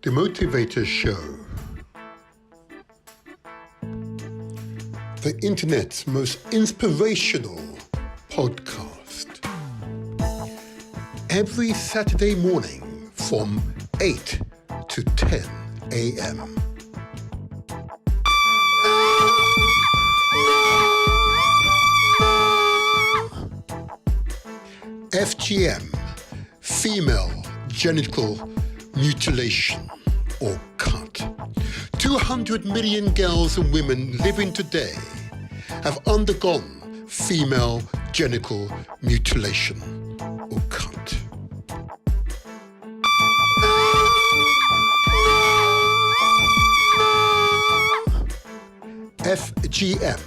The Motivator Show. The internet's most inspirational podcast. Every Saturday morning from 8 to 10 a.m. FGM, female genital mutilation or cut. 200 million girls and women living today have undergone female genital mutilation or cut. FGM,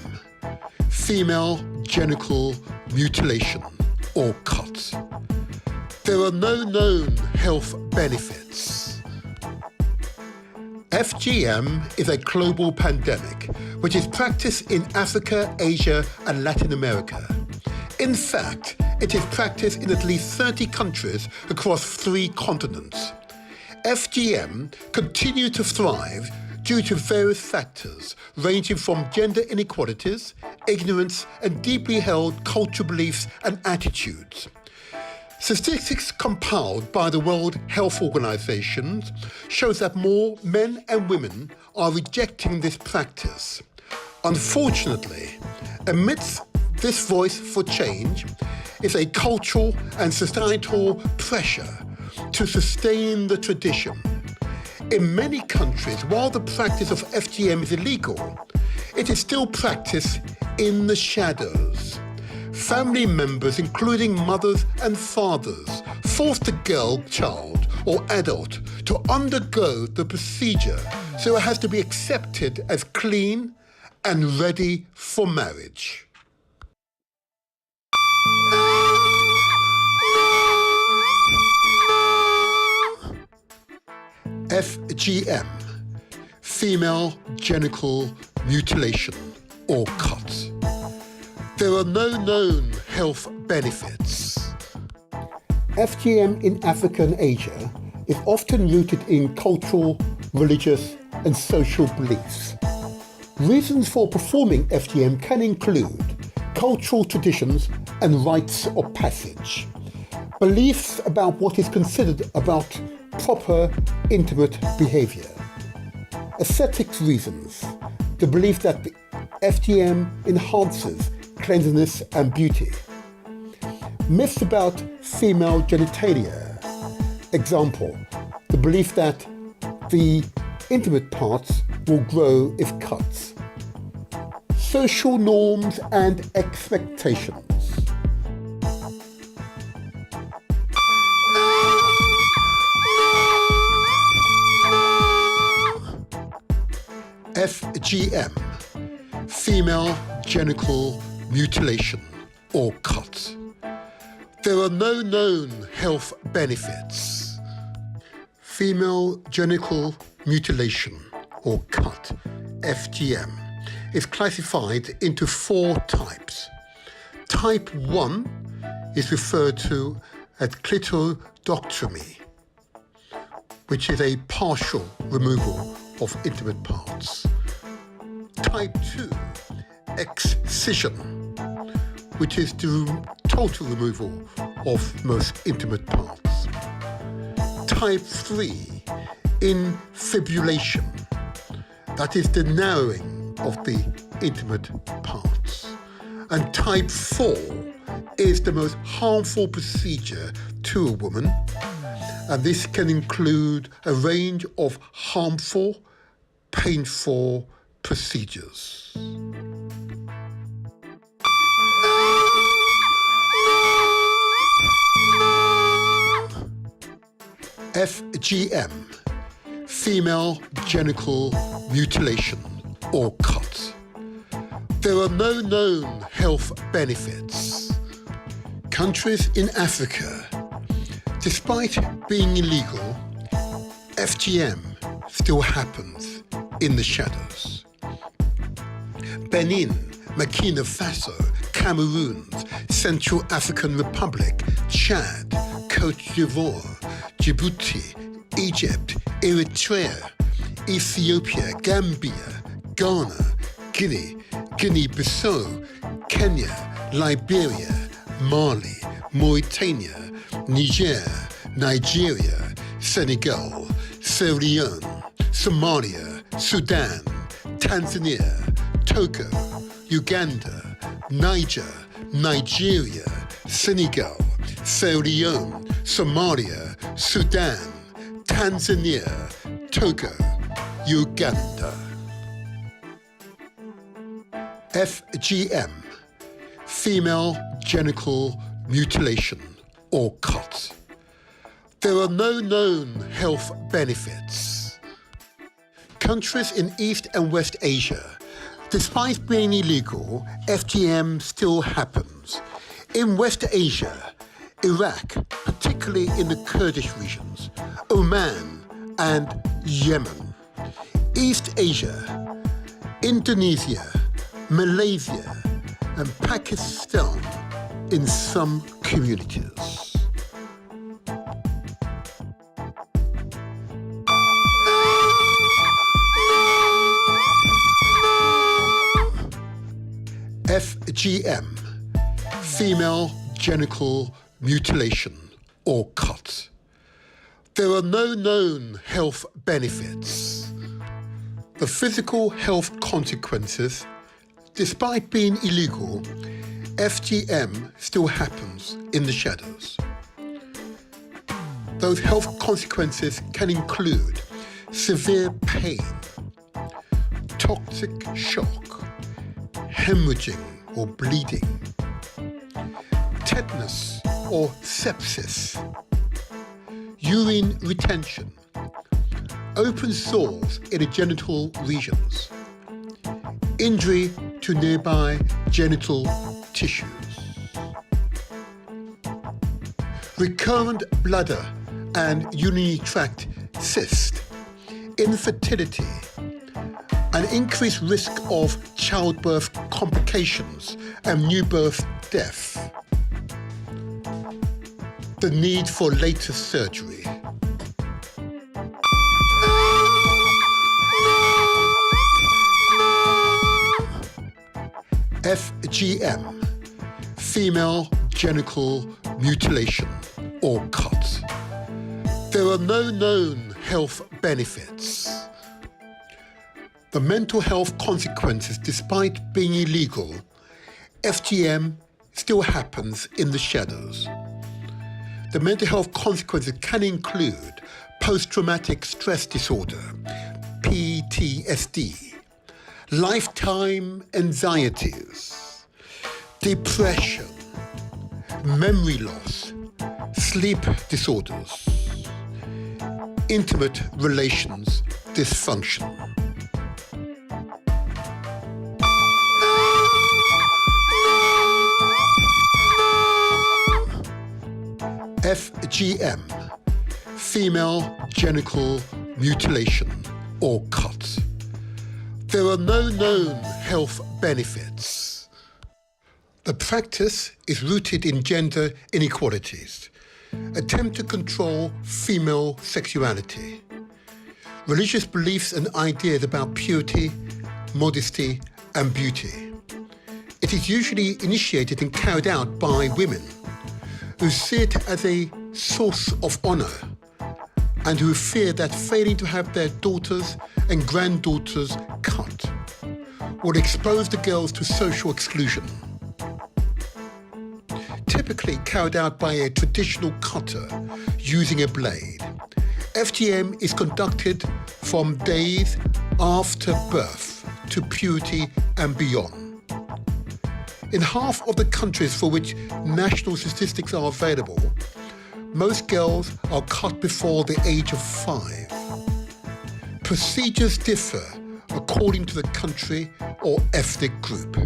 female genital mutilation or cut. There are no known health benefits. FGM is a global pandemic which is practiced in Africa, Asia, and Latin America. In fact, it is practiced in at least 30 countries across 3 continents. FGM continues to thrive due to various factors ranging from gender inequalities, ignorance, and deeply held cultural beliefs and attitudes. Statistics compiled by the World Health Organization shows that more men and women are rejecting this practice. Unfortunately, amidst this voice for change is a cultural and societal pressure to sustain the tradition. In many countries, while the practice of FGM is illegal, it is still practiced in the shadows. Family members, including mothers and fathers, force the girl, child, or adult to undergo the procedure so it has to be accepted as clean and ready for marriage. FGM, female genital mutilation or cut. There are no known health benefits. FGM in Africa and Asia is often rooted in cultural, religious, and social beliefs. Reasons for performing FGM can include cultural traditions and rites of passage, beliefs about what is considered about proper intimate behavior, aesthetic reasons, the belief that the FGM enhances cleanliness and beauty, myths about female genitalia, example, the belief that the intimate parts will grow if cut, social norms and expectations. FGM, female genital mutilation or cut. There are no known health benefits. Female genital mutilation or cut, FGM, is classified into 4 types. Type 1 is referred to as clitoridectomy, which is a partial removal of intimate parts. Type 2, excision, which is the total removal of most intimate parts. Type 3, infibulation, that is the narrowing of the intimate parts. And type 4 is the most harmful procedure to a woman, and this can include a range of harmful, painful procedures. FGM, female genital mutilation or cut. There are no known health benefits. Countries in Africa, despite being illegal, FGM still happens in the shadows. Benin, Burkina Faso, Cameroon, Central African Republic, Chad, Côte d'Ivoire, Djibouti, Egypt, Eritrea, Ethiopia, Gambia, Ghana, Guinea, Guinea-Bissau, Kenya, Liberia, Mali, Mauritania, Niger, Nigeria, Senegal, Sierra Leone, Somalia, Sudan, Tanzania, Togo, Uganda, Niger, Nigeria, Senegal, Sierra Leone, Somalia, Sudan, Tanzania, Togo, Uganda. FGM, female genital mutilation or cut. There are no known health benefits. Countries in East and West Asia, despite being illegal, FGM still happens. In West Asia, Iraq, particularly in the Kurdish regions, Oman and Yemen. East Asia, Indonesia, Malaysia and Pakistan in some communities. FGM, female genital mutilation or cut. There are no known health benefits. The physical health consequences, despite being illegal, FGM still happens in the shadows. Those health consequences can include severe pain, toxic shock, hemorrhaging or bleeding, tetanus or sepsis, urine retention, open sores in the genital regions, injury to nearby genital tissues, recurrent bladder and urinary tract cyst, infertility, an increased risk of childbirth complications and new birth death, the need for later surgery. FGM, female genital mutilation or cut. There are no known health benefits. The mental health consequences, despite being illegal, FGM still happens in the shadows. The mental health consequences can include post-traumatic stress disorder, PTSD, lifetime anxieties, depression, memory loss, sleep disorders, intimate relations dysfunction. FGM, female genital mutilation or cut. There are no known health benefits. The practice is rooted in gender inequalities, attempt to control female sexuality, religious beliefs and ideas about purity, modesty and beauty. It is usually initiated and carried out by women who see it as a source of honor and who fear that failing to have their daughters and granddaughters cut would expose the girls to social exclusion. Typically carried out by a traditional cutter using a blade, FGM is conducted from days after birth to puberty and beyond. In half of the countries for which national statistics are available, most girls are cut before the age of 5. Procedures differ according to the country or ethnic group.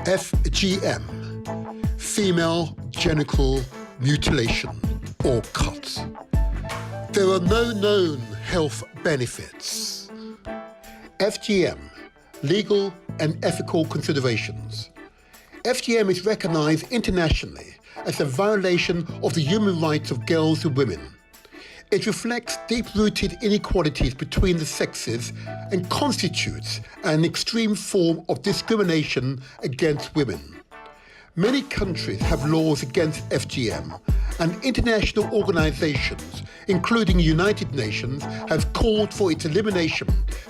FGM, female genital mutilation or cut. There are no known health benefits. FGM, legal and ethical considerations. FGM is recognized internationally as a violation of the human rights of girls and women. It reflects deep-rooted inequalities between the sexes and constitutes an extreme form of discrimination against women. Many countries have laws against FGM, and international organizations, including the United Nations, have called for its elimination,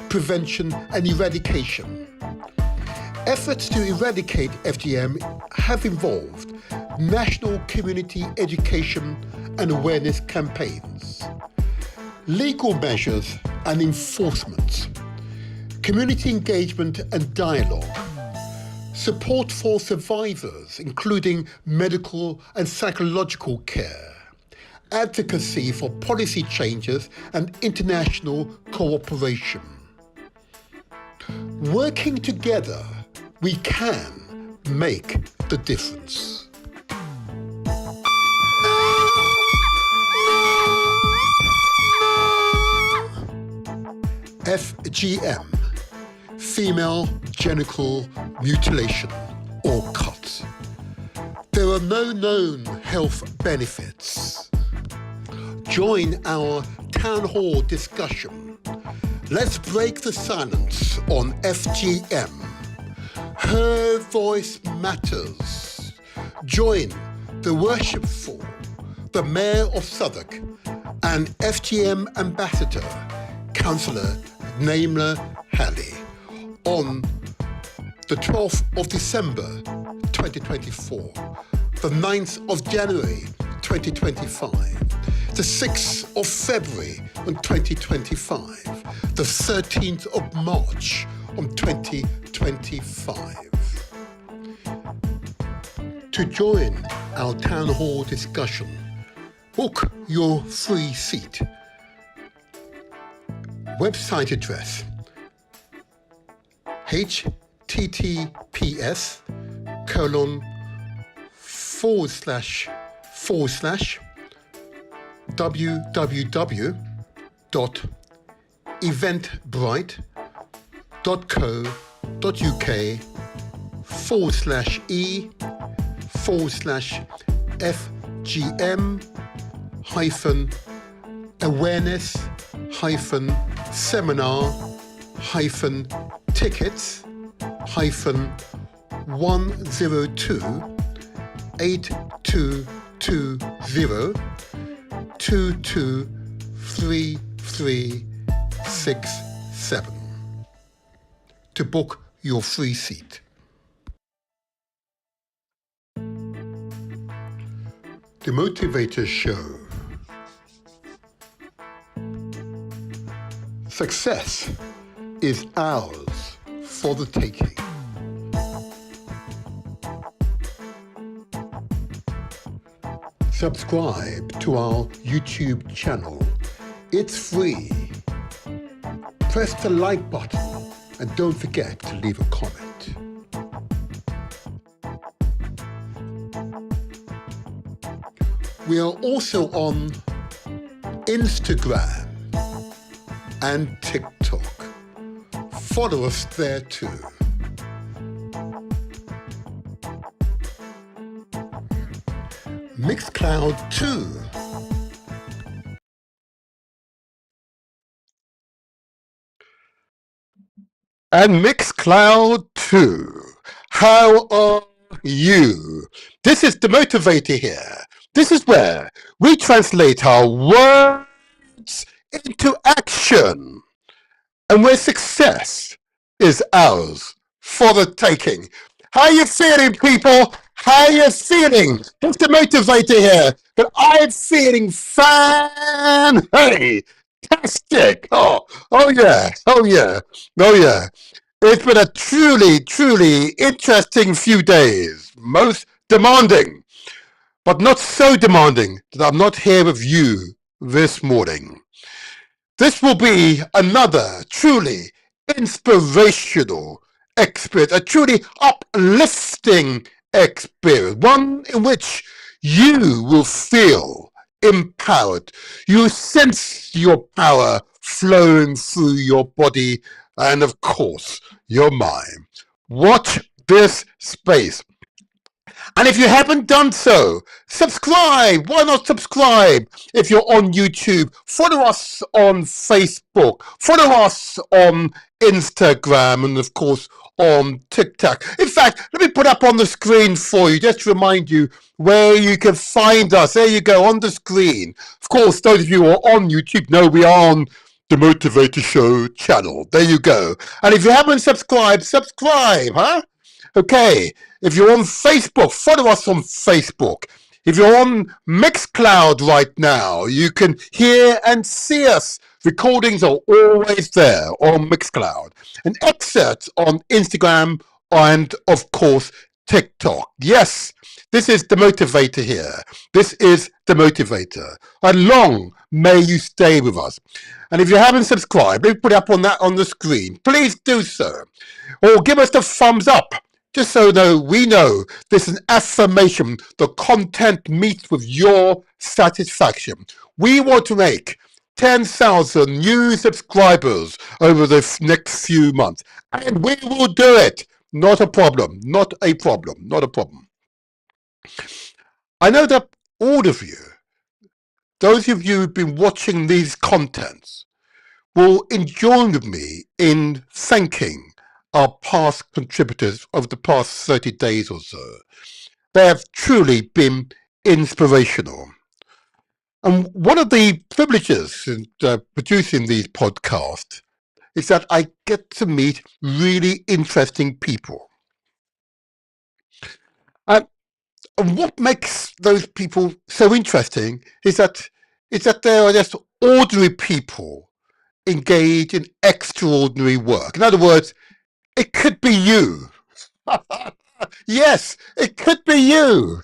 prevention, and eradication. Efforts to eradicate FGM have involved national community education and awareness campaigns, legal measures and enforcement, community engagement and dialogue, support for survivors, including medical and psychological care, advocacy for policy changes and international cooperation. Working together, we can make the difference. FGM, female genital mutilation or cut. There are no known health benefits. Join our town hall discussion. Let's break the silence on FGM. Her voice matters. Join the worshipful, the Mayor of Southwark, and FGM Ambassador, Councillor Naimla Halley, on the 12th of December 2024, the 9th of January 2025, the 6th of February 2025, the 13th of March 2025. To join our town hall discussion, book your free seat. Website address: https://www.eventbrite.co.uk/seminar-tickets-102-8220-223-367 to book your free seat. The Motivator Show. Success is ours for the taking. Subscribe to our YouTube channel. It's free. Press the like button and don't forget to leave a comment. We are also on Instagram and TikTok. Follow us there too. Mixcloud 2. And Mixcloud 2. How are you? This is the Motivator here. This is where we translate our words into action, and where success is ours for the taking. How you feeling, people? How you feeling? It's the Motivator here, but I'm feeling fantastic. Oh yeah. It's been a truly interesting few days. Most demanding, but not so demanding that I'm not here with you this morning. This will be another truly inspirational experience, a truly uplifting experience, one in which you will feel empowered. You sense your power flowing through your body and, of course, your mind. Watch this space. And if you haven't done so, subscribe. Why not subscribe? If you're on YouTube, follow us on Facebook, follow us on Instagram, and of course on TikTok. In fact, let me put up on the screen for you, just to remind you where you can find us. There you go, on the screen. Of course, those of you who are on YouTube know we are on the Motivator Show channel. There you go. And if you haven't subscribed, subscribe, huh? Okay, if you're on Facebook, follow us on Facebook. If you're on Mixcloud right now, you can hear and see us. Recordings are always there on Mixcloud. And excerpts on Instagram and, of course, TikTok. Yes, this is the motivator here. This is the motivator. And long may you stay with us. And if you haven't subscribed, let me put it up on the screen. Please do so. Or give us the thumbs up. Just so we know this is an affirmation. The content meets with your satisfaction. We want to make 10,000 new subscribers over the next few months. And we will do it. Not a problem. Not a problem. Not a problem. I know that all of you, those of you who've been watching these contents, will join with me in thanking our past contributors over the past 30 days or so. They have truly been inspirational. And one of the privileges in producing these podcasts is that I get to meet really interesting people. And what makes those people so interesting is that they are just ordinary people engaged in extraordinary work. In other words, it could be you. Yes, it could be you.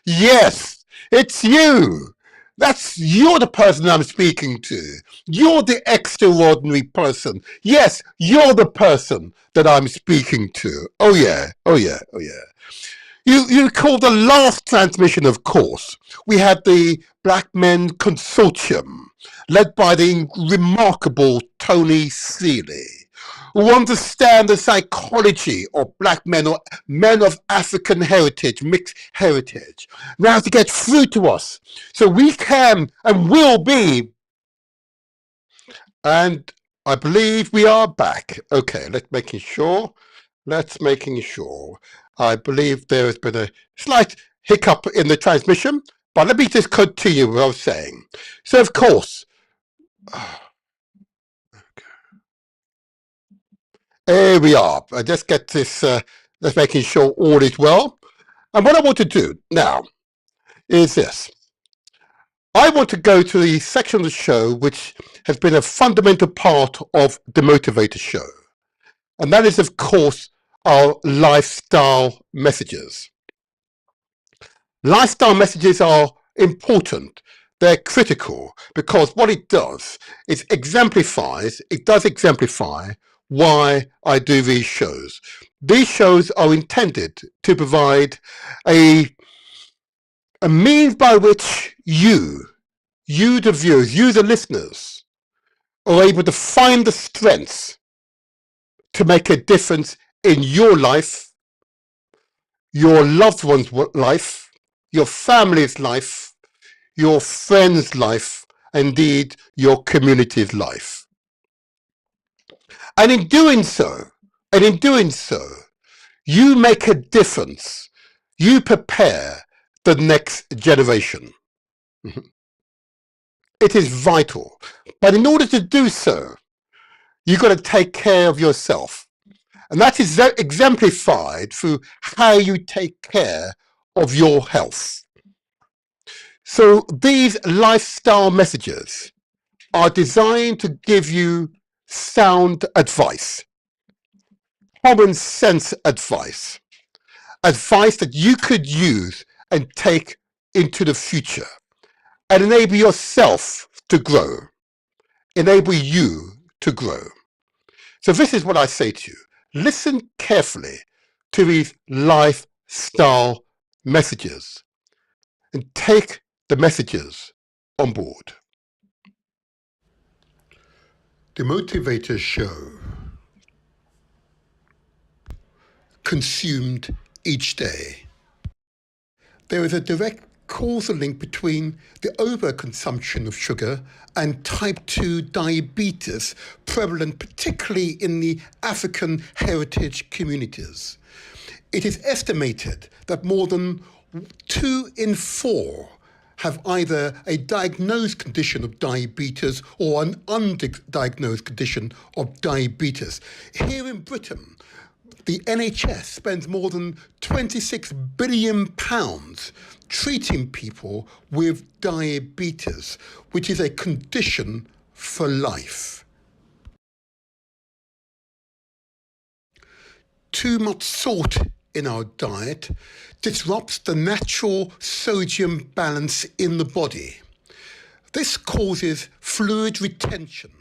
Yes, it's you. You're the person I'm speaking to. You're the extraordinary person. Yes, you're the person that I'm speaking to. Oh yeah, oh yeah, oh yeah. You recall the last transmission, of course. We had the Black Men Consortium, led by the remarkable Tony Seeley, who understand the psychology of black men or men of African heritage, mixed heritage, now to get through to us so we can and will be. And I believe we are back. Okay, let's making sure. I believe there has been a slight hiccup in the transmission, but let me just continue what I was saying. So, of course, here we are. I just get this, just making sure all is well. And what I want to do now is this. I want to go to the section of the show which has been a fundamental part of the Motivator Show. And that is, of course, our lifestyle messages. Lifestyle messages are important. They're critical because what it does is it does exemplify why I do these shows. These shows are intended to provide a means by which you the viewers, you the listeners, are able to find the strengths to make a difference in your life, your loved one's life, your family's life, your friend's life, indeed your community's life. And in doing so, you make a difference. You prepare the next generation. It is vital. But in order to do so, you've got to take care of yourself. And that is exemplified through how you take care of your health. So these lifestyle messages are designed to give you sound advice, common sense advice that you could use and take into the future and enable yourself to grow, enable you to grow. So this is what I say to you. Listen carefully to these lifestyle messages and take the messages on board. The Motivator Show. consumed each day. There is a direct causal link between the overconsumption of sugar and type 2 diabetes, prevalent particularly in the African heritage communities. It is estimated that more than 2 in 4 have either a diagnosed condition of diabetes or an undiagnosed condition of diabetes. Here in Britain, the NHS spends more than £26 billion treating people with diabetes, which is a condition for life. Too much salt in our diet disrupts the natural sodium balance in the body. This causes fluid retention,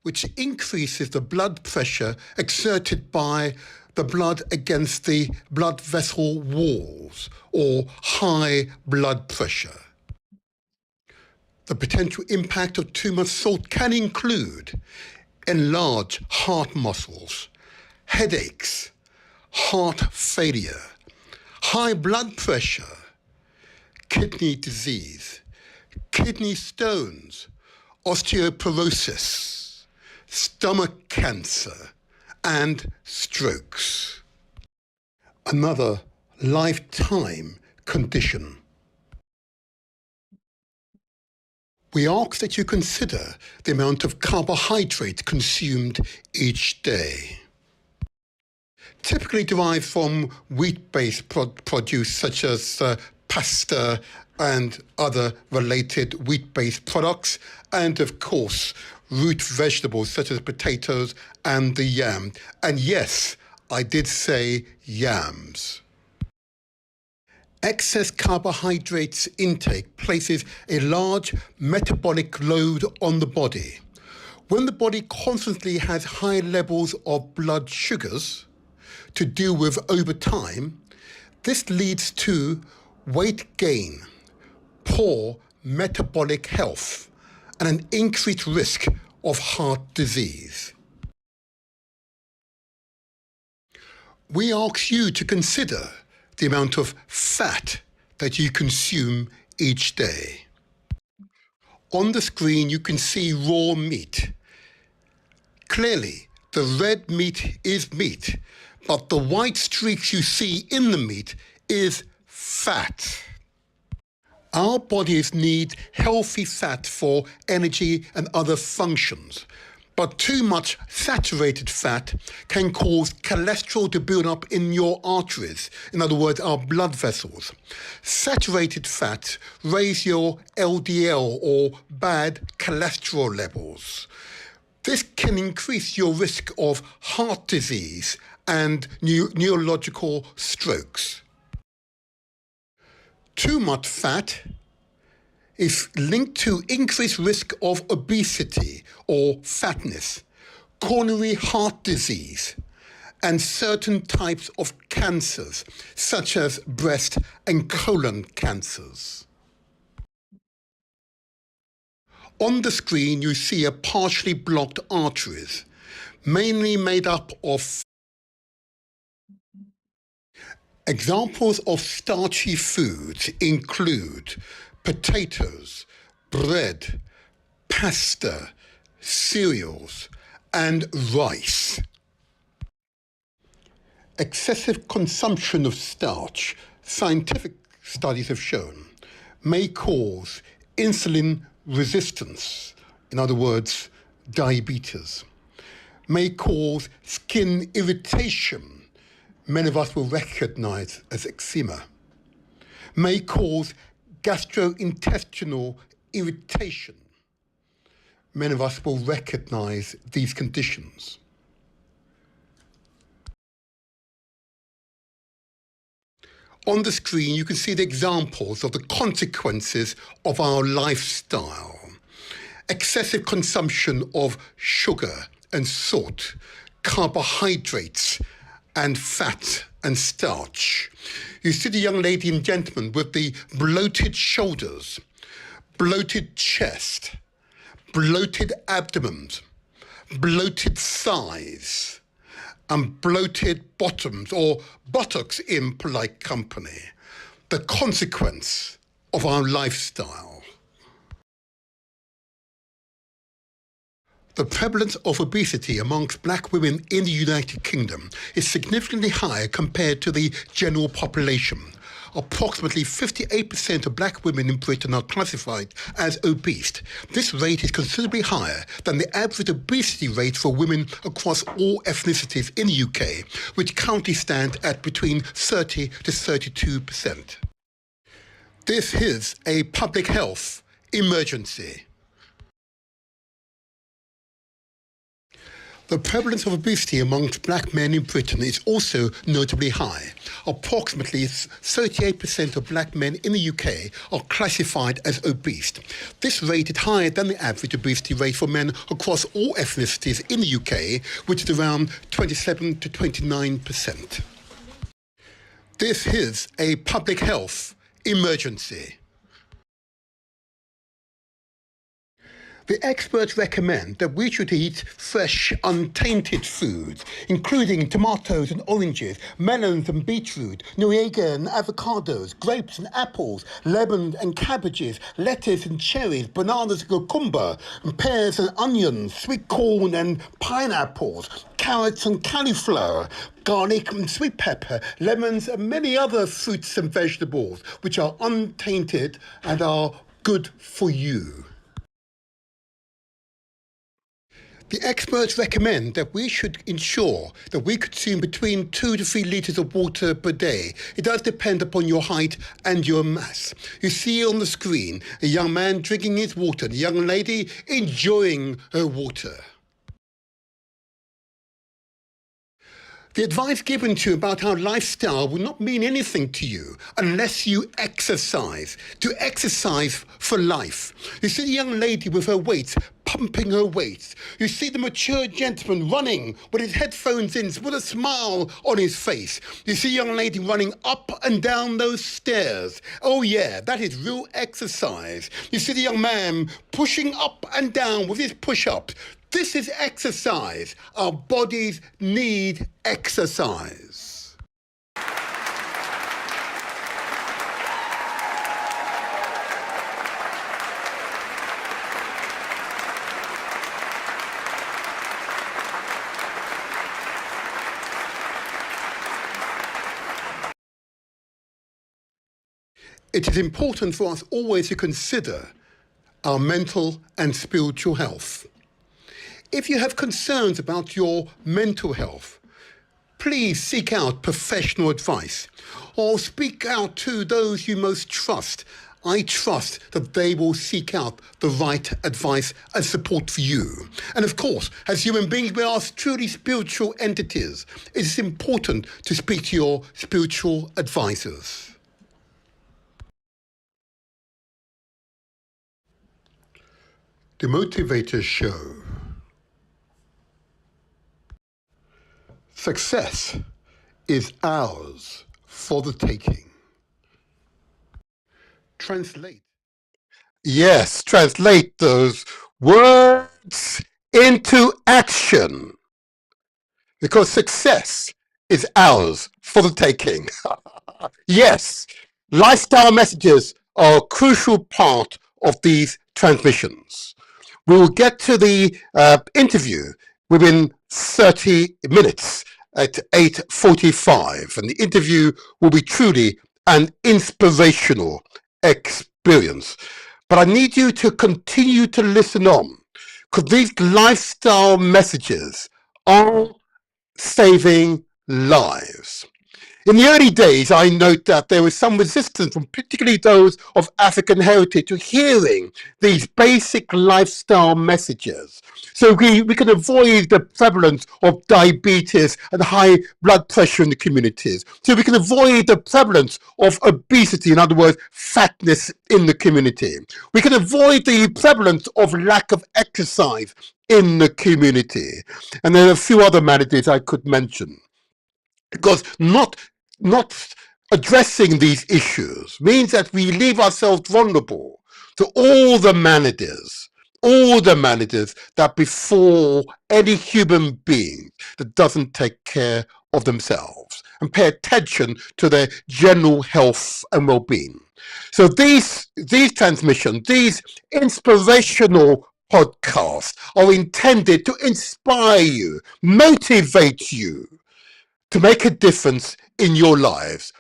which increases the blood pressure exerted by the blood against the blood vessel walls, or high blood pressure. The potential impact of too much salt can include enlarged heart muscles, headaches, heart failure, high blood pressure, kidney disease, kidney stones, osteoporosis, stomach cancer, and strokes. Another lifetime condition. We ask that you consider the amount of carbohydrate consumed each day. Typically derived from wheat-based produce such as pasta and other related wheat-based products, and of course root vegetables such as potatoes and the yam. And yes, I did say yams. Excess carbohydrates intake places a large metabolic load on the body. When the body constantly has high levels of blood sugars to deal with over time, this leads to weight gain, poor metabolic health, and an increased risk of heart disease. We ask you to consider the amount of fat that you consume each day. On the screen, you can see raw meat. Clearly, the red meat is meat, but the white streaks you see in the meat is fat. Our bodies need healthy fat for energy and other functions, but too much saturated fat can cause cholesterol to build up in your arteries, in other words, our blood vessels. Saturated fats raise your LDL, or bad cholesterol levels. This can increase your risk of heart disease and neurological strokes. Too much fat is linked to increased risk of obesity or fatness, coronary heart disease, and certain types of cancers, such as breast and colon cancers. On the screen, you see a partially blocked arteries, mainly made up of examples of starchy foods include potatoes, bread, pasta, cereals, and rice. Excessive consumption of starch, scientific studies have shown, may cause insulin resistance, in other words, diabetes, may cause skin irritation, many of us will recognize as eczema, may cause gastrointestinal irritation. Many of us will recognize these conditions. On the screen, you can see the examples of the consequences of our lifestyle. Excessive consumption of sugar and salt, carbohydrates, and fat and starch. You see the young lady and gentleman with the bloated shoulders, bloated chest, bloated abdomen, bloated thighs, and bloated bottoms, or buttocks in polite company, the consequence of our lifestyle. The prevalence of obesity amongst black women in the United Kingdom is significantly higher compared to the general population. Approximately 58% of black women in Britain are classified as obese. This rate is considerably higher than the average obesity rate for women across all ethnicities in the UK, which currently stand at between 30 to 32%. This is a public health emergency. The prevalence of obesity amongst black men in Britain is also notably high. Approximately 38% of black men in the UK are classified as obese. This rate is higher than the average obesity rate for men across all ethnicities in the UK, which is around 27 to 29%. This is a public health emergency. The experts recommend that we should eat fresh, untainted foods, including tomatoes and oranges, melons and beetroot, noriega and avocados, grapes and apples, lemons and cabbages, lettuce and cherries, bananas and cucumber, and pears and onions, sweet corn and pineapples, carrots and cauliflower, garlic and sweet pepper, lemons and many other fruits and vegetables, which are untainted and are good for you. The experts recommend that we should ensure that we consume between 2 to 3 litres of water per day. It does depend upon your height and your mass. You see on the screen a young man drinking his water, the young lady enjoying her water. The advice given to you about our lifestyle will not mean anything to you unless you exercise. To exercise for life. You see the young lady with her weights, pumping her weights. You see the mature gentleman running with his headphones in with a smile on his face. You see a young lady running up and down those stairs. Oh yeah, that is real exercise. You see the young man pushing up and down with his push-ups. This is exercise. Our bodies need exercise. It is important for us always to consider our mental and spiritual health. If you have concerns about your mental health, please seek out professional advice or speak out to those you most trust. I trust that they will seek out the right advice and support for you. And of course, as human beings, we are truly spiritual entities. It is important to speak to your spiritual advisors. The Motivator Show. Success is ours for the taking. Translate. Yes, translate those words into action. Because success is ours for the taking. Yes, lifestyle messages are a crucial part of these transmissions. We will get to the interview within 30 minutes at 8:45, and the interview will be truly an inspirational experience. But I need you to continue to listen on, because these lifestyle messages are saving lives. In the early days, I note that there was some resistance from particularly those of African heritage to hearing these basic lifestyle messages. So we can avoid the prevalence of diabetes and high blood pressure in the communities. So we can avoid the prevalence of obesity, in other words, fatness in the community. We can avoid the prevalence of lack of exercise in the community. And there are a few other maladies I could mention. Because not addressing these issues means that we leave ourselves vulnerable to all the maladies all the managers that befall any human being that doesn't take care of themselves and pay attention to their general health and well-being. So these transmissions, these inspirational podcasts are intended to inspire you, motivate you to make a difference in your lives.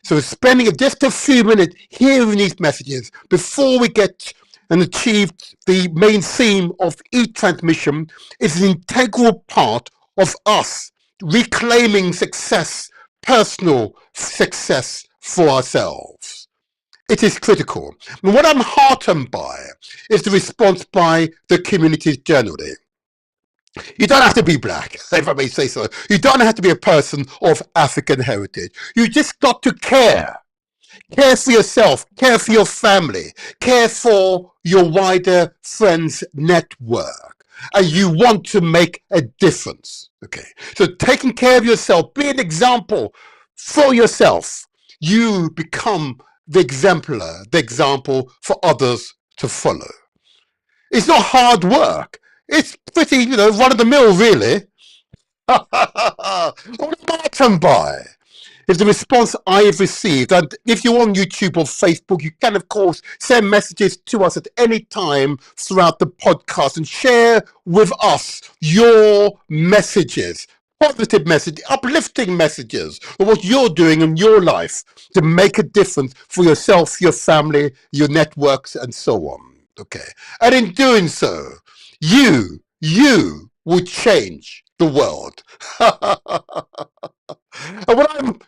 So spending just a few minutes hearing these messages before we get and achieve the main theme of each transmission is an integral part of us reclaiming success, personal success for ourselves. It is critical. And what I'm heartened by is the response by the communities generally. You don't have to be black, if I may say so. You don't have to be a person of African heritage. You just got to care. Care for yourself, care for your family, care for your wider friends network. And you want to make a difference. Okay. So taking care of yourself, be an example for yourself. You become the exemplar, the example for others to follow. It's not hard work. It's pretty, run of the mill, really. What am I to buy? Is the response I have received. And if you're on YouTube or Facebook, you can, of course, send messages to us at any time throughout the podcast and share with us your messages, positive messages, uplifting messages of what you're doing in your life to make a difference for yourself, your family, your networks, and so on. Okay. And in doing so, you will change the world. And what I'm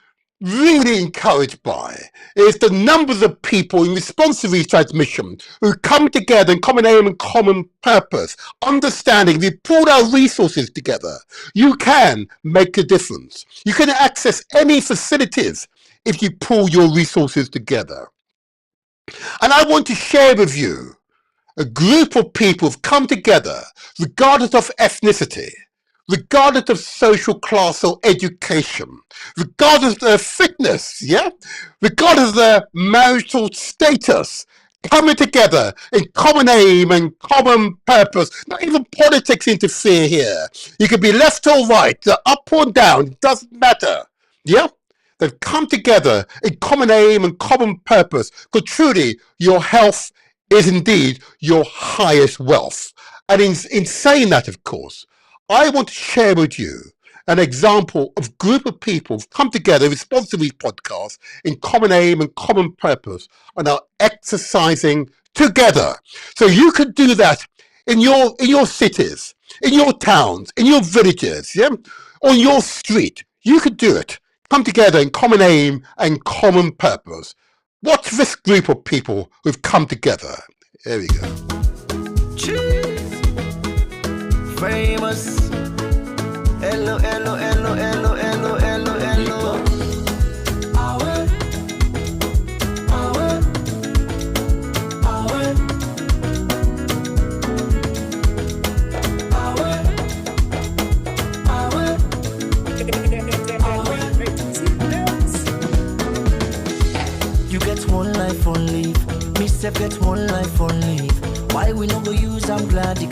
really encouraged by is the numbers of people in response to these transmissions who come together in common aim and common purpose, understanding we pulled our resources together. You can make a difference. You can access any facilities if you pull your resources together. And I want to share with you a group of people who've come together regardless of ethnicity, regardless of social class or education, regardless of their fitness, regardless of their marital status, coming together in common aim and common purpose. Not even politics interfere here. You can be left or right, up or down, it doesn't matter. They've come together in common aim and common purpose, because truly your health is indeed your highest wealth. And in saying that, of course, I want to share with you an example of a group of people who've come together in response to these podcasts in common aim and common purpose and are exercising together. So you can do that in your cities, in your towns, in your villages, on your street. You could do it. Come together in common aim and common purpose. Watch this group of people who've come together. Here we go. Cheese. Famous. Hello, hello, hello, hello, hello, hello, hello. Awe. Awe. Awe. Awe. Awe. You get one life on leave. Me self get one life on leave. Why we no go use I'm gladdy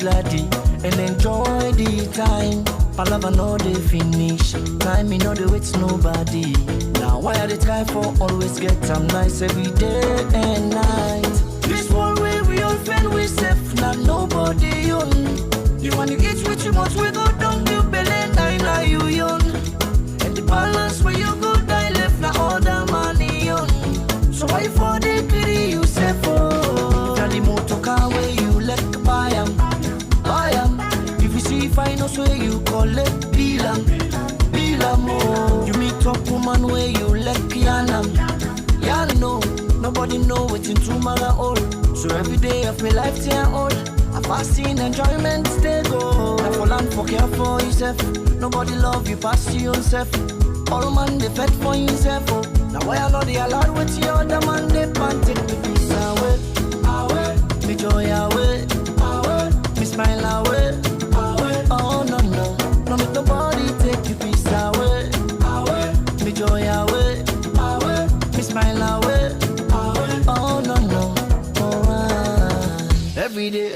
and enjoy the time. Palava no they finish. Time me no they wait nobody. Now why are they try for always get time nice every day and night? This one way we all fend we safe now nobody young. You want to eat with too much we go down the belly now you young. And the balance where you go die left now all the money young. So why for the pity you say for? The motor car where you let buy 'em. If you see finance where you collect bill 'em, oh. You meet up woman where you let yanam. No, nobody know what's in tomorrow all. So every day of my life till old, I fast in enjoyment stay go. Now for land for care for yourself. Nobody love you past yourself. All man they fed for himself. Oh. Now why I know they allowed with you other man they pan take the peace away. Me joy away, me smile away, oh no, no make nobody take your peace away, me joy away, me smile away, oh no, oh, every day,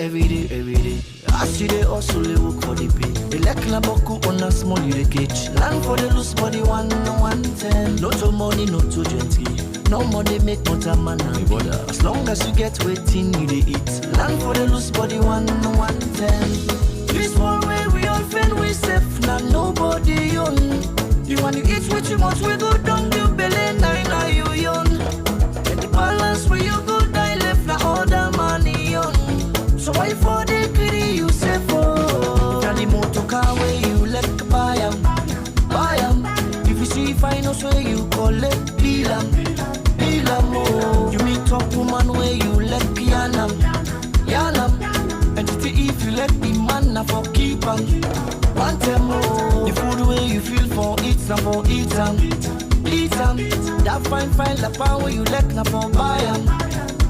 see they also they work for the pay. They like na boku on a small you the cage. Land for the loose body 110. No to money, no to gently. No more they make motor man and brother. As long as you get waiting, you they eat. Land for the loose body 110. This one way we all friend we safe, now nobody own. You want to eat what you want, we go down your belly, now you young. And the balance where you go die left, now all the money on. So why for the greedy you say for? Now the motor car where you let buy 'em. If you see finance where you collect, deal 'em. Oh. You meet top woman where you let yanam. And if you let the man na for keep 'em. Want them more. The food where you feel for eat na for eat 'em. That fine la power where you let na for buy 'em.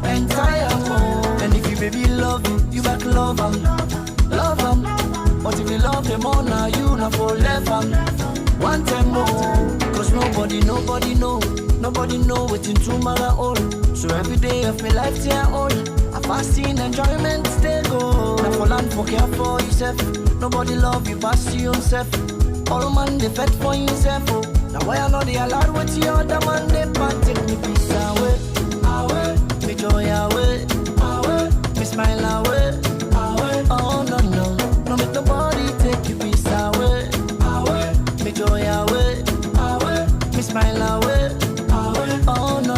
And tie 'em more. And if you baby love you back love 'em. But if you love them all now you na for left 'em. Want them more. Cause nobody know what's in tomorrow all. So every day of my life they are all. A fasting enjoyment stay go. Now for land for care for yourself. Nobody love you pass you yourself. All man they fed for himself. Oh. Now why I know they allowed with the other man they can't take me peace away. Me joy away. Me smile away. Oh no make nobody take you peace away. Me joy away. Me smile away. Oh no.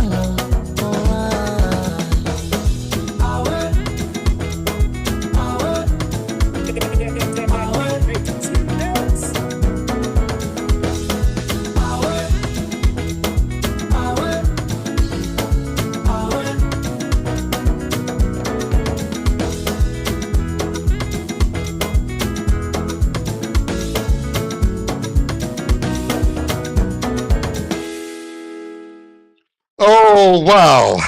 Oh, wow.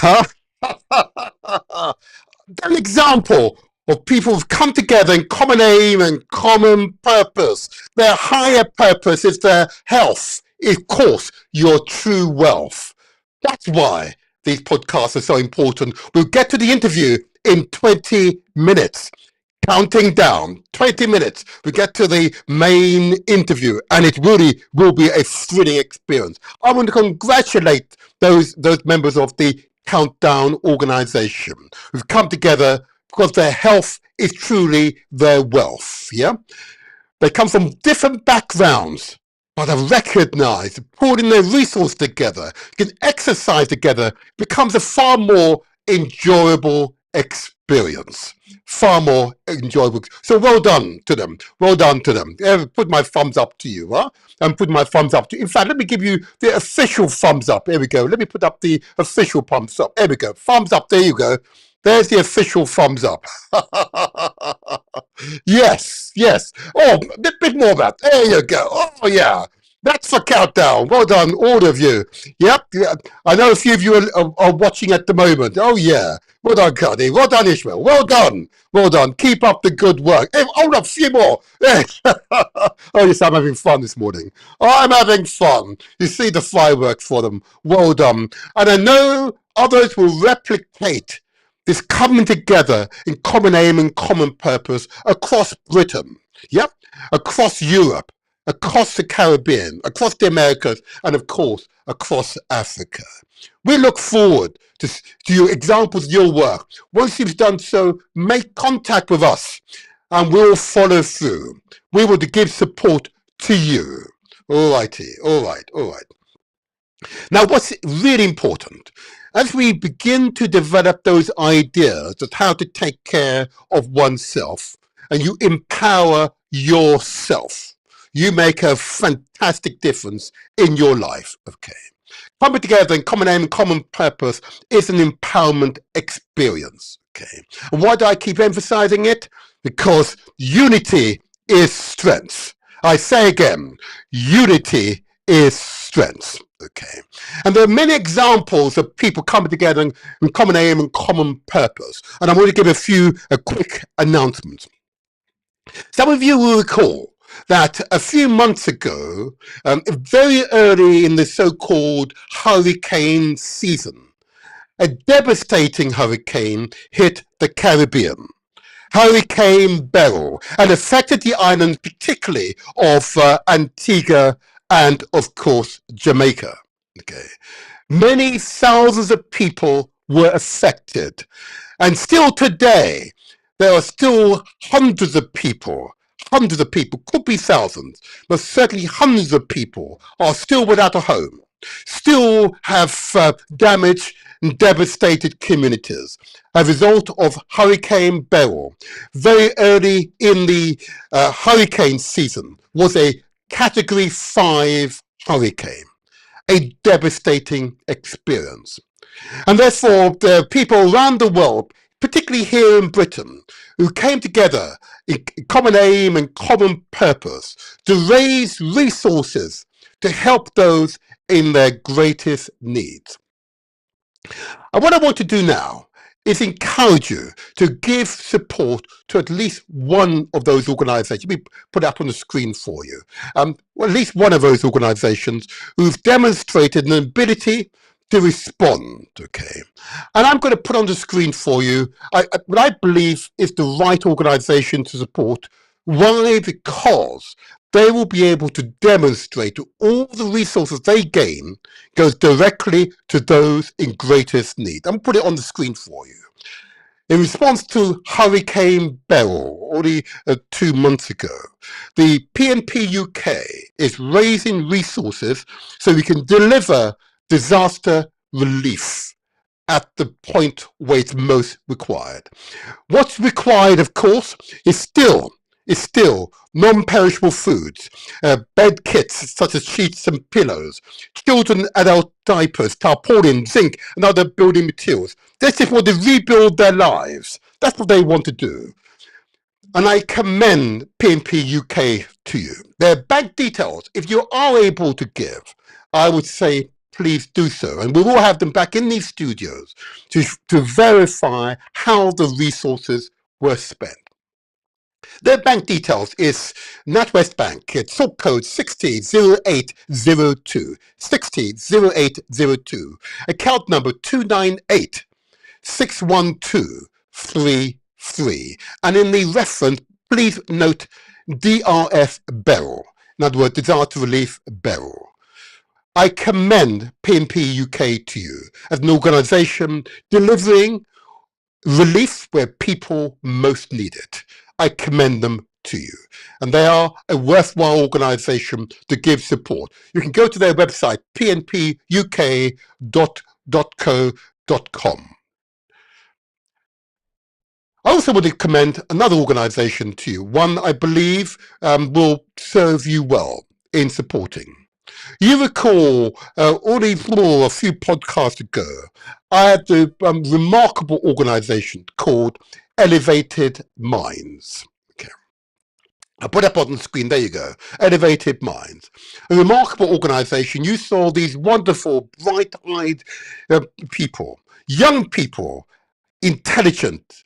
An example of people who've come together in common aim and common purpose. Their higher purpose is their health, of course, your true wealth. That's why these podcasts are so important. We'll get to the interview in 20 minutes. Counting down, 20 minutes, we get to the main interview, and it really will be a thrilling experience. I want to congratulate those members of the Countdown organization who've come together because their health is truly their wealth, yeah? They come from different backgrounds, but are recognized, putting their resources together, can exercise together, becomes a far more enjoyable experience. Far more enjoyable. So well done to them. Put my thumbs up to you, huh? And put my thumbs up to you. In fact, let me give you the official thumbs up. Here we go. Let me put up the official thumbs up. There we go. Thumbs up. There you go. There's the official thumbs up. Yes. Oh, a bit more of that. There you go. Oh, yeah. That's for Countdown. Well done, all of you. Yep. I know a few of you are watching at the moment. Oh, yeah. Well done, Cuddy. Well done, Ishmael. Well done. Keep up the good work. Hey, hold up, a few more. Oh, yes, I'm having fun this morning. I'm having fun. You see the fireworks for them. Well done. And I know others will replicate this coming together in common aim and common purpose across Britain. Yep. Across Europe. Across the Caribbean, across the Americas, and of course, across Africa. We look forward to your examples of your work. Once you've done so, make contact with us and we'll follow through. We will give support to you. All right. Now, what's really important, as we begin to develop those ideas of how to take care of oneself, and you empower yourself, you make a fantastic difference in your life, okay? Coming together in common aim and common purpose is an empowerment experience, okay? And why do I keep emphasizing it? Because unity is strength. I say again, unity is strength, okay? And there are many examples of people coming together in common aim and common purpose. And I'm going to give a quick announcements. Some of you will recall that a few months ago, very early in the so-called hurricane season, a devastating hurricane hit the Caribbean. Hurricane Beryl, and affected the islands particularly of Antigua and, of course, Jamaica. Okay. Many thousands of people were affected. And still today, there are still hundreds of people, could be thousands, but certainly hundreds of people are still without a home, still have damaged and devastated communities as a result of Hurricane Beryl. Very early in the hurricane season was a Category 5 hurricane, a devastating experience. And therefore, the people around the world, particularly here in Britain, who came together in common aim and common purpose to raise resources to help those in their greatest needs. And what I want to do now is encourage you to give support to at least one of those organizations. Let me put it up on the screen for you. Well, at least one of those organizations who've demonstrated an ability to respond, okay? And I'm going to put on the screen for you what I believe is the right organization to support. Why? Because they will be able to demonstrate all the resources they gain goes directly to those in greatest need. I'm going to put it on the screen for you. In response to Hurricane Beryl, only 2 months ago, the PNP UK is raising resources so we can deliver disaster relief at the point where it's most required. What's required, of course, is still non-perishable foods, bed kits such as sheets and pillows, children and adult diapers, tarpaulin, zinc, and other building materials. They just want to rebuild their lives. That's what they want to do. And I commend PNP UK to you. Their bank details, if you are able to give, I would say please do so. And we will have them back in these studios to verify how the resources were spent. Their bank details is NatWest Bank. It's sort code 600802, 600802. Account number 2986123. And in the reference, please note DRF Beryl. In other words, Disaster Relief Beryl. I commend PNP UK to you as an organization delivering relief where people most need it. I commend them to you. And they are a worthwhile organization to give support. You can go to their website, pnpuk.co.com. I also want to commend another organization to you, one I believe will serve you well in supporting. You recall only a few podcasts ago, I had the remarkable organization called Elevated Minds. Okay. I put up on the screen, there you go, Elevated Minds. A remarkable organization. You saw these wonderful, bright-eyed people, young people, intelligent,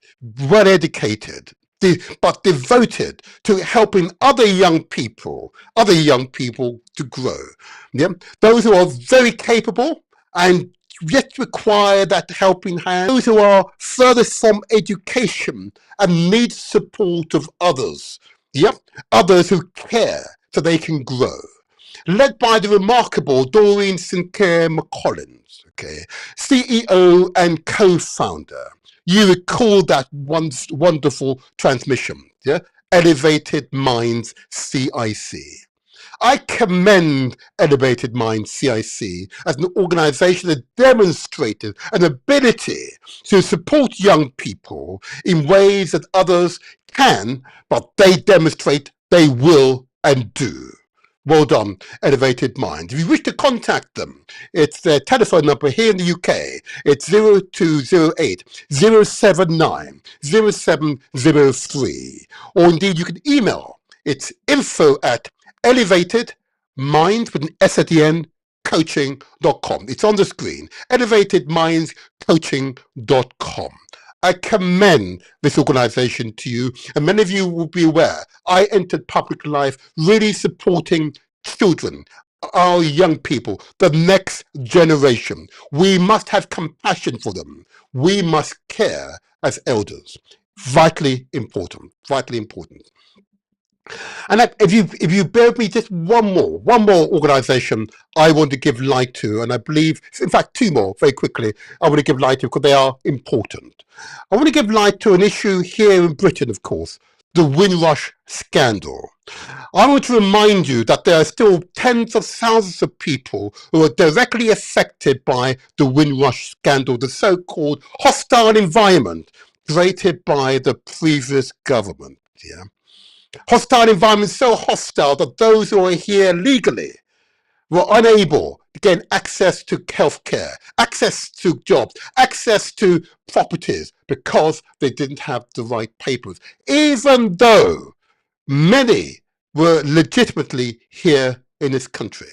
well-educated, but devoted to helping other young people to grow. Yeah? Those who are very capable and yet require that helping hand. Those who are furthest from education and need support of others. Yep, others who care so they can grow. Led by the remarkable Doreen Sinclair McCollins, okay, CEO and co-founder. You recall that wonderful transmission, yeah? Elevated Minds CIC. I commend Elevated Minds CIC as an organization that demonstrated an ability to support young people in ways that others can, but they demonstrate they will and do. Well done, Elevated Minds. If you wish to contact them, it's their telephone number here in the UK. It's 0208 079 0703. Or indeed, you can email. It's info@elevatedminds with an S at the end, coaching.com. It's on the screen. Elevatedmindscoaching.com. I commend this organization to you, and many of you will be aware, I entered public life really supporting children, our young people, the next generation. We must have compassion for them. We must care as elders. Vitally important, vitally important. And if you bear with me just one more organization I want to give light to, and I believe, in fact, two more very quickly, I want to give light to because they are important. I want to give light to an issue here in Britain, of course, the Windrush scandal. I want to remind you that there are still tens of thousands of people who are directly affected by the Windrush scandal, the so-called hostile environment created by the previous government. Yeah. Hostile environment so hostile that those who are here legally were unable to gain access to healthcare, access to jobs, access to properties because they didn't have the right papers, even though many were legitimately here in this country.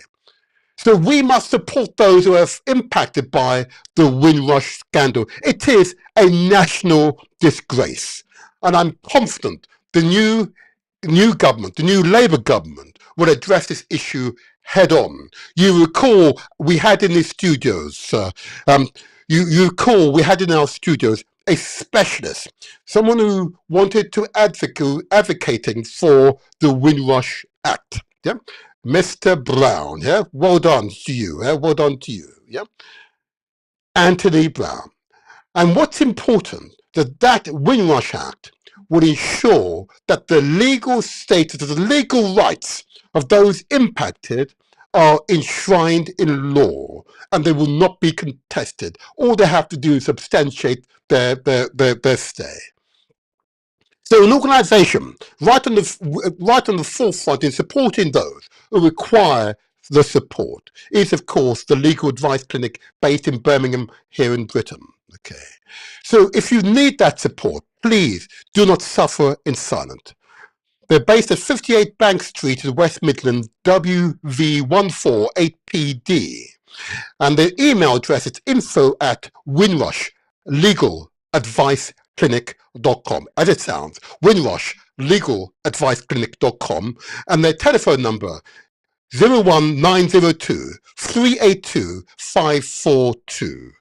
So we must support those who are impacted by the Windrush scandal. It is a national disgrace. And I'm confident the new government, the new Labour government, will address this issue head on. You recall we had in the studios, you recall we had in our studios a specialist, someone who wanted to advocating for the Windrush Act. Yeah, Mr. Brown. Yeah, well done to you. Yeah? Well done to you. Yeah, Anthony Brown. And what's important that Windrush Act would ensure that the legal status, the legal rights of those impacted are enshrined in law and they will not be contested. All they have to do is substantiate their stay. So an organisation right on the forefront in supporting those who require the support is, of course, the Legal Advice Clinic based in Birmingham here in Britain. Okay, so if you need that support, please do not suffer in silence. They're based at 58 Bank Street in West Midlands, WV148PD. And their email address is info@windrushlegaladviceclinic.com. As it sounds, windrushlegaladviceclinic.com. And their telephone number, 01902 382 542.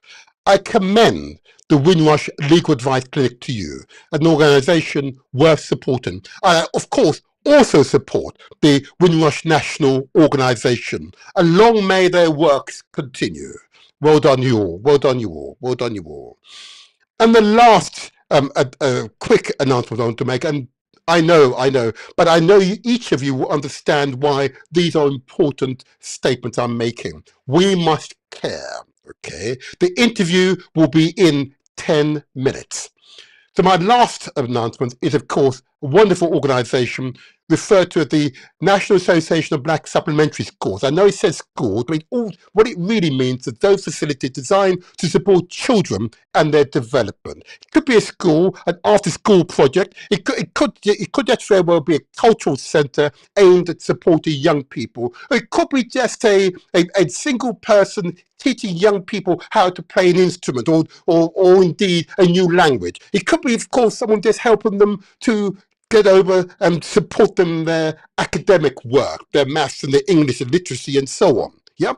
I commend the Windrush Legal Advice Clinic to you, an organisation worth supporting. I, of course, also support the Windrush National Organisation, and long may their works continue. Well done you all, well done you all, well done you all. And the last quick announcement I want to make, and I know, but I know each of you will understand why these are important statements I'm making. We must care, okay? The interview will be in 10 minutes. So my last announcement is, of course, a wonderful organisation referred to as the National Association of Black Supplementary Schools. I know it says schools, but what it really means is those facilities designed to support children and their development. It could be a school, an after-school project. It could just very well be a cultural centre aimed at supporting young people. Or it could be just a single person teaching young people how to play an instrument or indeed a new language. It could be, of course, someone just helping them to get over and support them in their academic work, their maths and their English and literacy and so on. Yeah.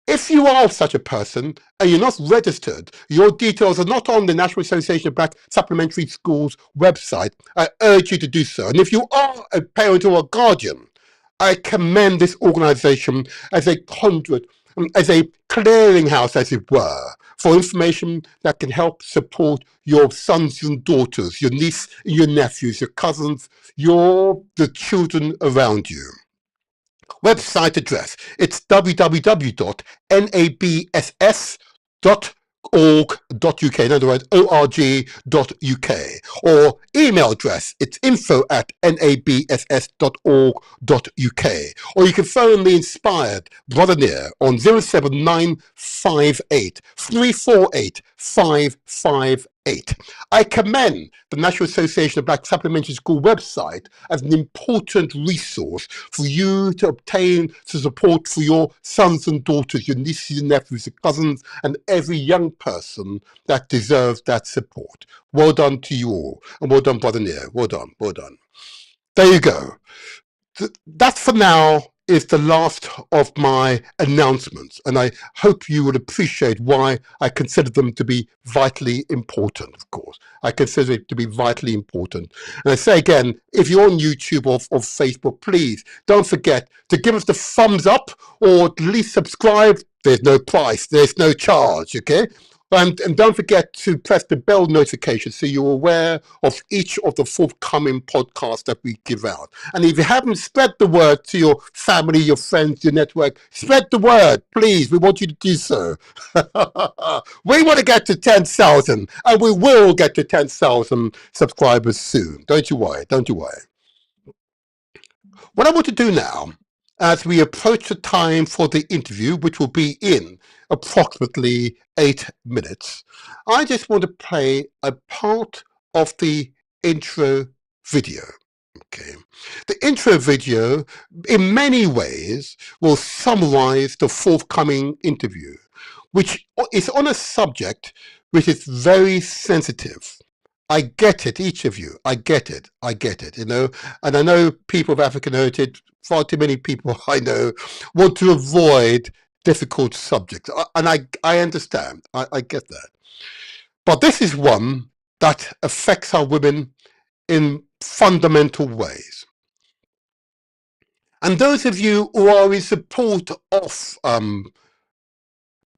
If you are such a person and you're not registered, your details are not on the National Association of Black Supplementary Schools website, I urge you to do so. And if you are a parent or a guardian, I commend this organisation as a conduit, as a clearinghouse, as it were, for information that can help support your sons and daughters, your niece, your nephews, your cousins, the children around you. Website address, it's www.nabss.org.uk, in other words, org.uk, or email address, it's info@nabss.org.uk, or you can phone the inspired Brother Near on 07958 348 558. I commend the National Association of Black Supplementary School website as an important resource for you to obtain support for your sons and daughters, your nieces and nephews, your cousins, and every young person that deserves that support. Well done to you all, and well done, Brother Near. Well done, well done. There you go. That for now is the last of my announcements, and I hope you would appreciate why I consider them to be vitally important, of course. I consider it to be vitally important. And I say again, if you're on YouTube or Facebook, please don't forget to give us the thumbs up or at least subscribe. There's no price, there's no charge, okay? And don't forget to press the bell notification so you're aware of each of the forthcoming podcasts that we give out. And if you haven't, spread the word to your family, your friends, your network. Spread the word, please. We want you to do so. We want to get to 10,000, and we will get to 10,000 subscribers soon. Don't you worry. Don't you worry. What I want to do now, as we approach the time for the interview, which will be in approximately 8 minutes, I just want to play a part of the intro video. Okay. The intro video, in many ways, will summarize the forthcoming interview, which is on a subject which is very sensitive. I get it, each of you. I get it, you know. And I know people of African heritage, far too many people I know, want to avoid difficult subjects. And I understand, I get that. But this is one that affects our women in fundamental ways. And those of you who are in support of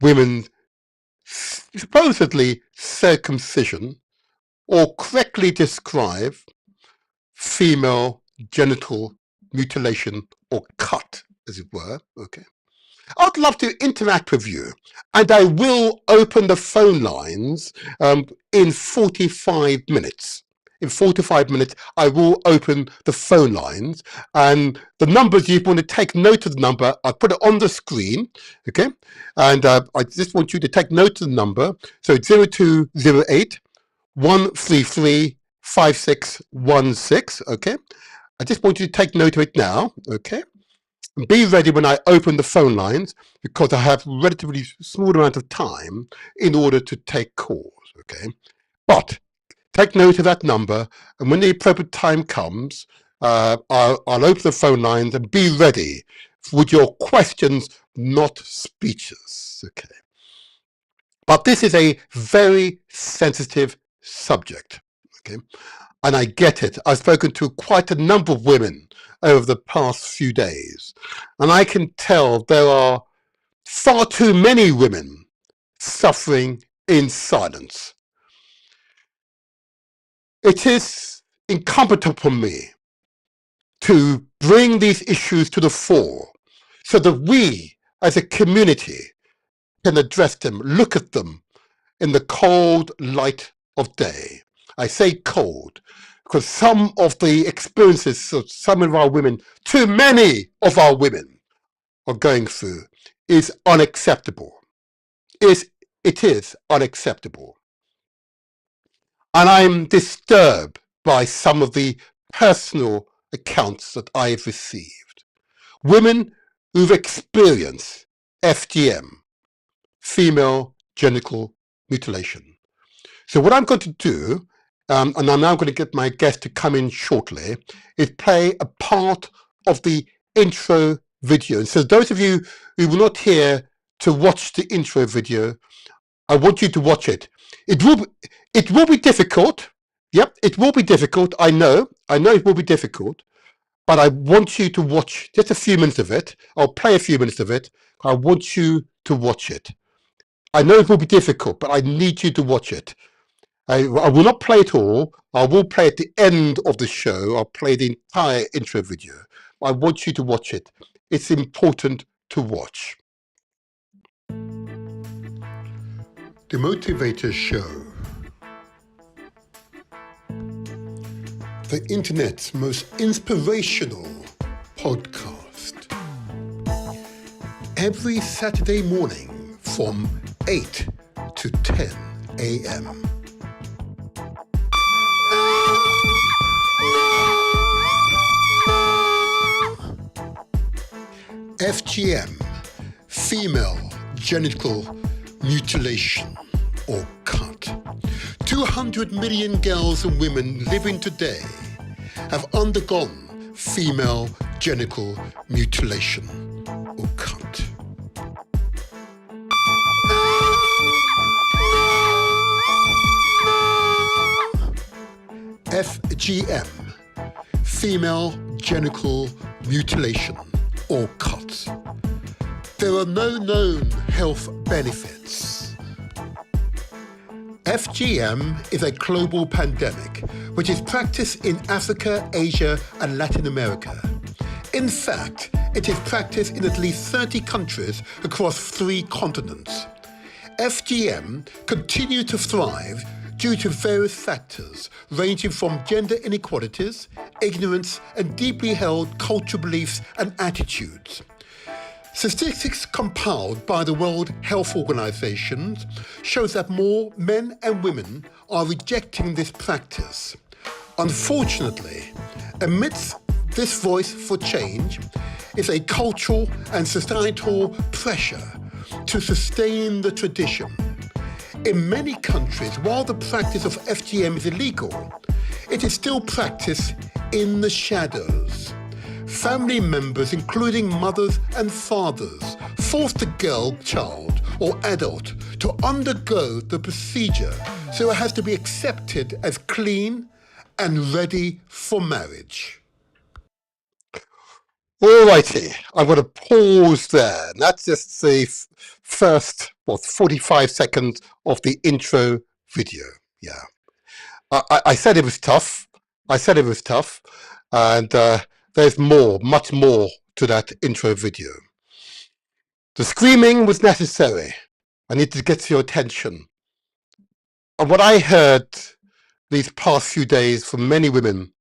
women supposedly circumcision, or correctly describe female genital mutilation or cut, as it were, okay? I'd love to interact with you, and I will open the phone lines in 45 minutes. In 45 minutes, I will open the phone lines, and the numbers, you want to take note of the number. I'll put it on the screen, okay? And I just want you to take note of the number. So 0208 133 5616, okay? I just want you to take note of it now, okay? And be ready when I open the phone lines, because I have a relatively small amount of time in order to take calls, okay? But take note of that number, and when the appropriate time comes, I'll open the phone lines, and be ready with your questions, not speeches, okay? But this is a very sensitive subject, okay? And I get it. I've spoken to quite a number of women over the past few days, and I can tell there are far too many women suffering in silence. It is incumbent upon me to bring these issues to the fore so that we as a community can address them, look at them in the cold light of day. I say cold because some of the experiences of some of our women, too many of our women, are going through is unacceptable. It is unacceptable. And I'm disturbed by some of the personal accounts that I've received. Women who've experienced FGM, female genital mutilation. So what I'm going to do, and I'm now going to get my guest to come in shortly, is play a part of the intro video. And so those of you who were not here to watch the intro video, I want you to watch it. It will be difficult. Yep, it will be difficult. I know it will be difficult, but I want you to watch just a few minutes of it. I'll play a few minutes of it. I want you to watch it. I know it will be difficult, but I need you to watch it. I will not play it all. I will play at the end of the show. I'll play the entire intro video. I want you to watch it. It's important to watch. The Motivator Show. The internet's most inspirational podcast. Every Saturday morning from 8 to 10 a.m. FGM, female genital mutilation or cut. 200 million girls and women living today have undergone female genital mutilation or cut. FGM, female genital mutilation or cut. There are no known health benefits. FGM is a global pandemic which is practiced in Africa, Asia and Latin America. In fact, it is practiced in at least 30 countries across 3 continents. FGM continues to thrive due to various factors ranging from gender inequalities, ignorance and deeply held cultural beliefs and attitudes. Statistics compiled by the World Health Organization shows that more men and women are rejecting this practice. Unfortunately, amidst this voice for change is a cultural and societal pressure to sustain the tradition. In many countries, while the practice of FGM is illegal, it is still practiced in the shadows. Family members, including mothers and fathers, force the girl, child or adult to undergo the procedure so it has to be accepted as clean and ready for marriage. Alrighty, I'm going to pause there. That's just the first 45 seconds of the intro video. Yeah, I said it was tough. And there's more, much more to that intro video. The screaming was necessary. I need to get your attention. And what I heard these past few days from many women,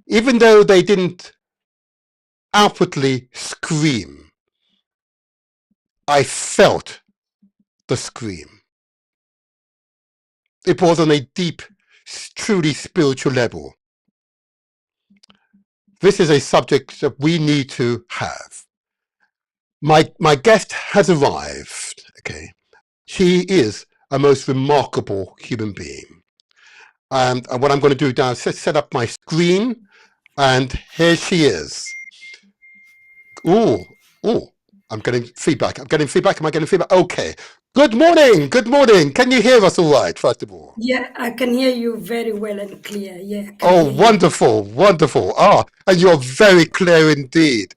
even though they didn't outwardly scream, I felt the scream. It was on a deep, truly spiritual level. This is a subject that we need to have. My guest has arrived, okay? She is a most remarkable human being. And what I'm going to do now is set up my screen, and here she is. Ooh, I'm getting feedback. Am I getting feedback? Okay. Good morning. Can you hear us all right, first of all? Yeah, I can hear you very well and clear. Yeah. Oh, wonderful. And you're very clear indeed.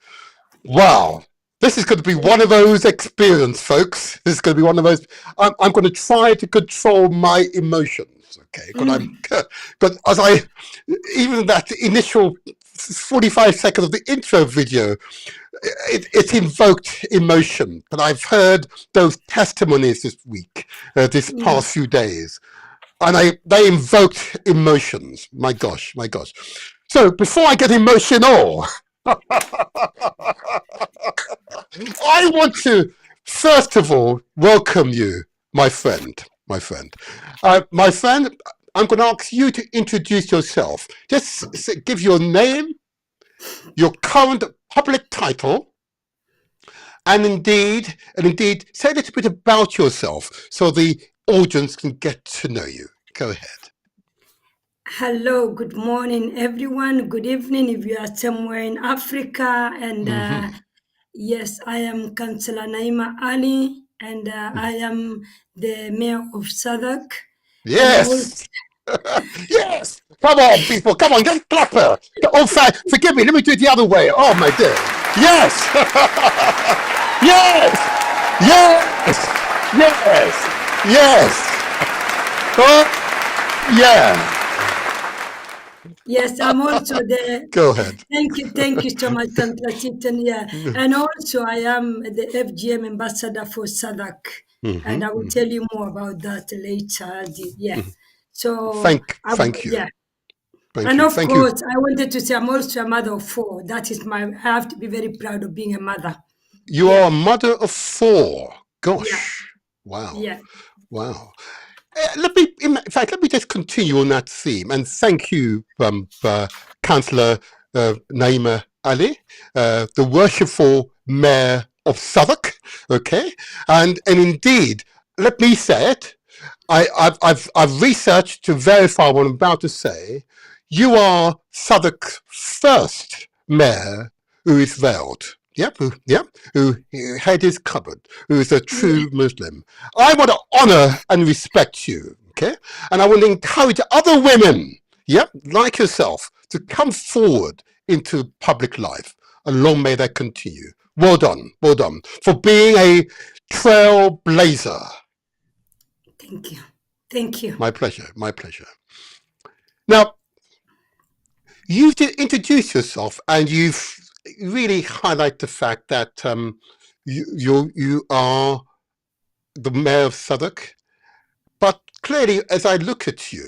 Wow. This is going to be one of those experiences, folks. This is going to be one of those. I'm going to try to control my emotions, okay? Because even that initial 45 seconds of the intro video, it invoked emotion. And I've heard those testimonies this week, this past few days. And they invoked emotions. My gosh. So before I get emotional, I want to, first of all, welcome you, my friend. My friend, I'm going to ask you to introduce yourself. Just give your name, your current public title, and indeed, say a little bit about yourself so the audience can get to know you. Go ahead. Hello, good morning, everyone. Good evening if you are somewhere in Africa. And yes, I am Councillor Naima Ali, and I am the mayor of Southwark. Yes. Yes. Come on, people. Come on, get clapper. Oh, forgive me. Let me do it the other way. Oh, my dear. Yes. Yes. Oh, yeah. Yes, I'm also the. Go ahead. Thank you so much, Councillor. Yeah, and also I am the FGM ambassador for Southwark, and I will tell you more about that later. Yeah. So thank you. Yeah. Thank Of course, I wanted to say I'm also a mother of 4. That is I have to be very proud of being a mother. You are a mother of 4. Gosh. Yeah. Wow. Yeah. Wow. Let me just continue on that theme, and thank you, Councillor Naima Ali, the worshipful Mayor of Southwark. Okay, and indeed, let me say it. I've researched to verify what I'm about to say. You are Southwark's first mayor who is veiled. Yep, who head is covered, who is a true Muslim. I want to honor and respect you, okay? And I want to encourage other women, like yourself, to come forward into public life. And long may that continue. Well done for being a trailblazer. Thank you. My pleasure. Now, you've introduced yourself and you've really highlight the fact that you are the mayor of Southwark, but clearly, as I look at you,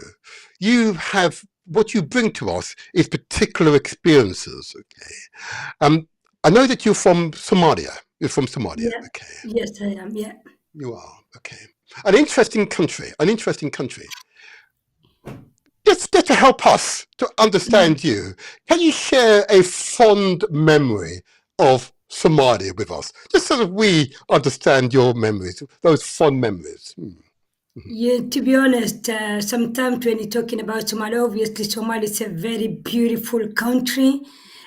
you have what you bring to us is particular experiences. Okay, I know that you're from Somalia. You're from Somalia. Yeah. Okay. Yes, I am. Yeah. You are. Okay. An interesting country. Just to help us to understand you, can you share a fond memory of Somalia with us? Just so that we understand your memories, those fond memories. Yeah, to be honest, sometimes when you're talking about Somalia, obviously Somalia is a very beautiful country.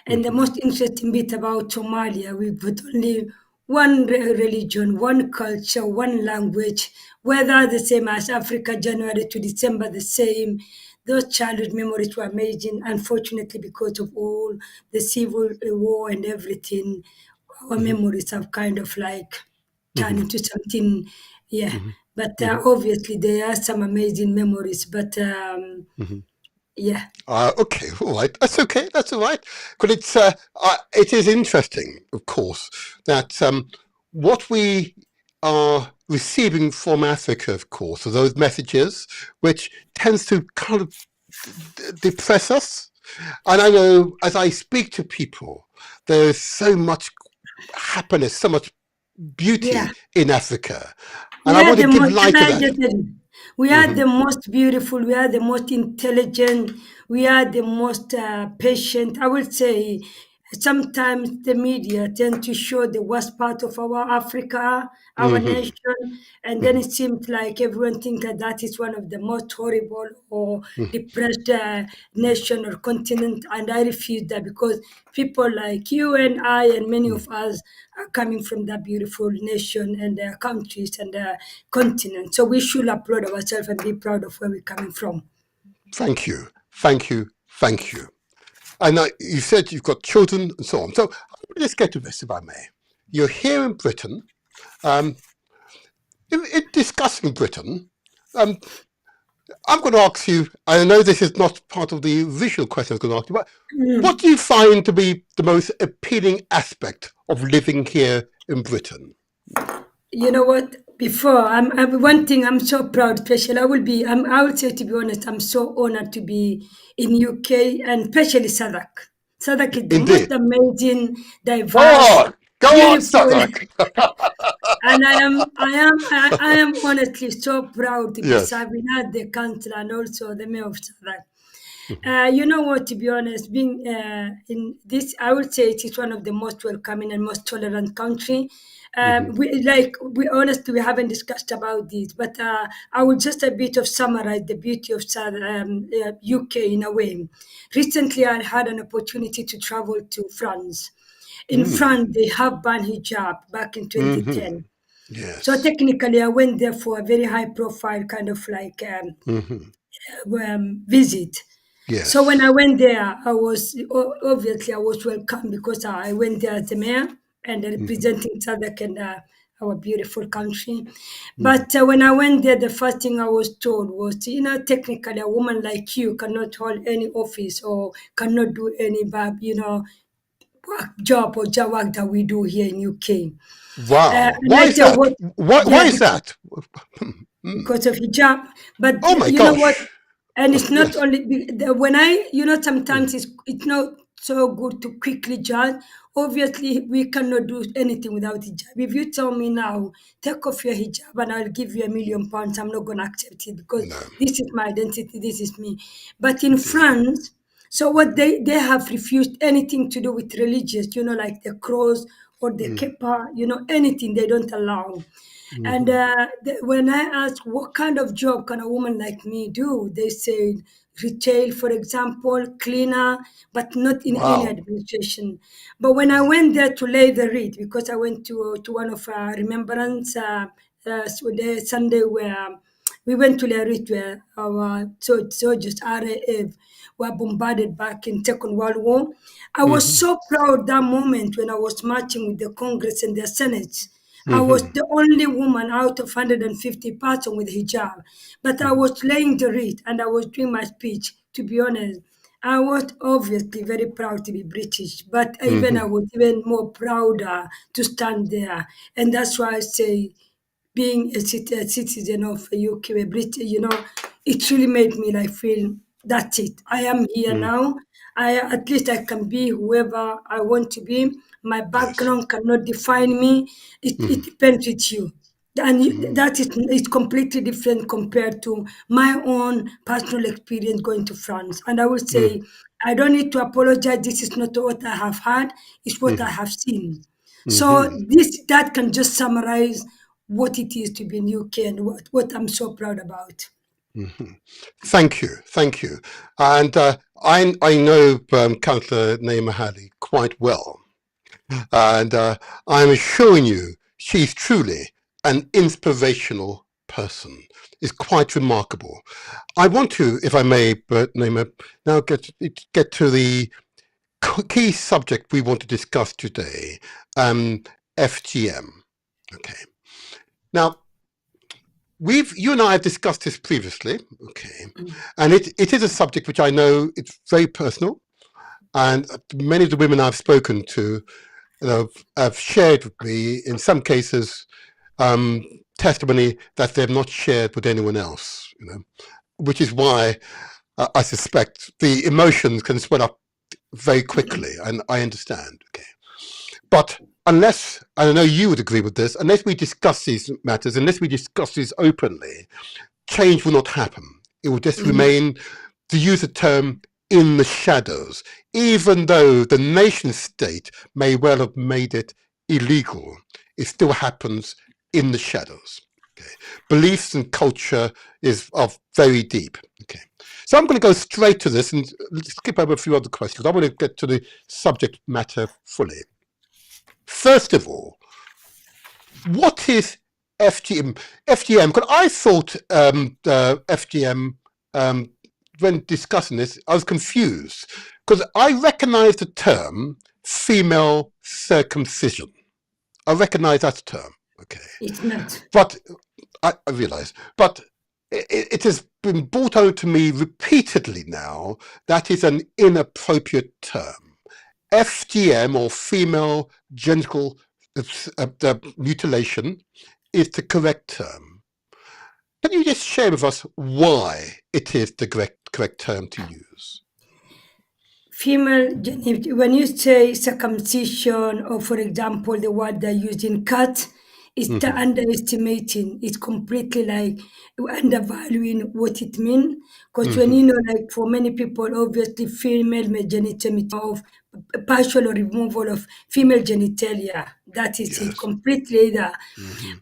And the most interesting bit about Somalia, we've got only one religion, one culture, one language, whether the same as Africa, January to December, the same. Those childhood memories were amazing. Unfortunately, because of all the civil war and everything, our memories have kind of like turned into something, yeah. But obviously, there are some amazing memories. But yeah. Okay, all right. That's okay. That's all right. But it is interesting, of course, that what we are receiving from Africa, of course, are those messages which tends to kind of depress us. And I know as I speak to people, there's so much happiness, so much beauty in Africa. And I want to give light to that. We are the most beautiful, we are the most intelligent, we are the most patient. I would say sometimes the media tend to show the worst part of our Africa, our nation, and then it seems like everyone thinks that is one of the most horrible or depressed nation or continent, and I refuse that because people like you and I and many of us are coming from that beautiful nation and countries and continent. So we should applaud ourselves and be proud of where we're coming from. Thank you. And you said you've got children and so on. So let's get to this, if I may. You're here in Britain. In discussing Britain, I'm going to ask you, I know this is not part of the original question I was going to ask you, but what do you find to be the most appealing aspect of living here in Britain? You know what? Before, one thing I'm so proud, especially I would say, to be honest, I'm so honored to be in UK and especially Southwark. Southwark is the most amazing, diverse, Go on, beautiful. Southwark. And I am honestly so proud to be serving at the council and also the mayor of Southwark. You know what, to be honest, being in this, I would say it is one of the most welcoming and most tolerant country. We honestly, we haven't discussed about this, but I will just a bit of summarize the beauty of UK in a way. Recently, I had an opportunity to travel to France. In France, they have banned hijab back in 2010. Yes. So technically, I went there for a very high profile kind of like visit. Yes. So when I went there, I was welcome because I went there as the mayor and representing Southwark and our beautiful country. But when I went there, the first thing I was told was, technically a woman like you cannot hold any office or cannot do any job that we do here in UK. Wow. Why is that? Why is that? Because of hijab. But oh my you gosh. know what? And it's not only when sometimes it's not so good to quickly judge. Obviously, we cannot do anything without hijab. If you tell me now, take off your hijab and I'll give you £1 million, I'm not going to accept it because this is my identity, this is me. But in France, so what they have refused anything to do with religious, like the cross or the kepa, anything they don't allow. And when I asked what kind of job can a woman like me do, they said retail, for example, cleaner, but not in any Wow. administration. But when I went there to lay the wreath, because I went to one of remembrance the Sunday where we went to lay wreath where our soldiers, RAF, were bombarded back in Second World War. I was so proud that moment when I was marching with the Congress and the Senate. I was the only woman out of 150 person with hijab, but I was laying the wreath and I was doing my speech. To be honest, I was obviously very proud to be British, but even I was even more prouder to stand there, and that's why I say being a citizen of UK, a British, it really made me like feel that's it. I am here now. At least I can be whoever I want to be. My Yes. background cannot define me. It depends with you. And that is it's completely different compared to my own personal experience going to France. And I would say, I don't need to apologize. This is not what I have had, it's what I have seen. So that can just summarize what it is to be in UK and what I'm so proud about. Thank you, thank you. And I know Councillor Naima Halley quite well, and I'm assuring you she's truly an inspirational person. It's quite remarkable. I want to, if I may, Naima, now get to the key subject we want to discuss today, FGM. Okay. Now, you and I have discussed this previously, okay, and it is a subject which I know it's very personal, and many of the women I've spoken to have shared with me, in some cases, testimony that they've not shared with anyone else, which is why I suspect the emotions can swell up very quickly, and I understand, okay. But unless, and I know you would agree with this, unless we discuss these matters, unless we discuss these openly, change will not happen. It will just remain, to use the term, in the shadows, even though the nation state may well have made it illegal. It still happens in the shadows. Okay. Beliefs and culture are very deep. Okay. So I'm going to go straight to this and skip over a few other questions. I want to get to the subject matter fully. First of all, what is FGM? FGM, because I thought FGM, when discussing this, I was confused because I recognize the term female circumcision. I recognize that term, okay. It's not. But I realize, but it has been brought out to me repeatedly now that is an inappropriate term. FGM, or female genital mutilation, is the correct term. Can you just share with us why it is the correct term to use? Female genital, when you say circumcision, or for example, the word they use in cut, it's the underestimating. It's completely like undervaluing what it means. Because when like for many people, obviously, female genital of partial or removal of female genitalia. That is it, Yes. completely there.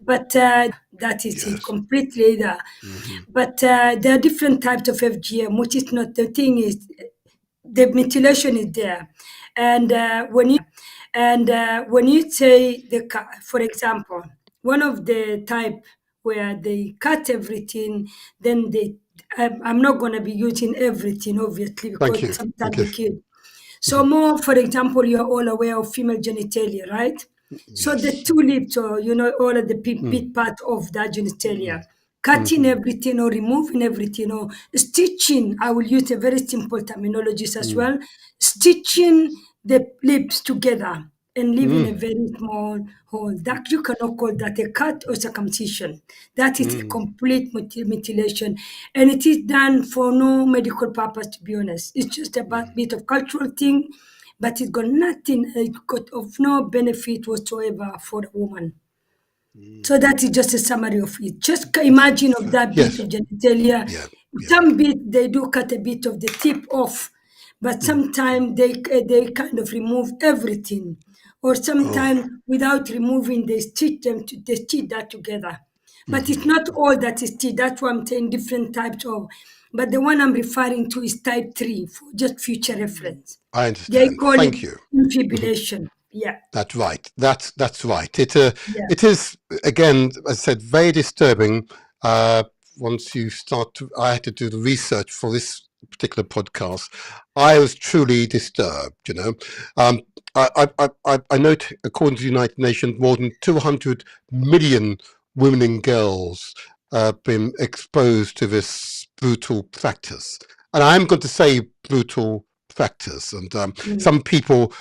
But that is it, completely there. But there are different types of FGM, which is not the thing is the mutilation is there, and when you say for example, one of the type where they cut everything, then I'm not going to be using everything obviously Thank because you. sometimes Okay. they kill. So more, for example, you're all aware of female genitalia, right? So the Yes. tulips, or all of the big part of that genitalia, cutting everything or removing everything or stitching. I will use a very simple terminologies as well. Stitching the lips together and leaving a very small hole. That you cannot call that a cut or circumcision. That is a complete mutilation, and it is done for no medical purpose. To be honest, it's just a bit of cultural thing, but it got nothing. It got of no benefit whatsoever for the woman. So that is just a summary of it. Just imagine of that bit Yes. of genitalia. Yeah. Some bit they do cut a bit of the tip off, but sometimes they kind of remove everything. or sometimes without removing, they stitch that together. But it's not all that is stitched. That's why I'm saying different types of. But the one I'm referring to is type 3 for just future reference. I They understand. call it Thank you. infibulation. Yeah. That's right. That's right. Yeah. It is, again, as I said, very disturbing. Once you start to, I had to do the research for this particular podcast. I was truly disturbed. Um, I note, according to the United Nations, more than 200 million women and girls have been exposed to this brutal practice, and I'm going to say brutal practice. And some people,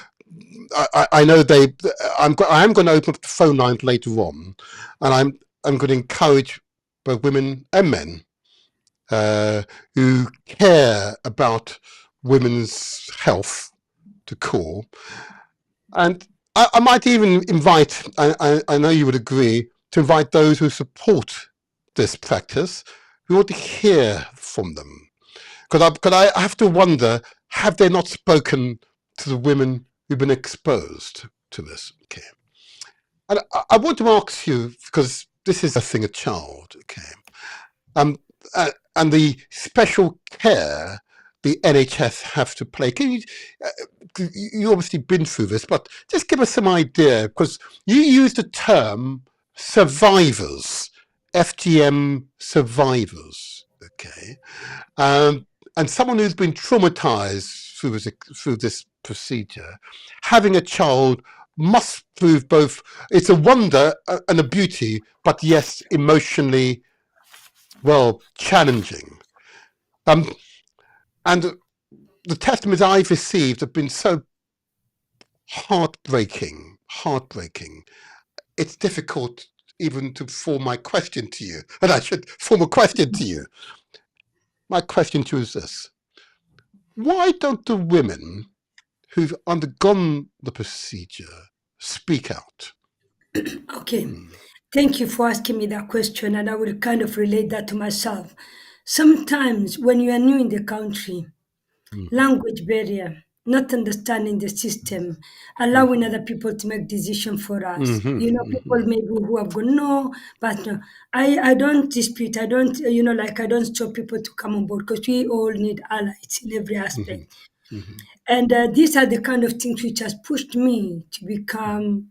I know I am going to open up the phone lines later on, and I'm going to encourage both women and men who care about women's health to call. And I might even invite, I know you would agree, to invite those who support this practice. We want to hear from them. Because I have to wonder, have they not spoken to the women who've been exposed to this? Okay. And I want to ask you, because this is a thing, a child, okay, and the special care the NHS have to play. Can you obviously been through this, but just give us some idea, because you used the term survivors, FGM survivors, okay, and someone who's been traumatized through this procedure, having a child must prove both, it's a wonder and a beauty, but yes, emotionally, well, challenging. And the testimonies I've received have been so heartbreaking. It's difficult even to form my question to you, and I should form a question to you. My question to you is this: why don't the women who've undergone the procedure speak out? Okay. Thank you for asking me that question, and I will kind of relate that to myself. Sometimes when you are new in the country, language barrier, not understanding the system, allowing other people to make decisions for us. People maybe who have gone, no, but no. I don't dispute, I don't, like I don't stop people to come on board because we all need allies in every aspect. And these are the kind of things which has pushed me to become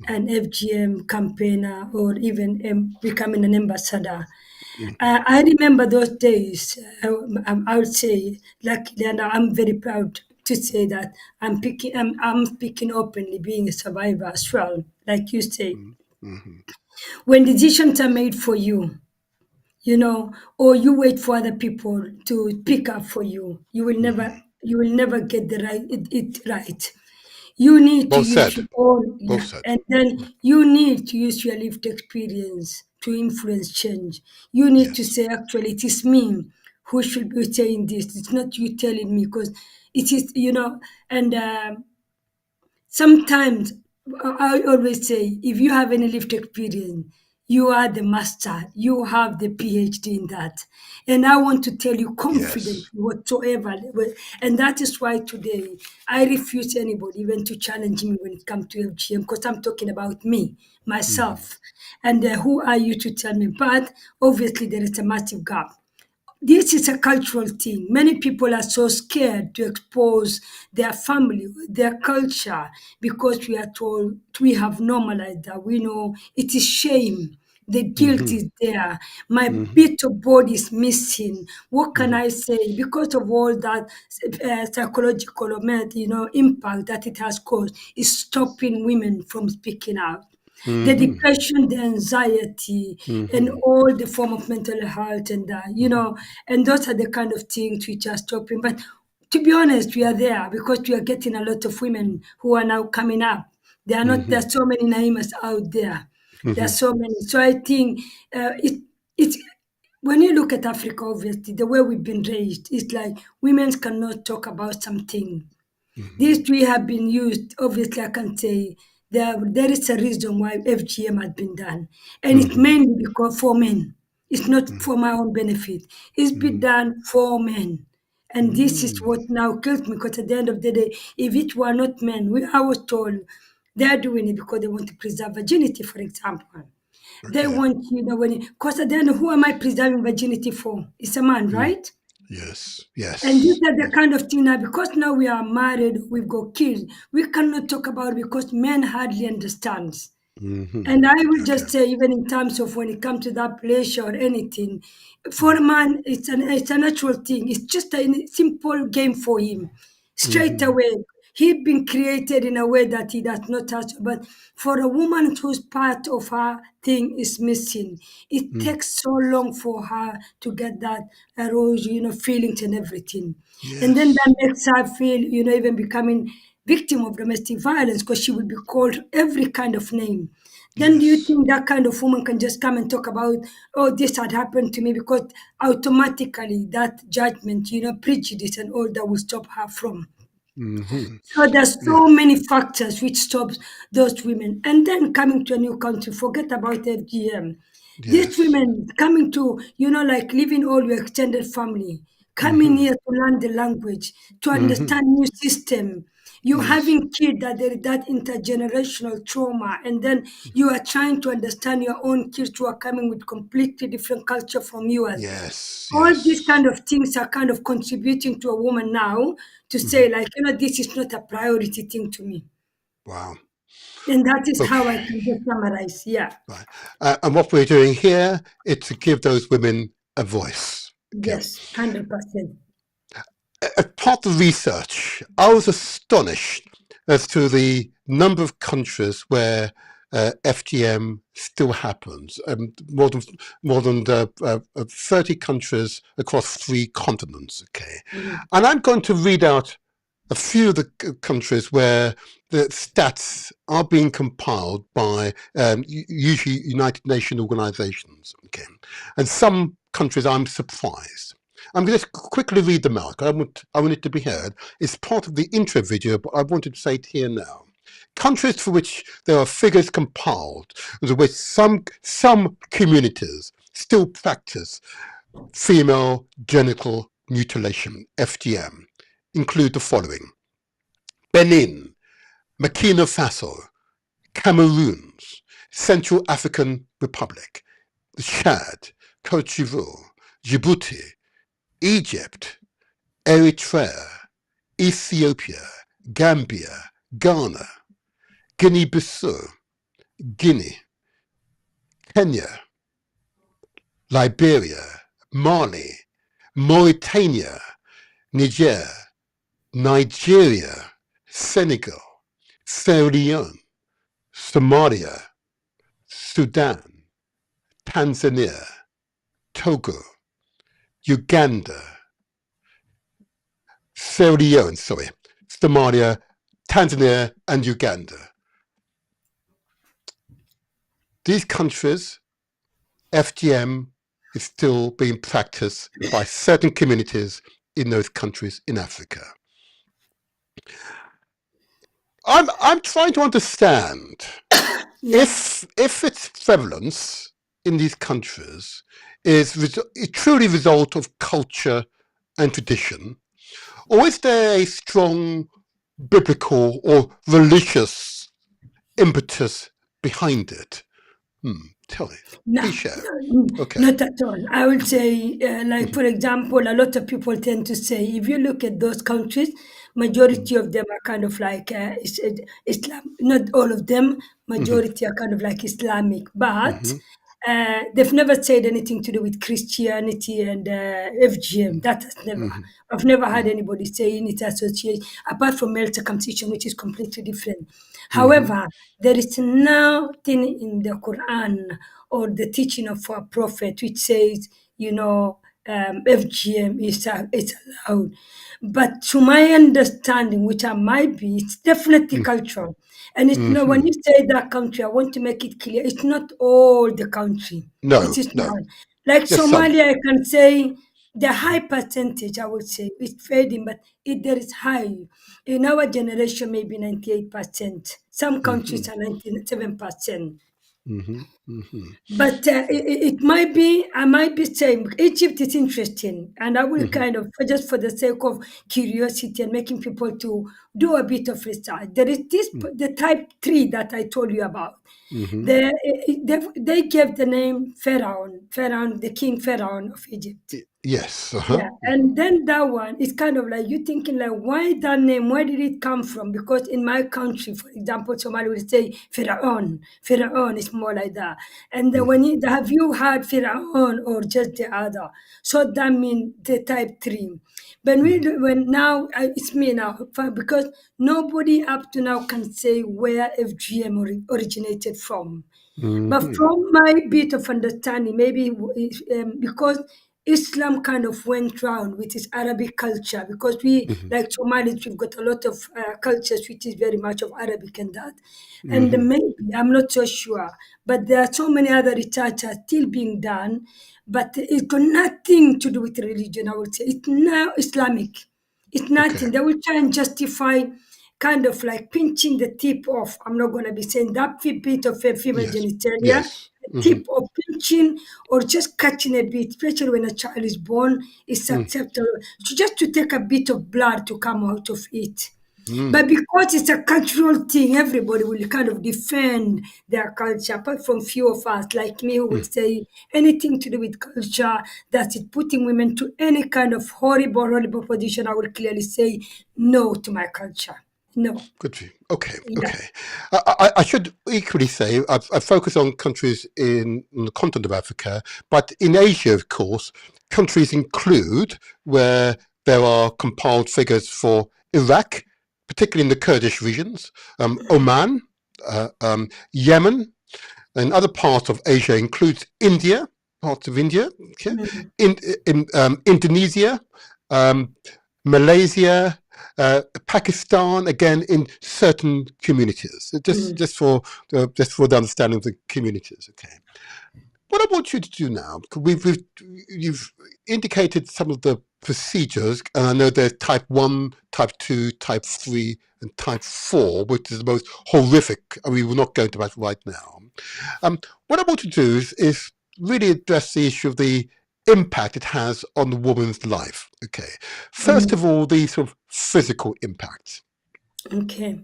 an FGM campaigner or even becoming an ambassador. I remember those days. I would say, luckily, and I'm very proud to say that I'm speaking openly, being a survivor as well. Like you say, when decisions are made for you, or you wait for other people to pick up for you, you will never get it right. You need to Well use said. your own, Well yeah, said. and then you need to use your lived experience to influence change. You need to Yes. say, actually, it is me who should be saying this. It's not you telling me because it is, and sometimes I always say, if you have any lived experience, you are the master. You have the PhD in that. And I want to tell you confidently Yes. whatsoever. And that is why today I refuse anybody even to challenge me when it comes to FGM because I'm talking about me, myself. And who are you to tell me? But obviously, there is a massive gap. This is a cultural thing. Many people are so scared to expose their family, their culture, because we are told we have normalized that. We know it is shame. The guilt is there. My bit of body is missing. What can I say? Because of all that psychological, impact that it has caused, is stopping women from speaking out. The depression, the anxiety, and all the form of mental health, and and those are the kind of things which are stopping. But to be honest, we are there because we are getting a lot of women who are now coming up. There are not. There are so many Naimas out there. There are so many. So I think it's when you look at Africa, obviously the way we've been raised, it's like women cannot talk about something. These three have been used. Obviously, I can say there is a reason why FGM has been done, and it's mainly because for men. It's not for my own benefit. It's been done for men, and this is what now kills me. Because at the end of the day, if it were not men, I was told They are doing it because they want to preserve virginity, for example. They Okay. want, because then who am I preserving virginity for? It's a man, right? Yes. And these Yes. are the Yes. kind of thing now, because now we are married, we've got kids, we cannot talk about it because men hardly understand. And I will Okay. just say, even in terms of when it comes to that pleasure or anything, for a man, it's a natural thing. It's just a simple game for him. Straight away, he been created in a way that he does not touch. But for a woman whose part of her thing is missing, it takes so long for her to get that rose, feelings and everything. And then Yes. that makes her feel, even becoming victim of domestic violence because she will be called every kind of name. Then do you Yes. think that kind of woman can just come and talk about, oh, this had happened to me, because automatically that judgment, prejudice and all that will stop her from. So there's Yeah. so many factors which stops those women. And then coming to a new country, forget about FGM. These Yes. women coming to, like leaving all your extended family, coming here to learn the language, to understand new system. You Yes. having kids that there is that intergenerational trauma, and then you are trying to understand your own kids who are coming with completely different culture from yours. Yes. All these Yes. kind of things are kind of contributing to a woman now to say, like, this is not a priority thing to me. Wow. And that is how I Okay. can just summarize. Yeah. Right. And what we're doing here is to give those women a voice. Okay. Yes. 100%. As part of the research, I was astonished as to the number of countries where FGM still happens. More than 30 countries across 3 continents. Okay, Mhm. and I'm going to read out a few of the countries where the stats are being compiled by usually United Nations organizations. Okay, and some countries I'm surprised. I'm going to quickly read them out. I want it to be heard. It's part of the intro video, but I wanted to say it here now. Countries for which there are figures compiled, in which some communities still practice female genital mutilation, FGM, include the following: Benin, Burkina Faso, Cameroon, Central African Republic, Chad, Cote d'Ivoire, Djibouti, Egypt, Eritrea, Ethiopia, Gambia, Ghana, Guinea-Bissau, Guinea, Kenya, Liberia, Mali, Mauritania, Niger, Nigeria, Senegal, Sierra Leone, Somalia, Sudan, Tanzania, Togo, Uganda, Sierra Leone, Somalia, Tanzania, and Uganda. These countries, FGM is still being practiced by certain communities in those countries in Africa. I'm trying to understand Yeah. if its prevalence in these countries is truly result of culture and tradition, or is there a strong biblical or religious impetus behind it? Tell me. No, Please share. Okay. not at all. I would say, like, for example, a lot of people tend to say, if you look at those countries, majority of them are kind of like Islam. Not all of them, majority are kind of like Islamic, but they've never said anything to do with Christianity and FGM. That has never. I've never had anybody saying it associated, apart from male circumcision, which is completely different. However, there is nothing in the Quran or the teaching of our prophet which says, FGM is allowed. But to my understanding, which I might be, it's definitely cultural. And it's no, when you say that country, I want to make it clear, it's not all the country. It No, is no. not. Like Just some. Somalia, I can say the high percentage, I would say, is fading, but there is high. In our generation, maybe 98%. Some countries are 97%. But it might be, I might be saying Egypt is interesting, and I will kind of, just for the sake of curiosity and making people to do a bit of research. There is this, the type 3 that I told you about. They gave the name Pharaoh, the king Pharaoh of Egypt. Yes. Yeah, and then that one is kind of like you thinking like, why that name? Where did it come from? Because in my country, for example, somebody will say Pharaoh. Pharaoh is more like that. And then when you have you heard Pharaoh or just the other? So that means the type 3. But when now it's me now because nobody up to now can say where FGM originated from. But from my bit of understanding, maybe because Islam kind of went round with its Arabic culture, because we, like Somalis, we've got a lot of cultures which is very much of Arabic and that. And maybe, I'm not so sure, but there are so many other research are still being done, but it's got nothing to do with religion, I would say. It's now Islamic. It's Okay. nothing. They will try and justify kind of like pinching the tip off. I'm not going to be saying that bit of a female Yes. genitalia, Yes. the tip of pinching or just catching a bit, especially when a child is born, is acceptable. So just to take a bit of blood to come out of it. But because it's a cultural thing, everybody will kind of defend their culture, apart from few of us, like me, who will say anything to do with culture that is putting women to any kind of horrible position. I will clearly say no to my culture. No. Good for you. Okay. Yeah. Okay. I should equally say I focus on countries in the continent of Africa, but in Asia, of course, countries include where there are compiled figures for Iraq, particularly in the Kurdish regions, Oman, Yemen, and other parts of Asia includes India, parts of India, okay? Indonesia, Malaysia, Pakistan, again in certain communities. Just for the understanding of the communities. Okay. What I want you to do now, you've indicated some of the procedures, and I know there's type 1, type 2, type 3, and type 4, which is the most horrific, and we will not go into that right now. What I want to do is really address the issue of the impact it has on the woman's life. Okay. First of all, the sort of physical impact. Okay.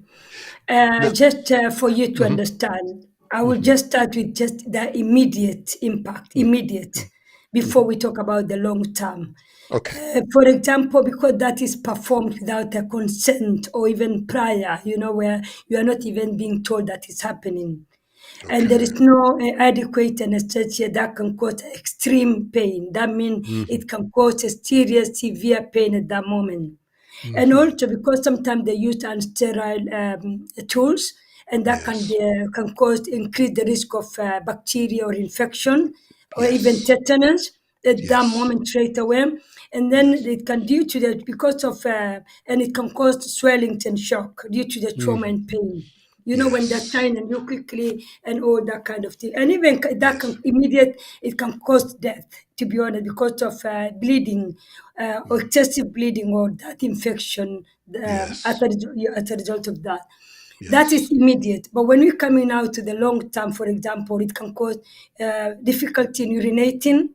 Now, Just for you to understand, I will just start with just the immediate impact, before we talk about the long term. okay. For example, because that is performed without a consent or even prior, where you are not even being told that it's happening. And there is no adequate anesthesia that can cause extreme pain. That means it can cause a serious, severe pain at that moment. And also because sometimes they use unsterile tools, and that Yes. can cause increase the risk of bacteria or infection, or even Yes. tetanus at that Yes. moment straight away. And then Yes. it can due to that because of and it can cause swelling and shock due to the trauma and pain. When they're Yes. trying and you quickly and all that kind of thing. And even that Yes. can immediate, it can cause death, to be honest, because of bleeding or excessive bleeding or that infection Yes. as a result of that. That is Yes. immediate. But when we're coming out to the long term, for example, it can cause difficulty in urinating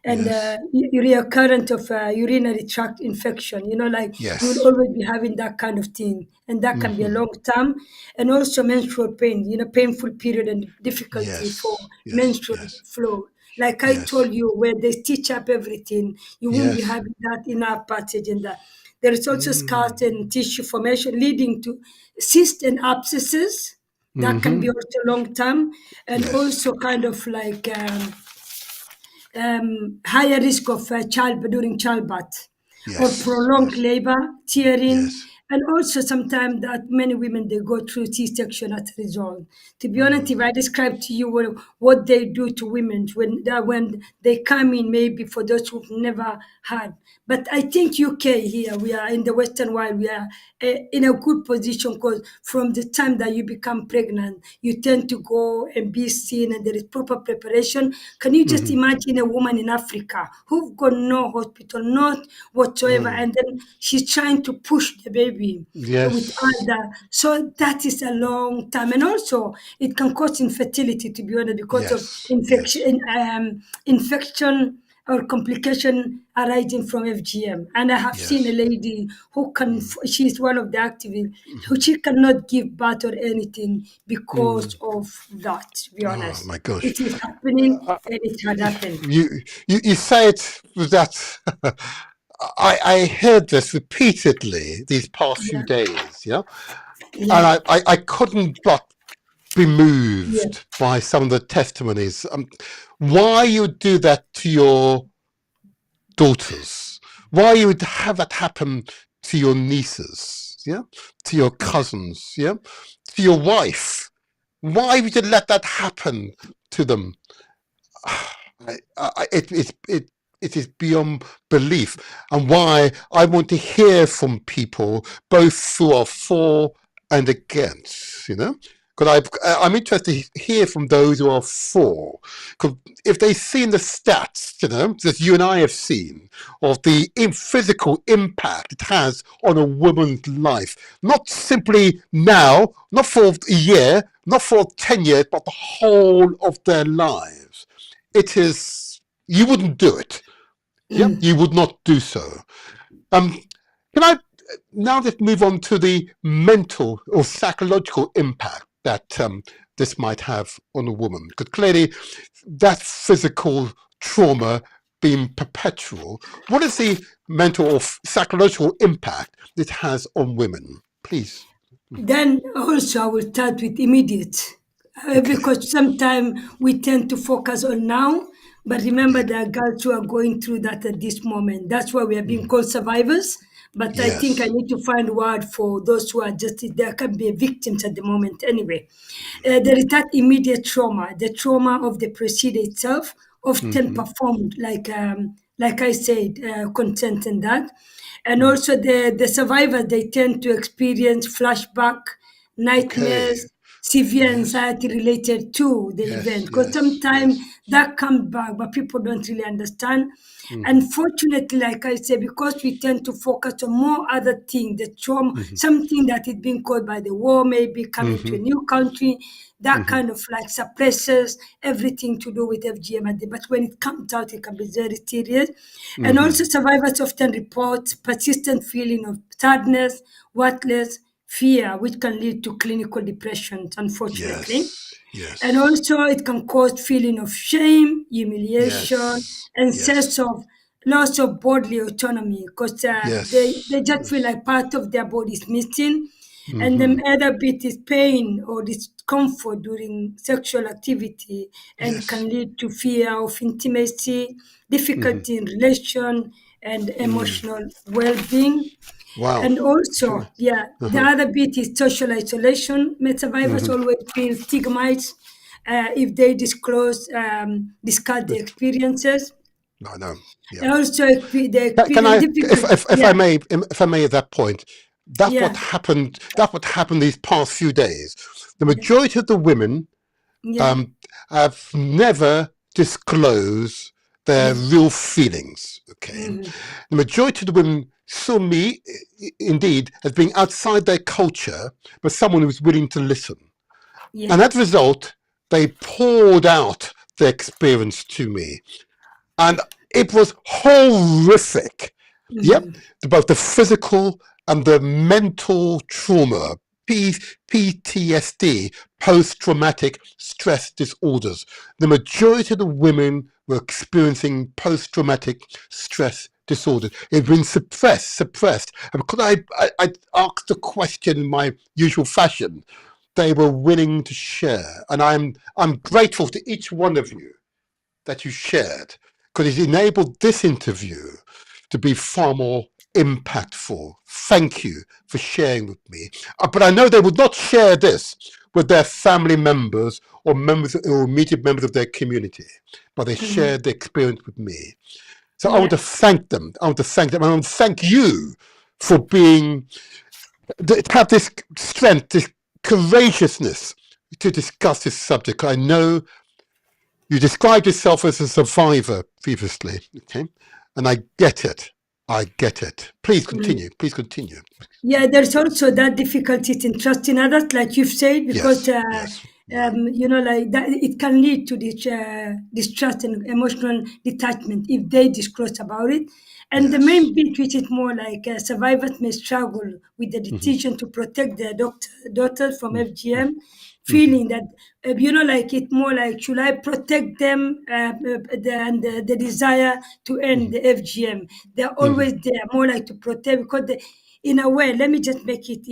and Yes. recurrent of urinary tract infection. Like you will Yes. always be having that kind of thing, and that can be a long term. And also menstrual pain, painful period and difficulty for Yes. Yes. menstrual Yes. flow. Like I Yes. told you, where they stitch up everything, you won't be Yes. having that enough passage in that. There is also scars and tissue formation leading to cysts and abscesses. That can be also long term, and Yes. also kind of like higher risk of during childbirth or Yes. prolonged Yes. labor, tearing, Yes. and also sometimes that many women they go through C-section as a result. To be honest, if I describe to you what they do to women when they come in, maybe for those who've never had. But I think UK here, we are in the Western world, we are in a good position because from the time that you become pregnant, you tend to go and be seen and there is proper preparation. Can you just imagine a woman in Africa who've got no hospital, not whatsoever, and then she's trying to push the baby baby with Yes. other. So that is a long time, and also it can cause infertility, to be honest, because of Yes. Yes. infection or complication arising from FGM. And I have seen a Yes. lady who can, Mm. she's one of the activists, who Mhm. she cannot give birth or anything because Mm. of that, to be Oh honest. my gosh. It is happening Uh, and it had happened. you say it with that. I heard this repeatedly these past few Yeah, days, yeah, yeah, and I couldn't but be yeah. moved by some of the testimonies. Why you do that to your daughters? Why you would have that happen to your nieces? Yeah, to your cousins? Yeah, to your wife? Why would you let that happen to them? It is beyond belief, and why I want to hear from people both who are for and against. Because I'm interested to hear from those who are for. Because if they've seen the stats, that you and I have seen, of the physical impact it has on a woman's life, not simply now, not for a year, not for 10 years, but the whole of their lives. It is, you wouldn't do it. Yeah, Mm. you would not do so. Um, can I now just move on to the mental or psychological impact that this might have on a woman? Because clearly, that physical trauma being perpetual, what is the mental or psychological impact it has on women? Please. Then also I will start with immediate, Okay. because sometimes we tend to focus on now, but remember Indeed. there are girls who are going through that at this moment. That's why we are being Mm. called survivors. But I think I Yes. need to find a word for those who are just, there can be victims at the moment anyway. There is that immediate trauma, the trauma of the procedure itself, often Hmm. performed like I said, consent and that. And also the survivors, they tend to experience flashback, Okay. nightmares, severe Yes. anxiety related to the event. Yes. Because Yes. sometimes Yes. that comes back, but people don't really understand. Hmm. Unfortunately, like I said, because we tend to focus on more other things, the trauma, Hmm. something that is being caused by the war, maybe coming to Hmm. a new country, that Hmm. kind of like suppresses everything to do with FGM. But when it comes out, it can be very serious. And Hmm. also, survivors often report persistent feeling of sadness, worthless, fear, which can lead to clinical depression, unfortunately. Yes. And Yes. also, it can cause feeling of shame, humiliation, Yes. and Yes. sense of loss of bodily autonomy, because they Yes. just feel Yes. like part of their body is missing. And Hmm. the other bit is pain or discomfort during sexual activity, and Yes. can lead to fear of intimacy, Hmm. difficulty in relation, and Mm. emotional well-being. Wow. And Sure. also, yeah, the Uh-huh. other bit is social isolation. Med survivors Hmm. always feel stigmatized if they discuss their But experiences. I know. Yeah. And also, they Can experience I, difficult. if I may, at that point, that's what Yeah, happened. That's what happened these past few days. The yeah, majority of the women yeah, um, have never disclosed their yeah. real feelings. Okay, Mhm. the majority of the women saw me, indeed, as being outside their culture, but someone who was willing to listen. Yeah. And as a result, they poured out their experience to me. And it was horrific. Yep, Mhm. both the physical and the mental trauma, PTSD, post-traumatic stress disorders. The majority of the women were experiencing post-traumatic stress disorders. It had been suppressed. And because I asked the question in my usual fashion, they were willing to share. And I'm grateful to each one of you that you shared, because it enabled this interview to be far more impactful. Thank you for sharing with me. But I know they would not share this with their family members or members or immediate members of their community, but they Mhm. shared the experience with me. So I want Yeah. to thank them. I want to thank them. I want to thank you for being, to have this strength, this courageousness to discuss this subject. I know you described yourself as a survivor previously, okay? And I get it. I get it. Please Mm. continue. Please continue. Yeah, there's also that difficulty in trusting others, like you've said, because Yes, yes. Mm, like that, it can lead to this distrust and emotional detachment if they disclose about it. And the yes. main bit, which is more like survivors may struggle with the Hmm. decision to protect their daughters from FGM, Hmm. feeling that like it more like should I protect them and the desire to end the FGM. They're Hmm. always there, more like to protect because in a way, let me just make it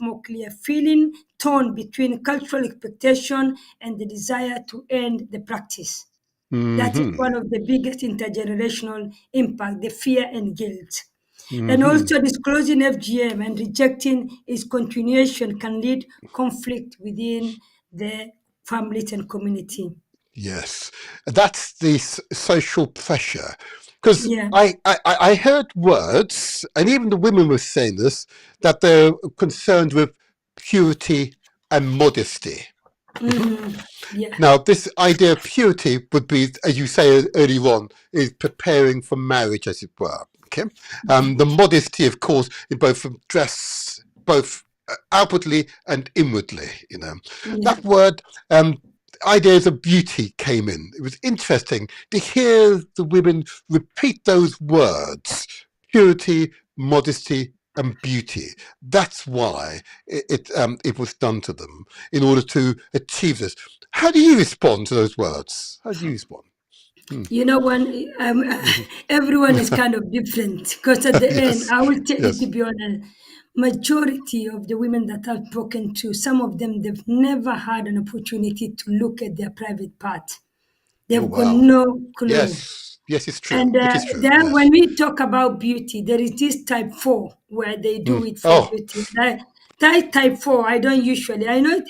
more clear. Feeling torn between cultural expectation and the desire to end the practice. That is Hmm. one of the biggest intergenerational impact, the fear and guilt. And Hmm. also disclosing FGM and rejecting its continuation can lead conflict within the families and community. Yes, that's the social pressure. Because Yeah. I heard words, and even the women were saying this, that they're concerned with purity and modesty. Yeah. Now, this idea of purity would be, as you say earlier on, is preparing for marriage, as it were. Okay, the modesty, of course, in both from dress, both outwardly and inwardly. Yeah. That word, ideas of beauty came in. It was interesting to hear the women repeat those words: purity, modesty, and beauty. That's why it was done to them in order to achieve this. How do you respond to those words? How do you respond? Mm. When Mhm. everyone is kind of different because at the end, Yes, I will tell you to yes. be honest, majority of the women that I've spoken to, some of them they've never had an opportunity to look at their private part. Oh, They've got wow. no clue. Yes, yes, it's true. And It is true. then when Yes. we talk about beauty, there is this type 4 where they do Mm. it for Oh. beauty. That type 4, I don't usually. I know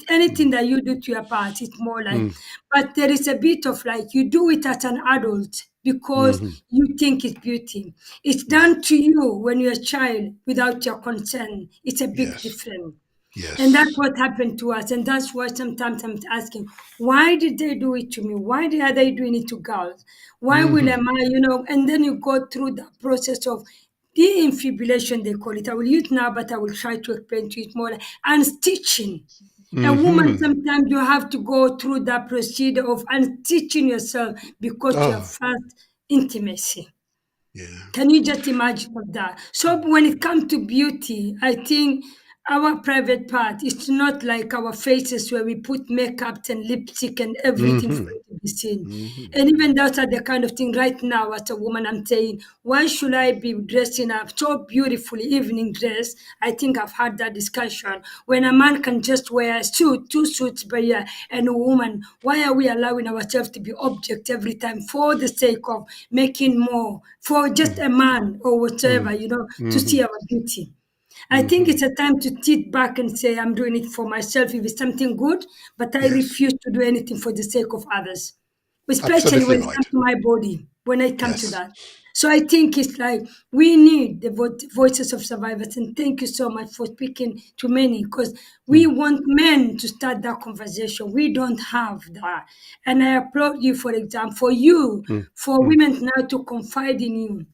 anything Mm. that you do to your part, it's more like, Mm. but there is a bit of like you do it as an adult because Mhm. you think it's beauty. It's Yeah. done to you when you're a child without your consent. It's a big Yes. difference. And that's Yes. what happened to us. And that's why sometimes I'm asking, why did they do it to me? Why are they doing it to girls? Why will Hmm. am I, and then you go through the process of de-infibulation, they call it. I will use now, but I will try to explain to it more. Unstitching. A woman, Hmm. sometimes you have to go through that procedure of unstitching yourself because you have Oh. first intimacy. Yeah. Can you just imagine of that? So when it comes to beauty, I think our private part is not like our faces where we put makeup and lipstick and everything for Hmm. it to be seen. Hmm. And even those are the kind of thing right now as a woman I'm saying, why should I be dressing up so beautifully, evening dress? I think I've had that discussion. When a man can just wear a suit, two suits per year, and a woman, why are we allowing ourselves to be object every time for the sake of making more for just a man or whatever, to see Hmm. our beauty? I think Hmm. it's a time to sit back and say, I'm doing it for myself if it's something good, but I Yes. refuse to do anything for the sake of others, especially Absolutely when it right. comes to my body, when I come to Yes. that. So I think it's like we need the voices of survivors. And thank you so much for speaking to many because we Mm. want men to start that conversation. We don't have that. And I applaud you, for example, for you, Mm. for Mm. women now to confide in you.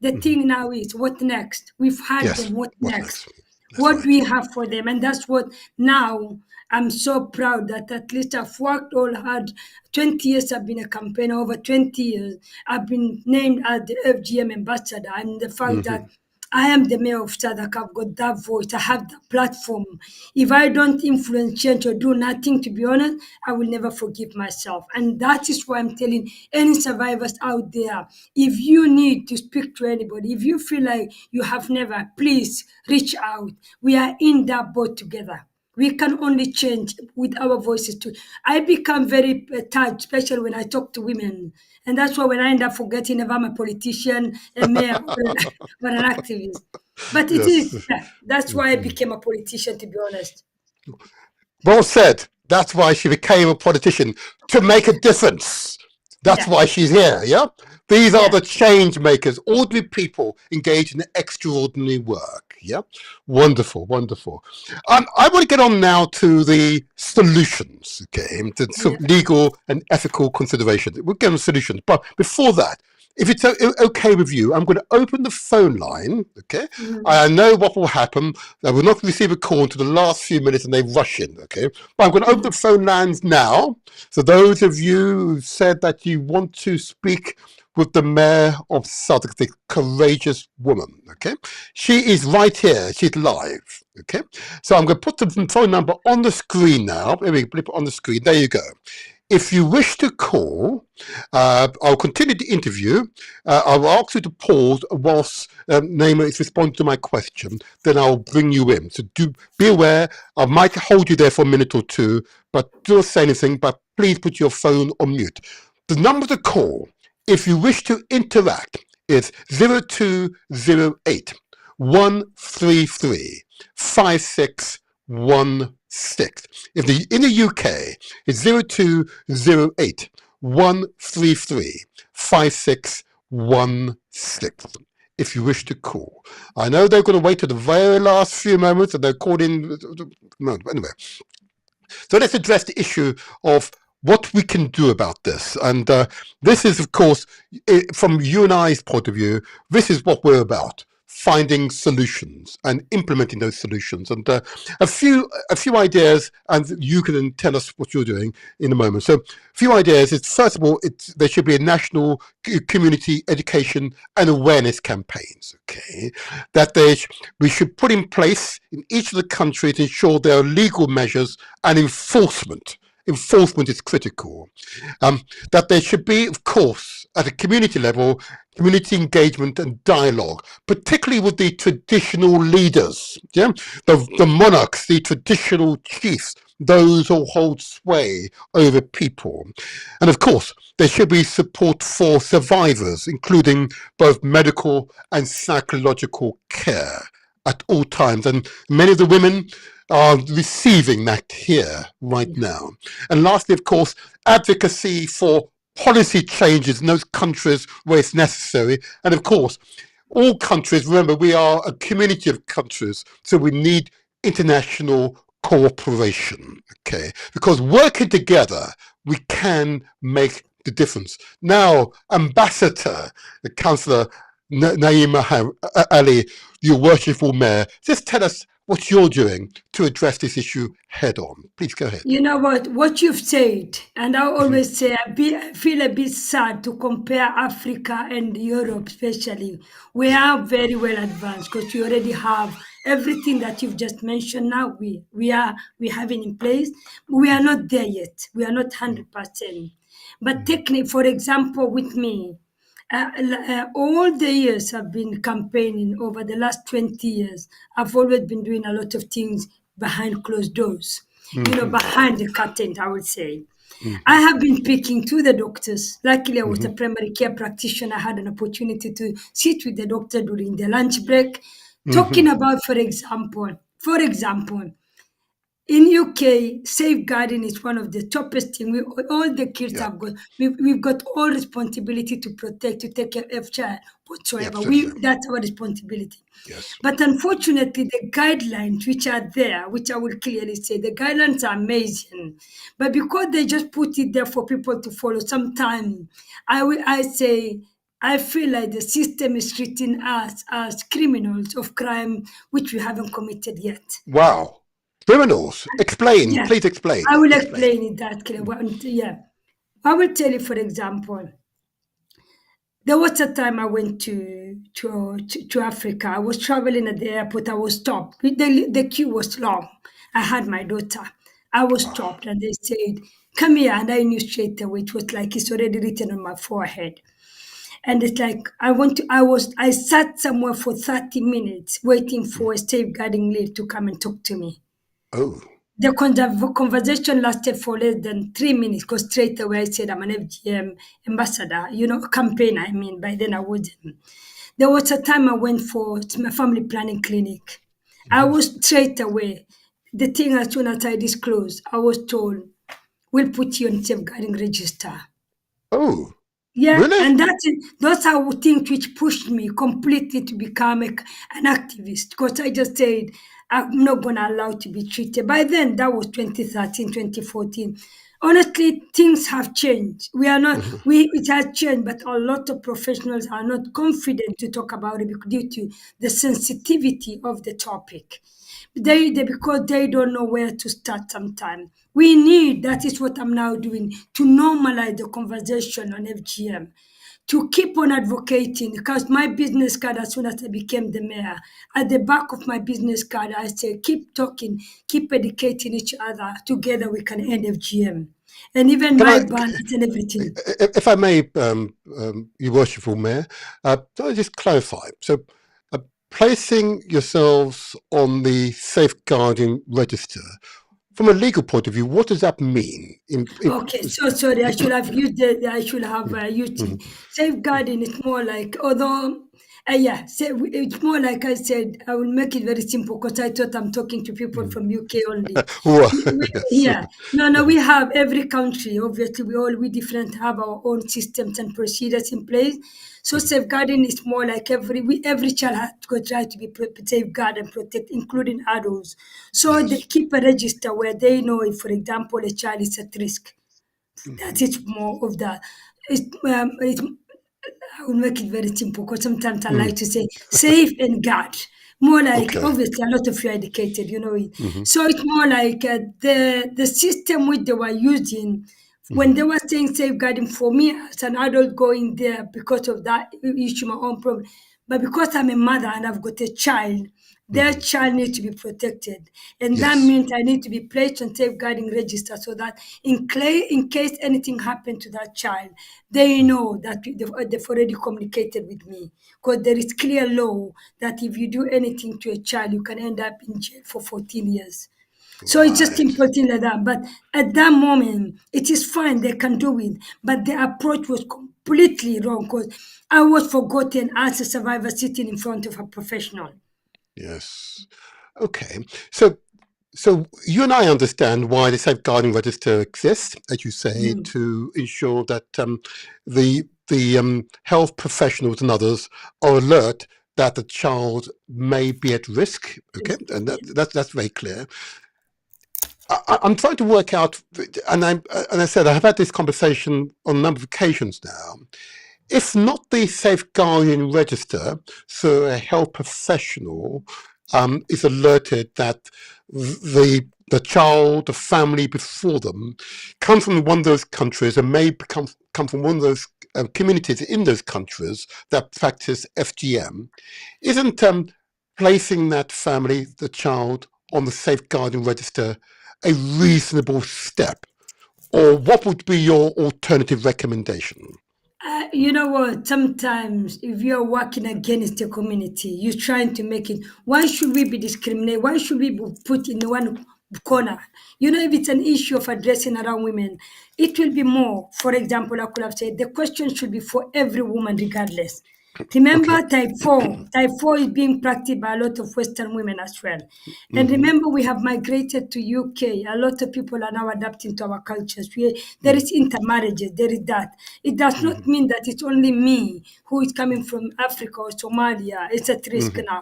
The Mhm. thing now is, what next? We've had Yes. them, what What's next? next? That's What right. we have for them. And that's what now I'm so proud that at least I've worked all hard. 20 years I've been a campaigner, over 20 years. I've been named as the FGM ambassador. And the fact that Hmm. I am the mayor of Sadak, I've got that voice, I have that platform. If I don't influence change or do nothing, to be honest, I will never forgive myself. And that is why I'm telling any survivors out there, if you need to speak to anybody, if you feel like you have never, please reach out. We are in that boat together. We can only change with our voices too. I become very touched, especially when I talk to women. And that's why when I end up forgetting if I'm a politician, a mayor, or an activist. But it Yes. is, yeah, that's why I became a politician, to be honest. Well said. That's why she became a politician, to make a difference. That's Yeah, why she's here. Yeah. These are yeah, the change makers, ordinary people engaged in extraordinary work. Yeah. Wonderful, wonderful. I want to get on now to the solutions. Okay, the sort yeah, of legal and ethical considerations. We'll get on solutions, but before that, if it's okay with you, I'm going to open the phone line, okay? I know what will happen. I will not receive a call until the last few minutes and they rush in, okay? But I'm going to open the phone lines now. So those of you who said that you want to speak with the mayor of Southwark, the courageous woman, okay? She is right here. She's live, okay? So I'm going to put the phone number on the screen now. Let me put it on the screen. There you go. If you wish to call, I'll continue the interview. I'll ask you to pause whilst Naima is responding to my question. Then I'll bring you in. So do be aware. I might hold you there for a minute or two, but don't say anything. But please put your phone on mute. The number to call, if you wish to interact, is 0208 133 5616. In the UK, it's 0208 133 5616. If you wish to call. I know they're going to wait to the very last few moments and they're calling. No, anyway. So let's address the issue of what we can do about this. And this is, of course, from you and I's point of view, this is what we're about. Finding solutions and implementing those solutions, and a few ideas, and you can tell us what you're doing in a moment. So, a few ideas is, first of all, there should be a national community education and awareness campaigns. Okay, that we should put in place in each of the countries to ensure there are legal measures and enforcement. Enforcement is critical. That there should be, of course, at a community level, community engagement and dialogue, particularly with the traditional leaders, the monarchs, the traditional chiefs, those who hold sway over people. And of course, there should be support for survivors, including both medical and psychological care at all times. And many of the women are receiving that here right now. And lastly, of course, advocacy for policy changes in those countries where it's necessary. And of course, all countries, remember, we are a community of countries, so we need international cooperation, okay? Because working together, we can make the difference. Now, Ambassador, the Councillor Naima Ali, your worshipful mayor, just tell us what you're doing to address this issue head on. Please go ahead. You know what you've said, and I always say I feel a bit sad to compare Africa and Europe, especially. We are very well advanced because we already have everything that you've just mentioned. Now we have it in place. We are not there yet. We are not 100%. But technically, for example, with me, all the years I've been campaigning over the last 20 years, I've always been doing a lot of things behind closed doors, behind the curtain, I would say. I have been speaking to the doctors. Luckily, I was a primary care practitioner. I had an opportunity to sit with the doctor during the lunch break, talking about, for example, in UK, safeguarding is one of the toughest things. All the kids have got, we've got all responsibility to protect, to take care of child whatsoever. That's our responsibility. Yes. But unfortunately, the guidelines which are there, which I will clearly say, the guidelines are amazing. But because they just put it there for people to follow, sometimes I feel like the system is treating us as criminals of crime which we haven't committed yet. Wow. Criminals. Explain. Please explain. I will explain it that clear. I will tell you, for example, there was a time I went to Africa. I was traveling at the airport. I was stopped. The queue was long. I had my daughter. I was stopped and they said, "Come here." And I knew straight away. It was like it's already written on my forehead. And it's like I sat somewhere for 30 minutes waiting for a safeguarding lead to come and talk to me. Oh. The conversation lasted for less than 3 minutes because straight away I said I'm an FGM ambassador, campaign. I mean, by then I wasn't. There was a time I went for my family planning clinic. I was straight away. The thing as soon as I disclosed, I was told, "We'll put you on safeguarding register." Oh. Yeah, Really? and those are things which pushed me completely to become an activist because I just said, I'm not going to allow to be treated. By then, that was 2013, 2014. honestly, things have changed. We are not, it has changed, but a lot of professionals are not confident to talk about it due to the sensitivity of the topic. Because they don't know where to start sometimes. We need, that is what I'm now doing, to normalize the conversation on FGM, to keep on advocating, because my business card, as soon as I became the mayor, at the back of my business card, I say, keep talking, keep educating each other. Together we can end FGM. And even Can my I, banners and everything. if I may, Your Worshipful Mayor, can I just clarify? So, placing yourselves on the safeguarding register, from a legal point of view, what does that mean? Okay, so sorry, I should have used used it. Safeguarding is more like, although, yeah, it's more like I said, I will make it very simple because I thought I'm talking to people from UK only. Well, yes. Yeah, no, we have every country, obviously, we different have our own systems and procedures in place. So safeguarding is more like every child has to try to be safeguarded and protect, including adults. So they Yes. keep a register where they know if, for example, a child is at risk. That is more of that. It's I will make it very simple because sometimes I like to say safe and guard. More like, Okay. obviously a lot of you are educated, you know it. Hmm. So it's more like the system which they were using when they were saying safeguarding, for me as an adult going there because of that issue, my own problem. But because I'm a mother and I've got a child, their child needs to be protected. And that Yes. means I need to be placed on safeguarding register so that in case anything happened to that child, they know that they've already communicated with me. Because there is clear law that if you do anything to a child, you can end up in jail for 14 years. So it's just Right. important like that. But at that moment, it is fine, they can do it. But the approach was completely wrong because I was forgotten as a survivor sitting in front of a professional. Yes. Okay. So you and I understand why the safeguarding register exists, as you say, Mm, to ensure that the health professionals and others are alert that the child may be at risk. Okay, yes, and yeah. that's very clear. I'm trying to work out, and I said I have had this conversation on a number of occasions now. If not the safeguarding register, so a health professional is alerted that the child, the family before them, come from one of those countries and may come from one of those communities in those countries that practice FGM, isn't placing that family, the child, on the safeguarding register a reasonable step? Or what would be your alternative recommendation? You know what? Sometimes, if you're working against the community, you're trying to make it. Why should we be discriminated? Why should we be put in one corner? You know, if it's an issue of addressing around women, it will be more. For example, I could have said the question should be for every woman, regardless. Okay. Remember, type 4. Type 4 is being practiced by a lot of Western women as well. And Hmm. remember, we have migrated to UK. A lot of people are now adapting to our cultures. There is intermarriages, there is that. It does not mean that it's only me who is coming from Africa or Somalia. It's at risk now.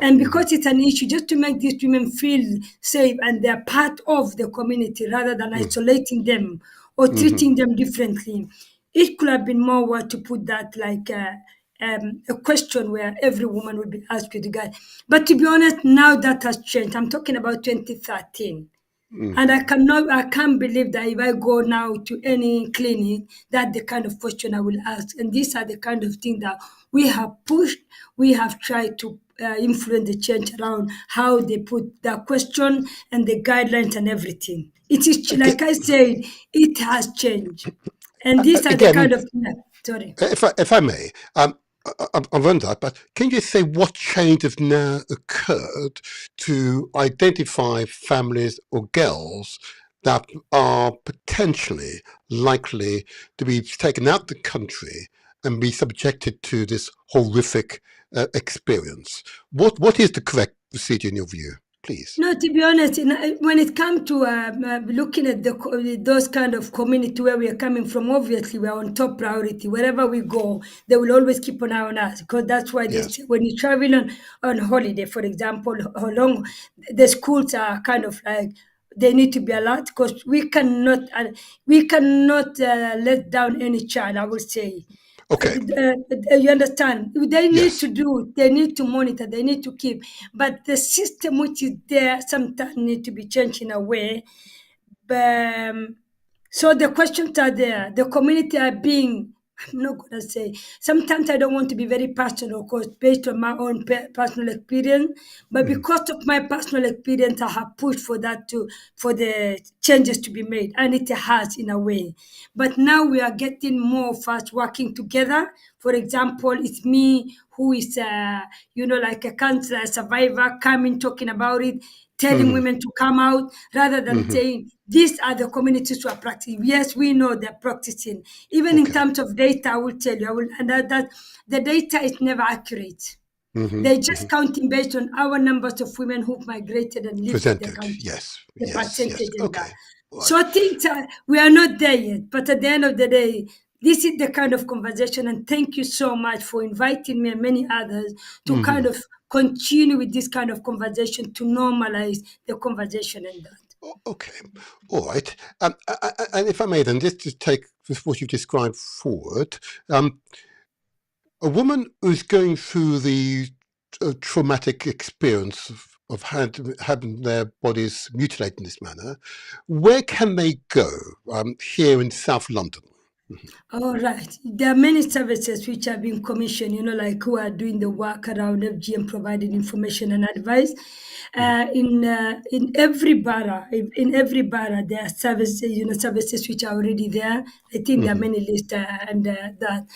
And because it's an issue, just to make these women feel safe and they're part of the community rather than isolating them or treating them differently, it could have been more worth to put that like a question where every woman would be asked with the guy. But to be honest, now that has changed. I'm talking about 2013. And I can't believe that if I go now to any clinic, that the kind of question I will ask. And these are the kind of things that we have pushed, we have tried to influence the change around how they put the question and the guidelines and everything. It is, like I said, it has changed. And these are the kind Again, of, yeah, sorry. if I may, I wonder, but can you say what change has now occurred to identify families or girls that are potentially likely to be taken out of the country and be subjected to this horrific experience? What is the correct procedure in your view, please? No, to be honest, when it comes to looking at those kind of community where we are coming from, obviously we are on top priority. Wherever we go, they will always keep an eye on us because that's why they Yes. say when you travel on holiday, for example, how long the schools are kind of like they need to be alert because we cannot let down any child. I would say. Okay. You understand? They need Yes. to do. They need to monitor. They need to keep. But the system which is there sometimes need to be changed in a way. So the questions are there. The community are being, I'm not going to say, sometimes I don't want to be very personal because based on my own personal experience, but because of my personal experience, I have pushed for that for the changes to be made, and it has in a way. But now we are getting more of us working together. For example, it's me who is, like a cancer survivor coming, talking about it, telling women to come out rather than saying these are the communities who are practicing. Yes, we know they're practicing. Even in Okay. terms of data, I will tell you, and that the data is never accurate. They're just counting based on our numbers of women who've migrated and lived in the Presented. country, Yes. the Yes. Yes. percentage in that. Okay. Right. So things we are not there yet, but at the end of the day, this is the kind of conversation. And thank you so much for inviting me and many others to kind of continue with this kind of conversation to normalize the conversation and that. Okay. All right. And if I may then, just to take what you've described forward, a woman who's going through the traumatic experience of having their bodies mutilated in this manner, where can they go here in South London? All right. There are many services which have been commissioned, like who are doing the work around FGM, providing information and advice. In every borough, there are services which are already there. I think there are many lists and that.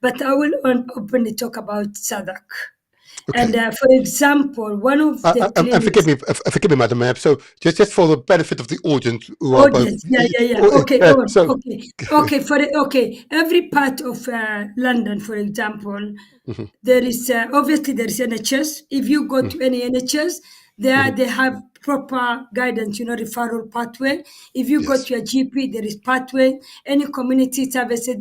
But I will openly talk about SADC. Okay. And for example, one of the And clinics. forgive me, Madam Mayor. So just for the benefit of the audience who are both, Audience, yeah. Okay, so okay. Every part of London, for example, there is obviously there is NHS. If you go to any NHS, there they have proper guidance, referral pathway. If you go yes, to a GP, there is pathway. Any community services,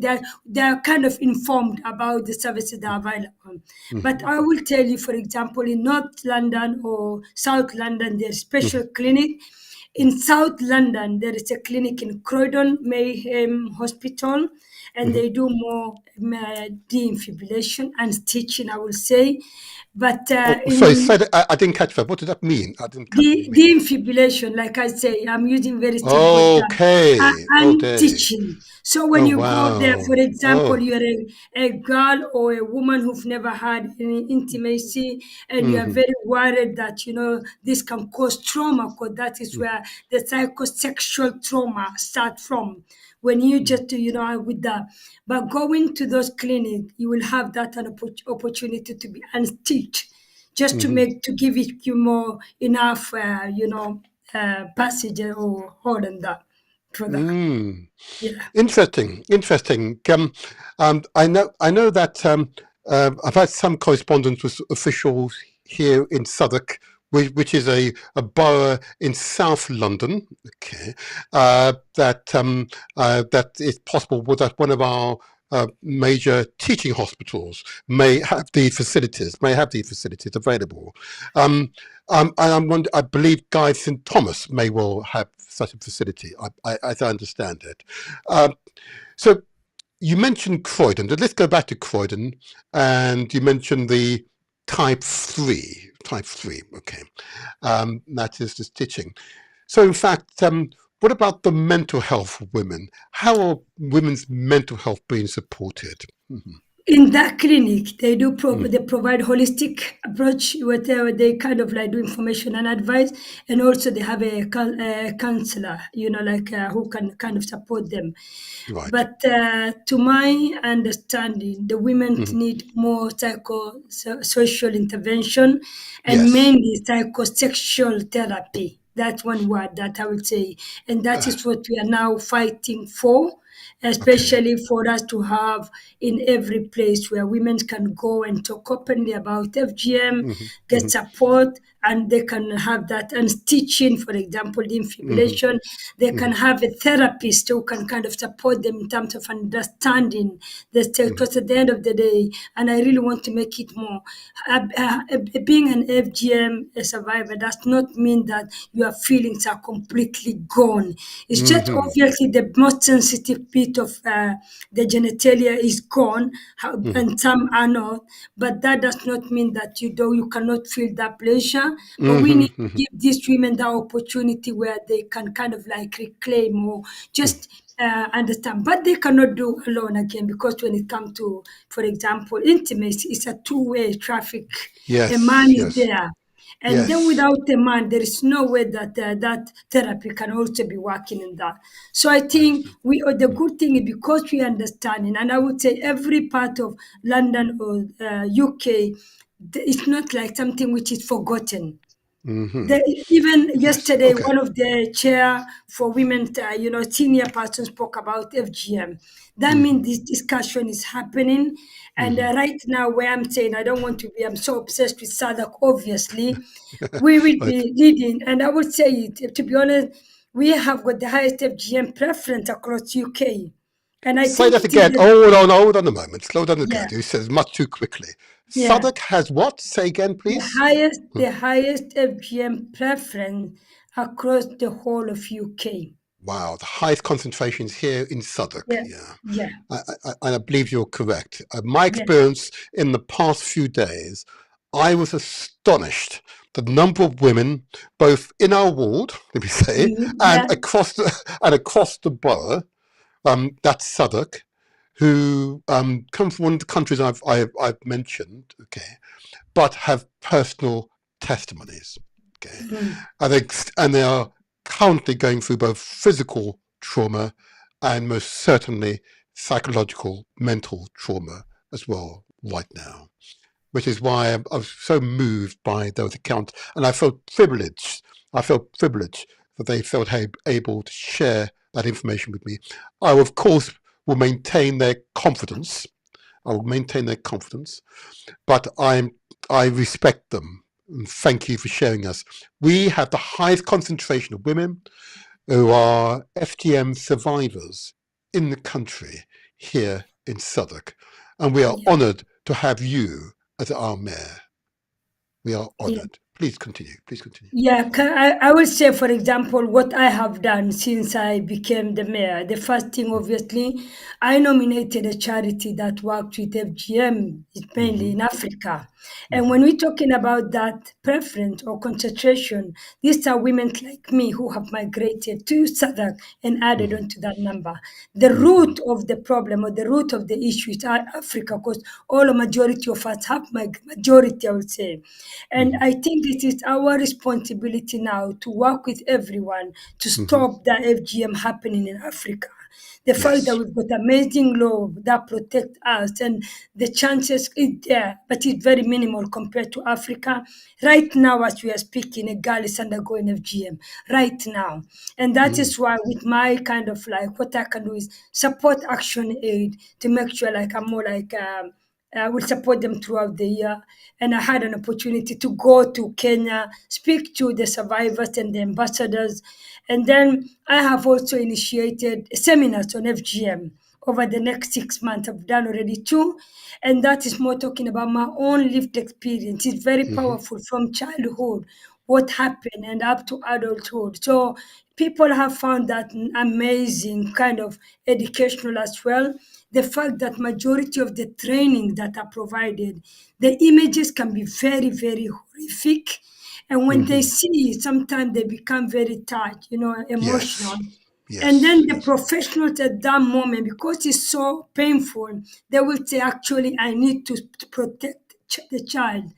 they are kind of informed about the services that are available. But I will tell you, for example, in North London or South London, there's special clinic. In South London, there is a clinic in Croydon Mayhem Hospital, and they do more defibrillation and stitching, I will say. But sorry, in I didn't catch that. What does that mean? I didn't catch what you the mean. defibrillation, like I say, I'm using very simple terms, Okay. and Okay. teaching. So when Oh you go there, wow. for example, Oh. you're a girl or a woman who've never had any intimacy, and you are very worried that this can cause trauma, because that is where the psychosexual trauma start from. When you just with that, but going to those clinics, you will have that an opportunity to be unstitched, just to give it you more enough passage or hold on that for that. Mm. Yeah. Interesting. I know that I've had some correspondence with officials here in Southwark, which is a borough in South London. Okay, that it's possible that one of our major teaching hospitals may have these facilities available. And I believe Guy St Thomas may well have such a facility, as I understand it. So you mentioned Croydon. Let's go back to Croydon, and you mentioned the type 3. Okay, that is the stitching. So in fact, what about the mental health of women? How are women's mental health being supported? In that clinic, they they provide holistic approach, whatever they kind of like do information and advice, and also they have a counselor, who can kind of support them. Right. But to my understanding, the women need more social intervention, and Yes. mainly psychosexual therapy. That's one word that I would say, and that is what we are now fighting for. especially for us to have in every place where women can go and talk openly about FGM, get support, and they can have that. And teaching, for example, the infibulation, they can have a therapist who can kind of support them in terms of understanding the because at the end of the day, and I really want to make it more, being an FGM survivor does not mean that your feelings are completely gone. It's just obviously the most sensitive bit of the genitalia is gone, and some are not. But that does not mean that you cannot feel that pleasure. But we need to give these women the opportunity where they can kind of like reclaim or just understand. But they cannot do alone again, because when it comes to, for example, intimacy, it's a two-way traffic. A man Yes, is yes, there. And then yes. without a man, there is no way that that therapy can also be working in that. So I I think understand. the good thing is, because we understand it, and I would say every part of London or UK, it's not like something which is forgotten. Even Yes, yesterday, okay. one of the chair for women, senior person spoke about FGM. That means this discussion is happening. And right now, where I'm saying, I don't want to be, I'm so obsessed with SADC, obviously. We will Right. be leading. And I would say, to be honest, we have got the highest FGM preference across UK. And I Say think that it is again. the, Hold on a moment. Slow down yeah, again. You said much too quickly. yeah. Southwark has what? Say again, please. The highest FGM preference across the whole of UK. Wow, the highest concentrations here in Southwark. Yeah, Yeah, yeah, I believe you're correct. My yeah. experience in the past few days, I was astonished the number of women, both in our ward, let me say, and Yeah, across the borough, that's Southwark, who come from one of the countries I've mentioned, okay, but have personal testimonies, okay, mm, and they are currently going through both physical trauma and most certainly psychological, mental trauma as well right now, which is why I was so moved by those accounts, and I felt privileged. I felt privileged that they felt able to share that information with me. I, of course, will maintain their confidence. I will maintain their confidence, but I respect them. And thank you for sharing us. We have the highest concentration of women who are FGM survivors in the country here in Southwark, and we are yeah. honoured to have you as our mayor. We are Yeah. honoured. Please continue. Please continue. Yeah, I will say, for example, what I have done since I became the mayor. The first thing, obviously, I nominated a charity that worked with FGM, mainly Mm-hmm, in Africa. And mm-hmm, when we're talking about that preference or concentration, these are women like me who have migrated to Southwark and added mm-hmm, on to that number. The mm-hmm. root of the problem or the root of the issue is Africa, because all a majority of us have majority, I would say. And Mm-hmm. I think it is our responsibility now to work with everyone to Mm-hmm. stop the FGM happening in Africa. The fact that Yes. we've got amazing law that protect us, and the chances is there, but it's very minimal compared to Africa. Right now, as we are speaking, a girl is undergoing FGM right now. And that Mm, is why with my kind of like, what I can do is support action aid to make sure like I'm more like I will support them throughout the year. And I had an opportunity to go to Kenya, speak to the survivors and the ambassadors. And then I have also initiated seminars on FGM over the next 6 months. I've done already two. And that is more talking about my own lived experience. It's very mm-hmm, powerful from childhood, what happened, and up to adulthood. So people have found that amazing kind of educational as well. The fact that majority of the training that are provided, the images can be very, very horrific. And when they mm-hmm. see it, sometimes they become very touched, emotional. Yes. And Yes. then the Yes. professionals at that moment, because it's so painful, they will say, actually, I need to protect the child.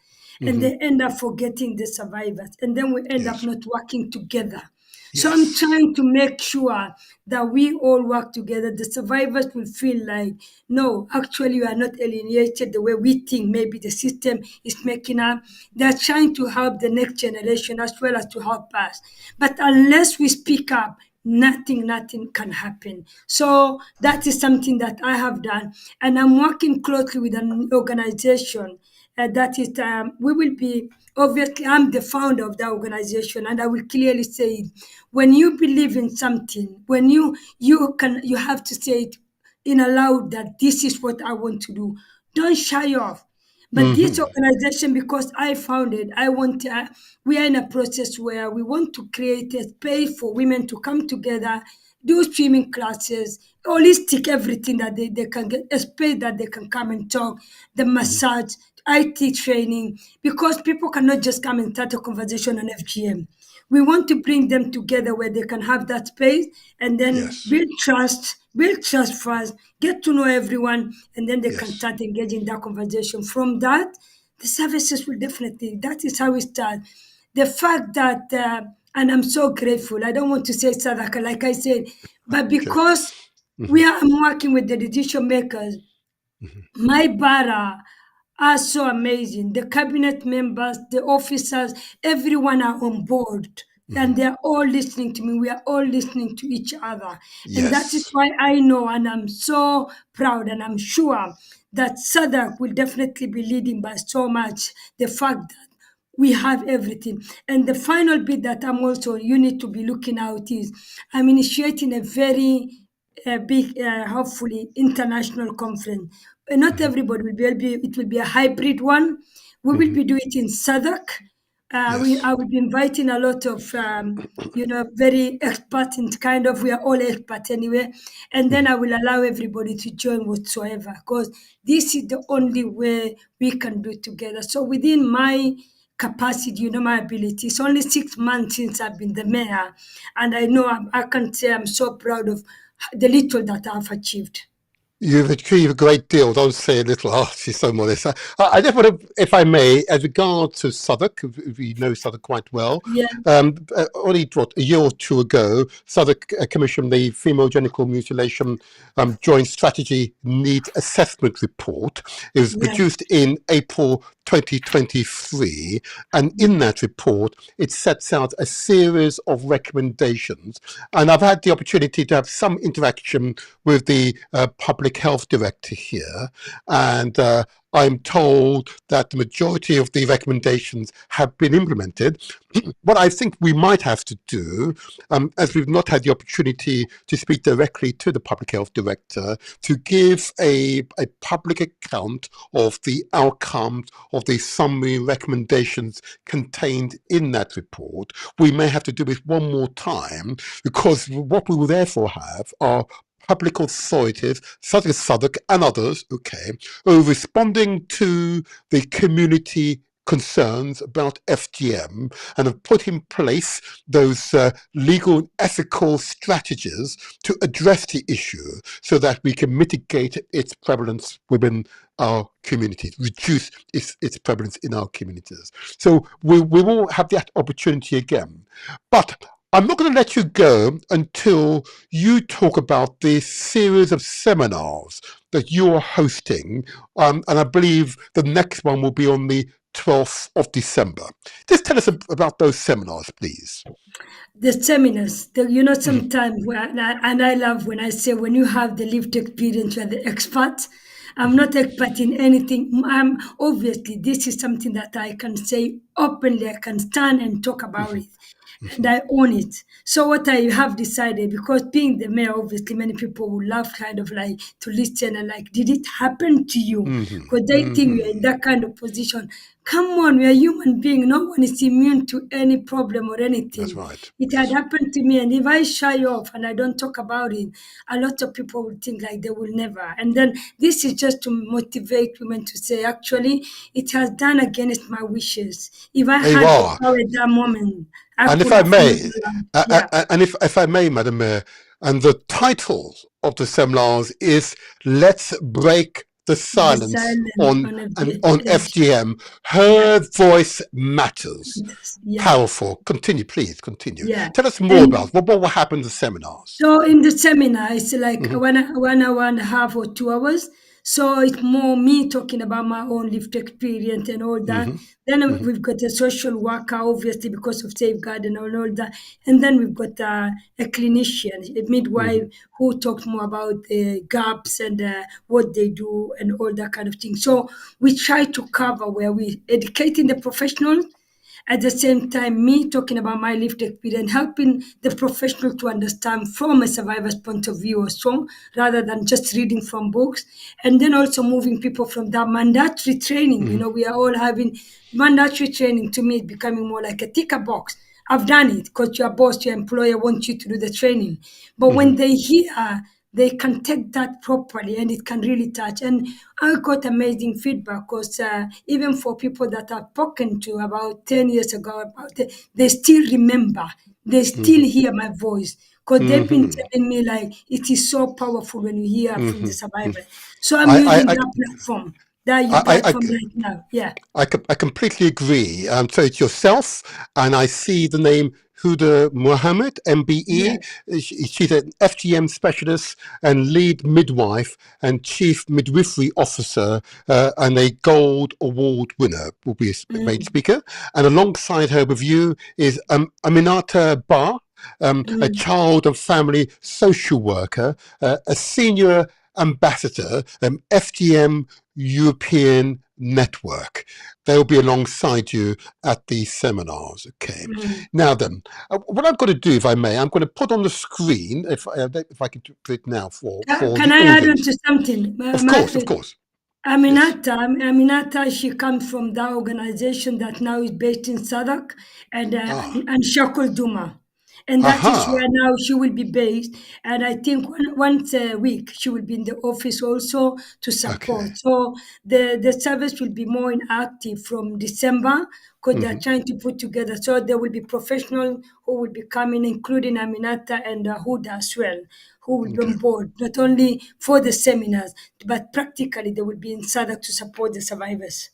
And Mm-hmm. they end up forgetting the survivors. And then we end up Yes. not working together. So I'm Yes. trying to make sure that we all work together. The survivors will feel like, no, actually, we are not alienated the way we think. Maybe the system is making up. They're trying to help the next generation as well as to help us. But unless we speak up, nothing can happen. So that is something that I have done, and I'm working closely with an organization that is. We will be obviously. I'm the founder of the organization, and I will clearly say it. When you believe in something, when you have to say it in aloud that this is what I want to do. Don't shy off. But this organization, because I founded, we are in a process where we want to create a space for women to come together, do swimming classes, holistic everything that they can get, a space that they can come and talk, the massage, IT training, because people cannot just come and start a conversation on FGM. We want to bring them together where they can have that space and then Yes. build trust first, get to know everyone, and then they can Yes. start engaging in that conversation. From that, the services will definitely, that is how we start. The fact that, and I'm so grateful, I don't want to say Sadaka, like I said, but Okay. because I'm working with the decision makers, my bara are so amazing. The cabinet members, the officers, everyone are on board. And they're all listening to me. We are all listening to each other. And that is Yes. why I know and I'm so proud and I'm sure that Sadak will definitely be leading by so much the fact that we have everything. And the final bit that I'm also you need to be looking out is I'm initiating a very big, hopefully international conference. Not everybody will be able. It will be a hybrid one. We will be doing it in Sadak. Yes. I will be inviting a lot of very expert in kind of, we are all expert anyway, and then I will allow everybody to join whatsoever because this is the only way we can do it together. So within my capacity, my ability. It's only 6 months since I've been the mayor, and I know I can say I'm so proud of the little that I've achieved. You've achieved a great deal. Don't say a little. Oh, she's so modest. I just want to, if I may, as regards to Southwark, we know Southwark quite well. Yeah. Only a year or two ago, Southwark commissioned the Female Genital Mutilation Joint Strategy Needs Assessment Report. It was produced in April 2023, and in that report, it sets out a series of recommendations. And I've had the opportunity to have some interaction with the public health director here, and I'm told that the majority of the recommendations have been implemented. What I think we might have to do, as we've not had the opportunity to speak directly to the public health director, to give a public account of the outcomes of the summary recommendations contained in that report. We may have to do it one more time, because what we will therefore have are public authorities, such as Southwark and others, who are responding to the community concerns about FGM and have put in place those legal and ethical strategies to address the issue so that we can mitigate its prevalence within our communities, reduce its prevalence in our communities. So we will have that opportunity again. But I'm not going to let you go until you talk about the series of seminars that you are hosting, and I believe the next one will be on the 12th of December. Just tell us about those seminars, please. The seminars, sometimes, and I love when I say, when you have the lived experience, you are the expert. I'm not expert in anything. Obviously, this is something that I can say openly. I can stand and talk about it. And I own it. So what I have decided, because being the mayor, obviously many people would love kind of like to listen and like, did it happen to you? Because they think you're in that kind of position. Come on, we're human beings. No one is immune to any problem or anything. That's right. It had happened to me, and if I shy off and I don't talk about it, a lot of people will think like they will never. And then this is just to motivate women to say, actually, it has done against my wishes. If I had the power at that moment, and if I may, and if I may, Madam Mayor, and the title of the seminars is "Let's Break the Silence on FGM." Her voice matters. Powerful. Continue, please. Continue. Tell us more about what will happen in the seminars. So in the seminar, it's like 1 hour and a half or 2 hours. So it's more me talking about my own lived experience and all that. Then we've got a social worker, obviously, because of safeguard and all that. And then we've got a clinician, a midwife, who talks more about the gaps and what they do and all that kind of thing. So we try to cover where we educating the professionals, at the same time, me talking about my lived experience, helping the professional to understand from a survivor's point of view also, rather than just reading from books. And then also moving people from that mandatory training. You know, we are all having mandatory training. To me, becoming more like a ticker box. I've done it because your boss, your employer wants you to do the training. But when they hear, they can take that properly and it can really touch. And I got amazing feedback because even for people that I've spoken to about 10 years ago about it, they still remember, they still hear my voice because they've been telling me like it is so powerful when you hear from the survivor. So I'm I, I, using I, that platform, that you I, I, platform right now. Yeah. I completely agree. So it's yourself, and I see the name Huda Mohammed, Yeah. MBE. She's an FGM specialist and lead midwife and chief midwifery officer, and a gold award winner will be a main speaker. And alongside her with you is Aminata Bar, a child and family social worker, a senior ambassador, FGM European Network. They'll be alongside you at these seminars. Okay. Now then, what I've got to do, if I may, I'm going to put on the screen, if I can do it now for Can the I add on audience. to something? Of course, of course. Yes. Aminata, she comes from that organization that now is based in Sadak Ah, and Shakul Duma. And that is aha. where now she will be based. And I think once a week she will be in the office also to Okay. support. So the service will be more inactive from December because they're trying to put together. So there will be professionals who will be coming, including Aminata and Huda as well, who will be Okay. on board, not only for the seminars, but practically they will be in SADC to support the survivors.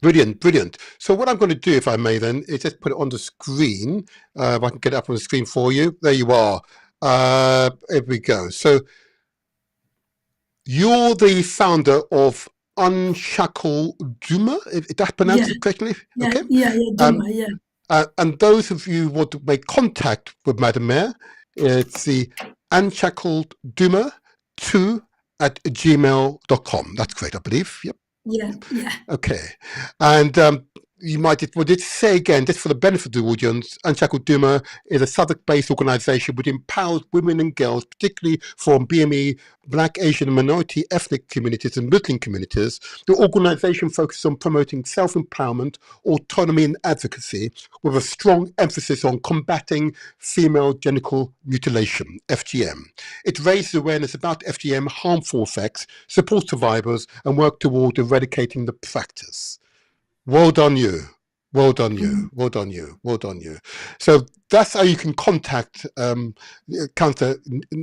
Brilliant, brilliant. So what I'm going to do, if I may, then, is just put it on the screen. If I can get it up on the screen for you. There you are. Here we go. So you're the founder of Unshackle Duma, if that's Yeah, pronounced it correctly. yeah, Okay. yeah, yeah, Um, Duma, yeah. and those of you who want to make contact with Madam Mayor, it's the Unshackled Duma 2 at gmail.com. That's correct, I believe. Yep. Yeah, yeah, Okay. And you might, well, just say again, just for the benefit of the audience, Unshackled Duma is a Southwark-based organisation which empowers women and girls, particularly from BME, Black, Asian and minority ethnic communities and Muslim communities. The organisation focuses on promoting self-empowerment, autonomy and advocacy with a strong emphasis on combating female genital mutilation, FGM. It raises awareness about FGM harmful effects, supports survivors and works toward eradicating the practice. Well done you. Well done you. Well done you. Well done you. So that's how you can contact Councillor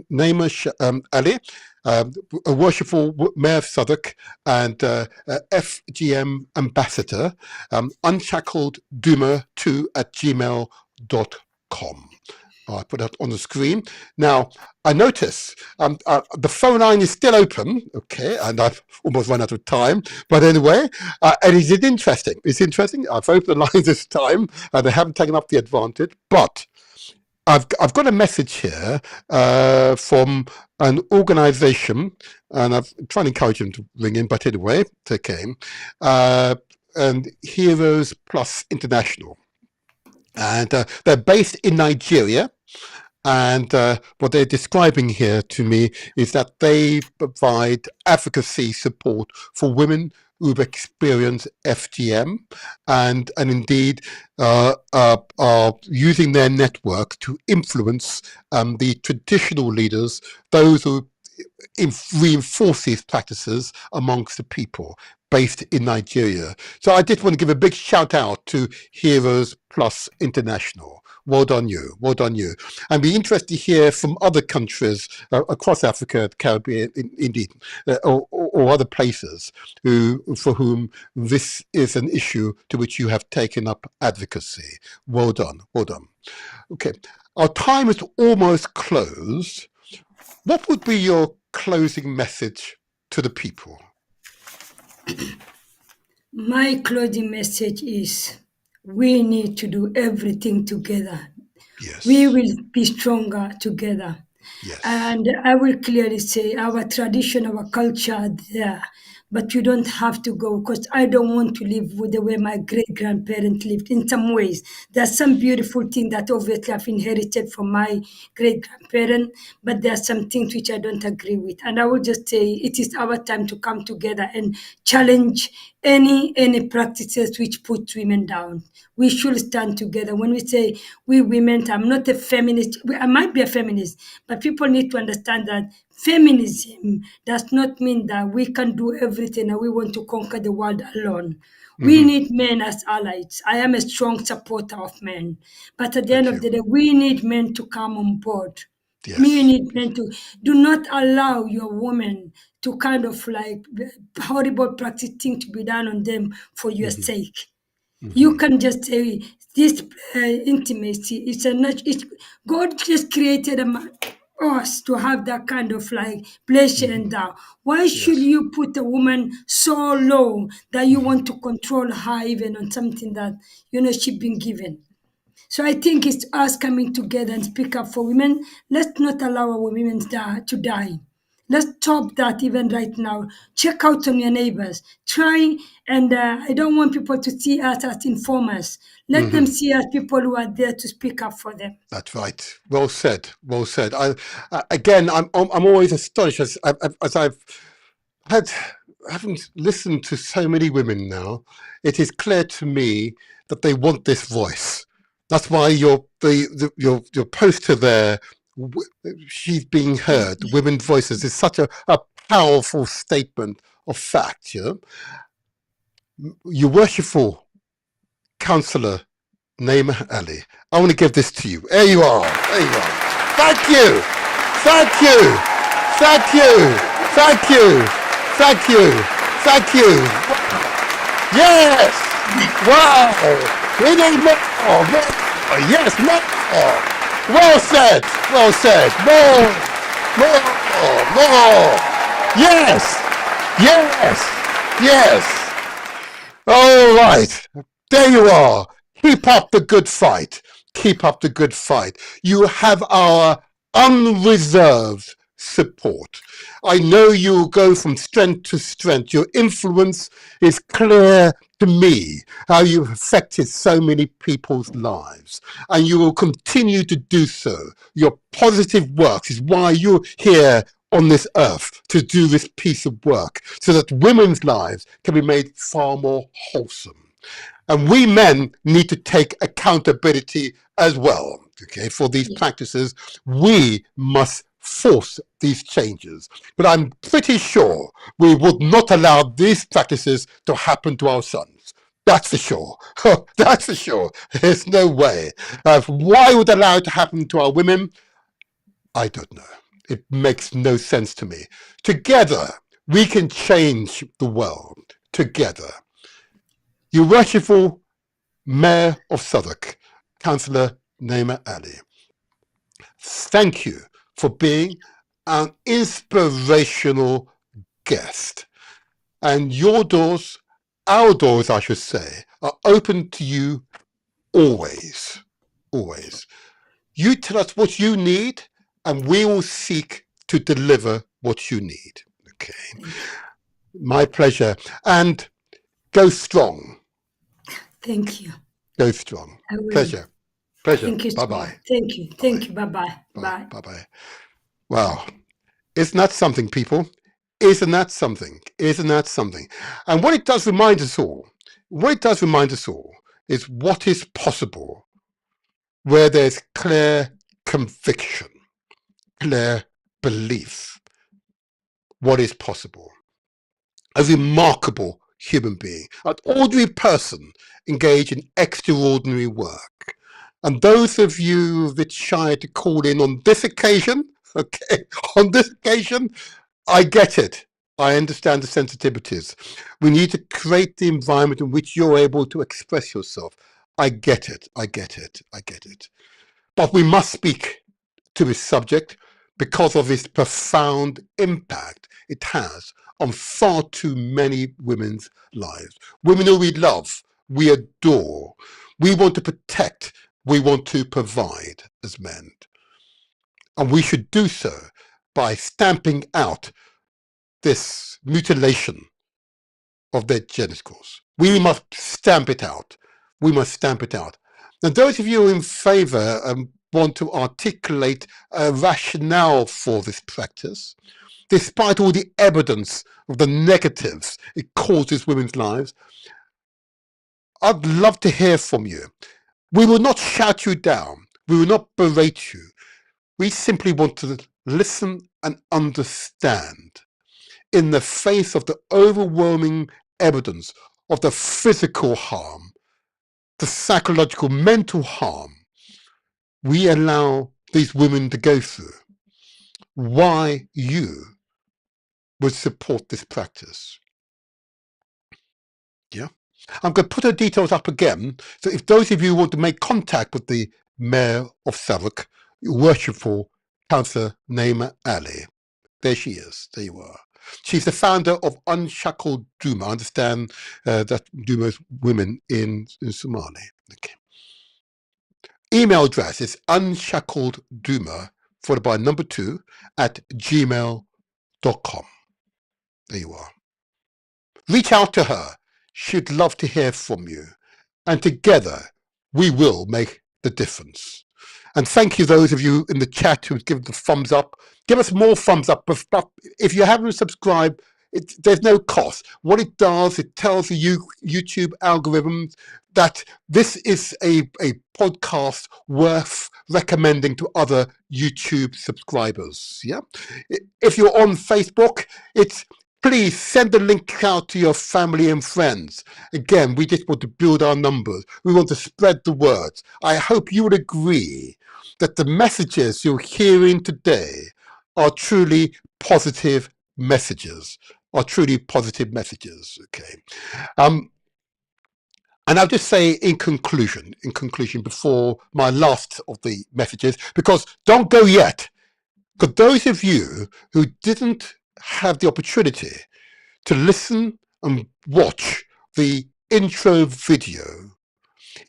Naima Ali, a worshipful Mayor of Southwark and FGM ambassador, unshackled Duma 2 at gmail.com. I put that on the screen. Now, I notice the phone line is still open, okay, and I've almost run out of time. But anyway, and it's interesting. It's interesting. I've opened the lines this time, and they haven't taken up the advantage. But I've got a message here from an organisation, and I'm trying to encourage them to ring in. But anyway, it's okay. And Heroes Plus International, and they're based in Nigeria. And what they're describing here to me is that they provide advocacy support for women who've experienced FGM and indeed are using their network to influence the traditional leaders, those who reinforce these practices amongst the people based in Nigeria. So I did want to give a big shout out to Heroes Plus International. Well done you. Well done you. And be interested to hear from other countries across Africa, the Caribbean, indeed, or other places for whom this is an issue to which you have taken up advocacy. Well done. Well done. Okay. Our time is almost closed. What would be your closing message to the people? My closing message is we need to do everything together. We Yes. will be stronger together. Yes. And I will clearly say our tradition, our culture are there, but you don't have to go because I don't want to live with the way my great grandparents lived. In some ways, there's some beautiful things that obviously I've inherited from my great grandparent, but there are some things which I don't agree with. And I will just say it is our time to come together and challenge any practices which put women down. We should stand together. When we say we women, I'm not a feminist. I might be a feminist, but people need to understand that feminism does not mean that we can do everything and we want to conquer the world alone. We Mm-hmm. need men as allies. I am a strong supporter of men. But at the end Thank of you. the day, we need men to come on board. We Yes. need men to do not allow your woman to kind of like horrible practice thing to be done on them for your Mm-hmm. sake. You Mm-hmm. can just say this intimacy. It's a it's, God just created us to have that kind of like pleasure Mm-hmm. and that. Why should Yes. you put a woman so low that you Mm-hmm. want to control her even on something that she's been given? So I think it's us coming together and speak up for women. Let's not allow our women to die. Let's stop that even right now. Check out on your neighbors. Try, and I don't want people to see us as informers. Let them Mm-hmm. see us people who are there to speak up for them. That's right. Well said. Well said. Again, I'm always astonished as I've had having listened to so many women now. It is clear to me that they want this voice. That's why your poster there, she's being heard. Women's voices is such a powerful statement of fact. Your worshipful counselor Naima Ali. I want to give this to you. There you are. There you are. Thank you. Thank you. Thank you. Thank you. Thank you. Thank you. Yes. Wow. We need more. More. Yes, more. Well said. Well said. More. More. More. Yes. Yes. Yes. All right. There you are. Keep up the good fight. Keep up the good fight. You have our unreserved support. I know you'll go from strength to strength. Your influence is clear to me, how you've affected so many people's lives, and you will continue to do so. Your positive work is why you're here on this earth to do this piece of work, so that women's lives can be made far more wholesome. And we men need to take accountability as well, okay, for these Yeah. practices. We must force these changes. But I'm pretty sure we would not allow these practices to happen to our sons. That's for sure. That's for sure. There's no way. Why would allow it to happen to our women? I don't know. It makes no sense to me. Together, we can change the world. Together. Your worshipful Mayor of Southwark, Councillor Naima Ali. Thank you for being an inspirational guest. And your doors, our doors, I should say, are open to you always. Always. You tell us what you need, and we will seek to deliver what you need. Okay. Thank you. My pleasure. And go strong. Thank you. Go strong. I will. Pleasure. Pleasure. Thank you so Bye-bye. much. Thank you. Bye-bye. Thank you. Bye bye. Bye. Bye. Bye-bye. Wow. Isn't that something, people? Isn't that something? Isn't that something? And what it does remind us all, is what is possible where there's clear conviction, clear belief, what is possible. A remarkable human being, an ordinary person engaged in extraordinary work. And those of you that shy to call in on this occasion, okay, on this occasion, I get it. I understand the sensitivities. We need to create the environment in which you're able to express yourself. I get it. I get it. I get it. But we must speak to this subject because of its profound impact it has on far too many women's lives. Women who we love, we adore, we want to protect, we want to provide as men. And we should do so by stamping out this mutilation of their genitals. We must stamp it out. We must stamp it out. Now, those of you in favour want to articulate a rationale for this practice, despite all the evidence of the negatives it causes women's lives, I'd love to hear from you. We will not shout you down. We will not berate you. We simply want to listen and understand in the face of the overwhelming evidence of the physical harm, the psychological, mental harm we allow these women to go through, why you would support this practice. Yeah, I'm going to put her details up again. So if those of you want to make contact with the Mayor of Southwark, Worshipful Councillor Naima Ali, there she is. There you are. She's the founder of Unshackled Duma. I understand that Duma's women in Somali. Okay. Email address is unshackledduma, followed by number 2, at gmail.com. There you are. Reach out to her. She'd love to hear from you. And together, we will make the difference. And thank you, those of you in the chat who've given the thumbs up. Give us more thumbs up. But if you haven't subscribed, there's no cost. What it does, it tells the YouTube algorithms that this is a podcast worth recommending to other YouTube subscribers. Yeah. If you're on Facebook, please send the link out to your family and friends. Again, we just want to build our numbers. We want to spread the word. I hope you would agree that the messages you're hearing today are truly positive messages. Okay. And I'll just say in conclusion, before my last of the messages, because don't go yet. For those of you who didn't have the opportunity to listen and watch the intro video,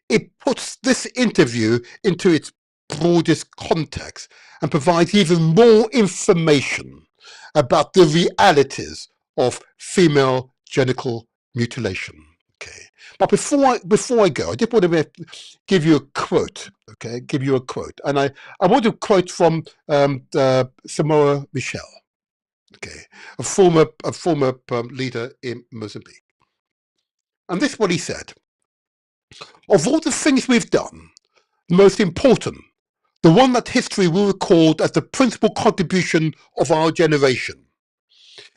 it puts this interview into its broadest context and provides even more information about the realities of female genital mutilation. Okay, but before I go, I just want to give you a quote. Okay, and I want to quote from Samora Michel. Okay, a former leader in Mozambique, and this is what he said: "Of all the things we've done, the most important, the one that history will record as the principal contribution of our generation,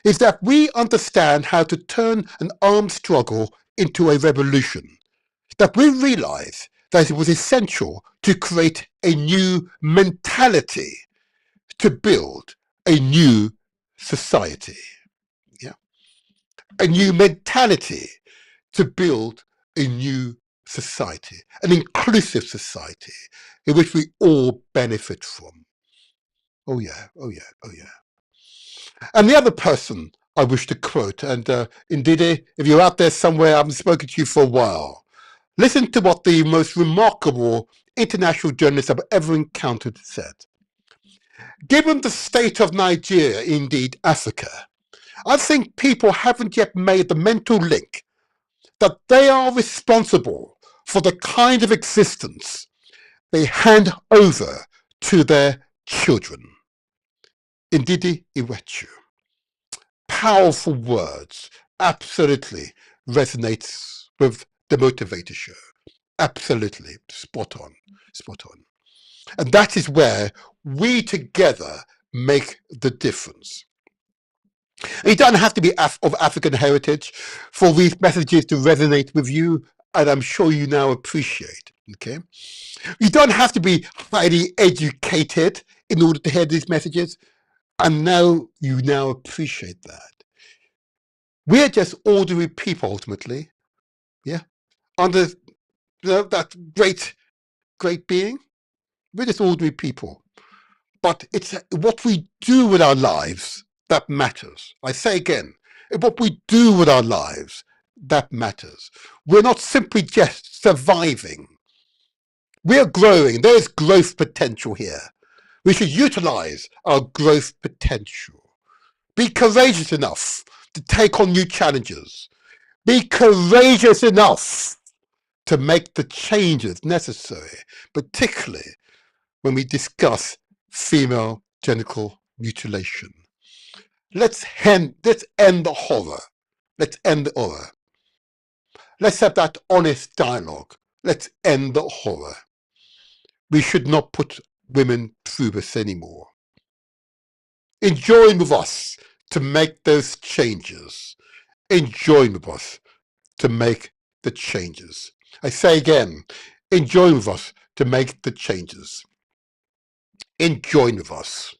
is that we understand how to turn an armed struggle into a revolution, that we realize that it was essential to create a new mentality to build a new society." Yeah, a new mentality to build a new society, an inclusive society in which we all benefit from. Oh yeah. And the other person I wish to quote, and Ndidi, if you're out there somewhere, I haven't spoken to you for a while, listen to what the most remarkable international journalist I've ever encountered said. "Given the state of Nigeria, indeed Africa, I think people haven't yet made the mental link that they are responsible for the kind of existence they hand over to their children." Ndidi Iwechu. Powerful words, absolutely resonates with the Motivator Show. Absolutely, spot on. And that is where we together make the difference. You don't have to be of African heritage for these messages to resonate with you, and I'm sure you now appreciate. Okay, you don't have to be highly educated in order to hear these messages, and now you appreciate that. We're just ordinary people ultimately, yeah, under that great being. We're just ordinary people, but it's what we do with our lives that matters. I say again, It's what we do with our lives that matters. We're not simply just surviving. We're growing. There's growth potential here. We should utilize our growth potential. Be courageous enough to take on new challenges. Be courageous enough to make the changes necessary, particularly when we discuss female genital mutilation. Let's end the horror. Let's end the horror. Let's have that honest dialogue. Let's end the horror. We should not put women through this anymore. Join with us to make those changes. Join with us to make the changes. I say again, join with us to make the changes. Join with us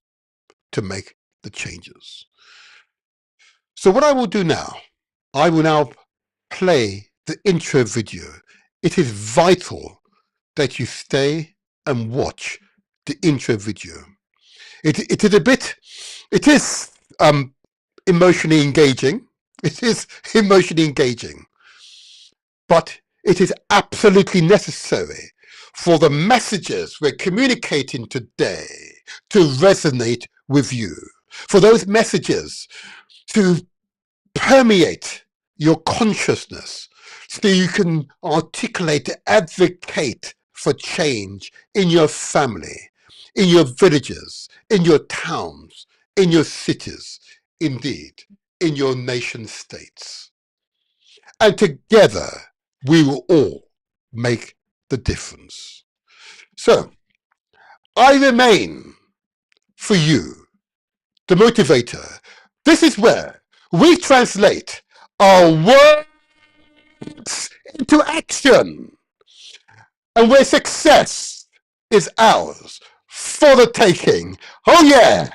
to make the changes. So what I will do now, I will now play the intro video. It is vital that you stay and watch the intro video. It is emotionally engaging. It is emotionally engaging, but it is absolutely necessary for the messages we're communicating today to resonate with you, for those messages to permeate your consciousness so you can articulate, advocate for change in your family, in your villages, in your towns, in your cities, indeed, in your nation states. And together, we will all make the difference. So, I remain for you, the motivator. This is where we translate our words into action, and where success is ours for the taking. Oh yeah!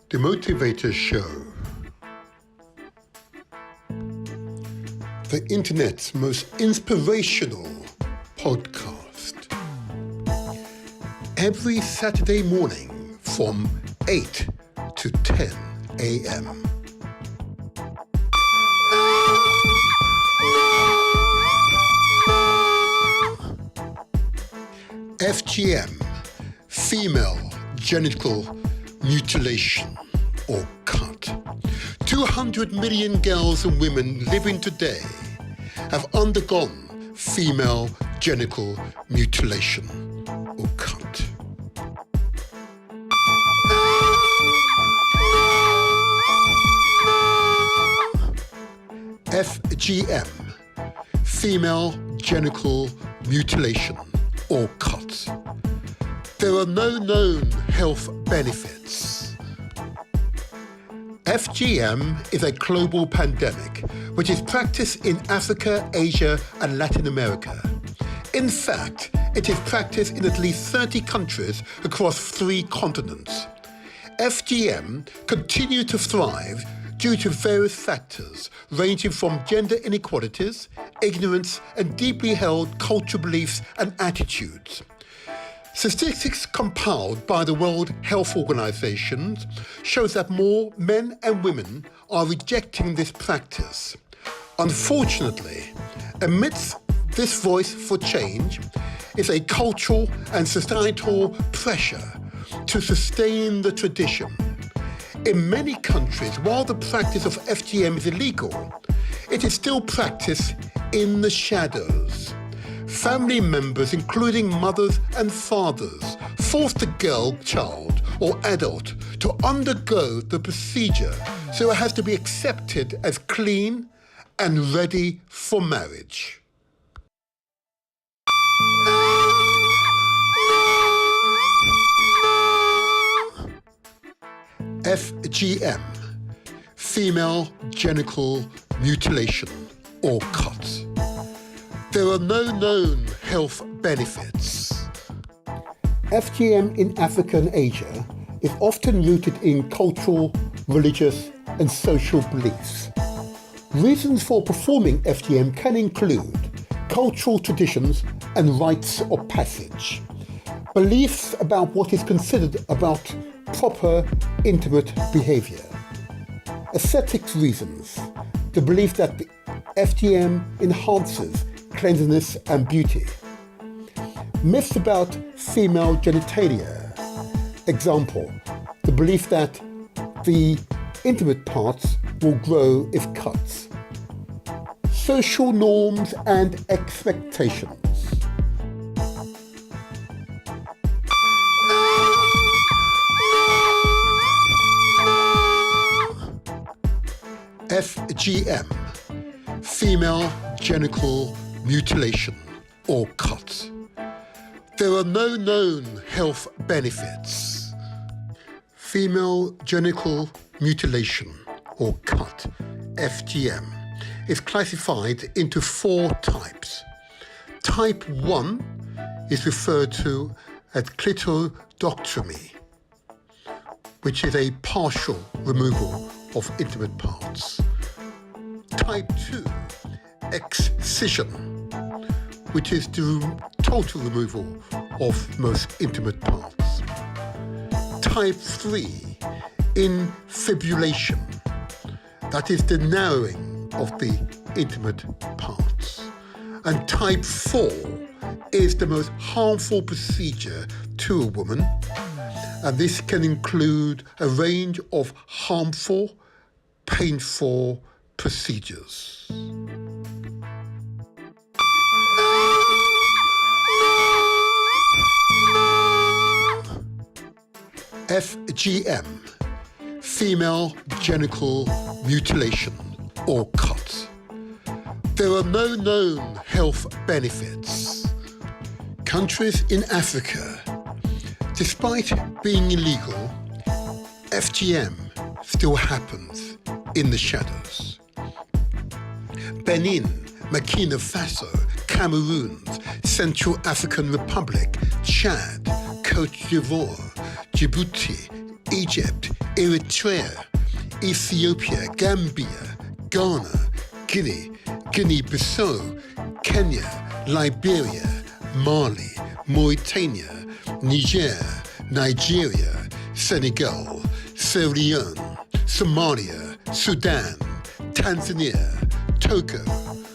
The Motivator Show. The internet's most inspirational podcast. Every Saturday morning from 8 to 10 a.m. FGM, female genital mutilation or cut. 200 million girls and women living today have undergone female genital mutilation or cut. FGM, female genital mutilation or cut. There are no known health benefits. FGM is a global pandemic which is practiced in Africa, Asia, and Latin America. In fact, it is practiced in at least 30 countries across 3 continents. FGM continues to thrive due to various factors ranging from gender inequalities, ignorance, and deeply held cultural beliefs and attitudes. Statistics compiled by the World Health Organization shows that more men and women are rejecting this practice. Unfortunately, amidst this voice for change is a cultural and societal pressure to sustain the tradition. In many countries, while the practice of FGM is illegal, it is still practiced in the shadows. Family members, including mothers and fathers, force the girl, child, or adult to undergo the procedure so it has to be accepted as clean and ready for marriage. FGM, female genital mutilation or cut. There are no known health benefits. FGM in Africa and Asia is often rooted in cultural, religious, and social beliefs. Reasons for performing FGM can include cultural traditions and rites of passage, beliefs about what is considered about proper intimate behavior, aesthetic reasons, the belief that the FGM enhances cleanliness and beauty. Myths about female genitalia. Example, the belief that the intimate parts will grow if cut. Social norms and expectations. FGM, female genital mutilation or cut. There are no known health benefits. Female genital mutilation or cut, FGM, is classified into 4 types. Type 1 is referred to as clitoridectomy, which is a partial removal of intimate parts. Type 2, excision, which is the total removal of most intimate parts. Type 3, infibulation, that is the narrowing of the intimate parts. And type 4 is the most harmful procedure to a woman, and this can include a range of harmful, painful procedures. FGM, female genital mutilation or cut. There are no known health benefits. Countries in Africa, despite being illegal, FGM still happens in the shadows. Benin, Burkina Faso, Cameroon, Central African Republic, Chad, Cote d'Ivoire, Djibouti, Egypt, Eritrea, Ethiopia, Gambia, Ghana, Guinea, Guinea-Bissau, Kenya, Liberia, Mali, Mauritania, Niger, Nigeria, Senegal, Sierra Leone, Somalia, Sudan, Tanzania, Togo,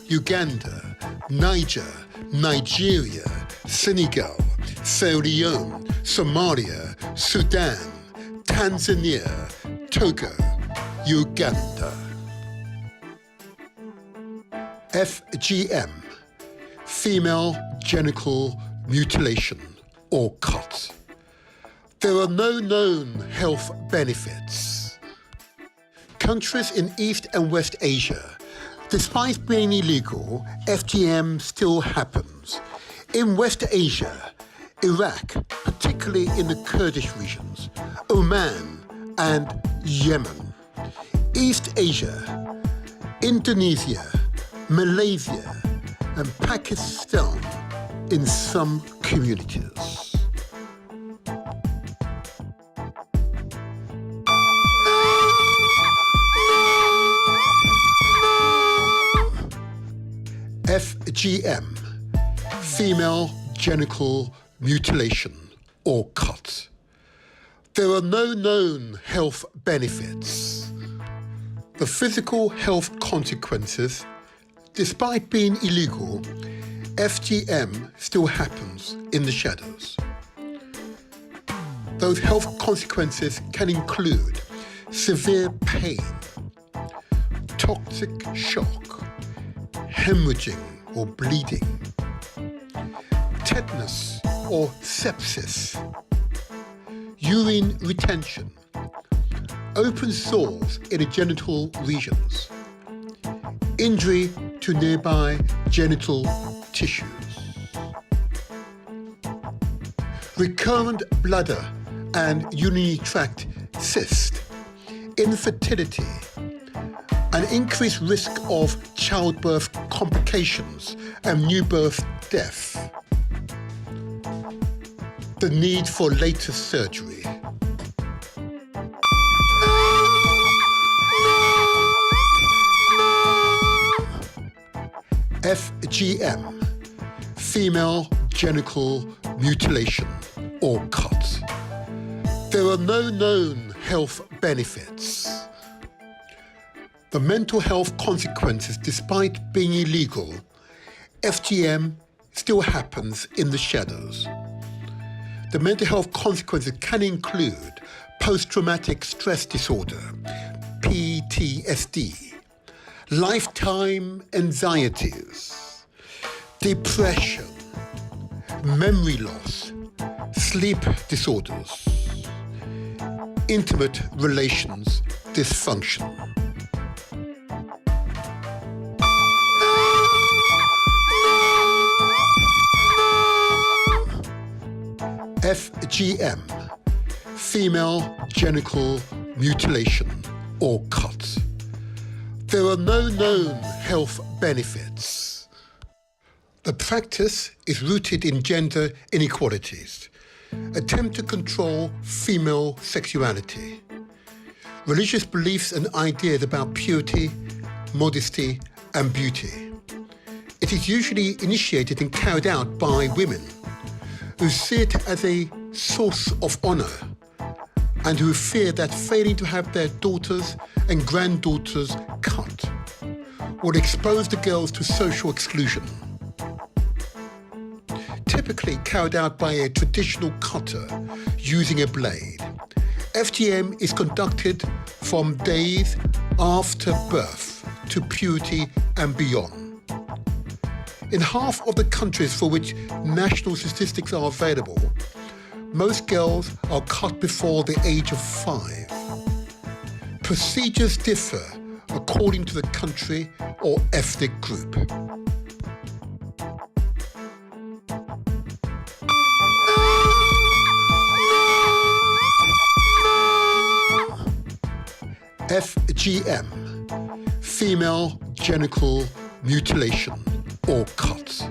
Uganda, Niger, Nigeria, Senegal, Sierra Leone, Somalia, Sudan, Tanzania, Togo, Uganda. FGM, female genital mutilation or cut. There are no known health benefits. Countries in East and West Asia, despite being illegal, FGM still happens. In West Asia, Iraq, particularly in the Kurdish regions, Oman and Yemen. East Asia, Indonesia, Malaysia and Pakistan in some communities. FGM, female genital mutilation or cut. There are no known health benefits. The physical health consequences, despite being illegal, FGM still happens in the shadows. Those health consequences can include severe pain, toxic shock, hemorrhaging or bleeding, tetanus or sepsis, urine retention, open sores in the genital regions, injury to nearby genital tissues, recurrent bladder and urinary tract cyst, infertility, an increased risk of childbirth complications and new birth death, the need for later surgery. FGM, female genital mutilation or cut. There are no known health benefits. The mental health consequences, despite being illegal, FGM still happens in the shadows. The mental health consequences can include post-traumatic stress disorder, PTSD, lifetime anxieties, depression, memory loss, sleep disorders, intimate relations dysfunction. FGM, female genital mutilation or cut. There are no known health benefits. The practice is rooted in gender inequalities, attempt to control female sexuality, religious beliefs and ideas about purity, modesty, and beauty. It is usually initiated and carried out by women who see it as a source of honor and who fear that failing to have their daughters and granddaughters cut will expose the girls to social exclusion. Typically carried out by a traditional cutter using a blade, FGM is conducted from days after birth to puberty and beyond. In half of the countries for which national statistics are available, most girls are cut before the age of 5. Procedures differ according to the country or ethnic group. FGM, female genital mutilation or cut.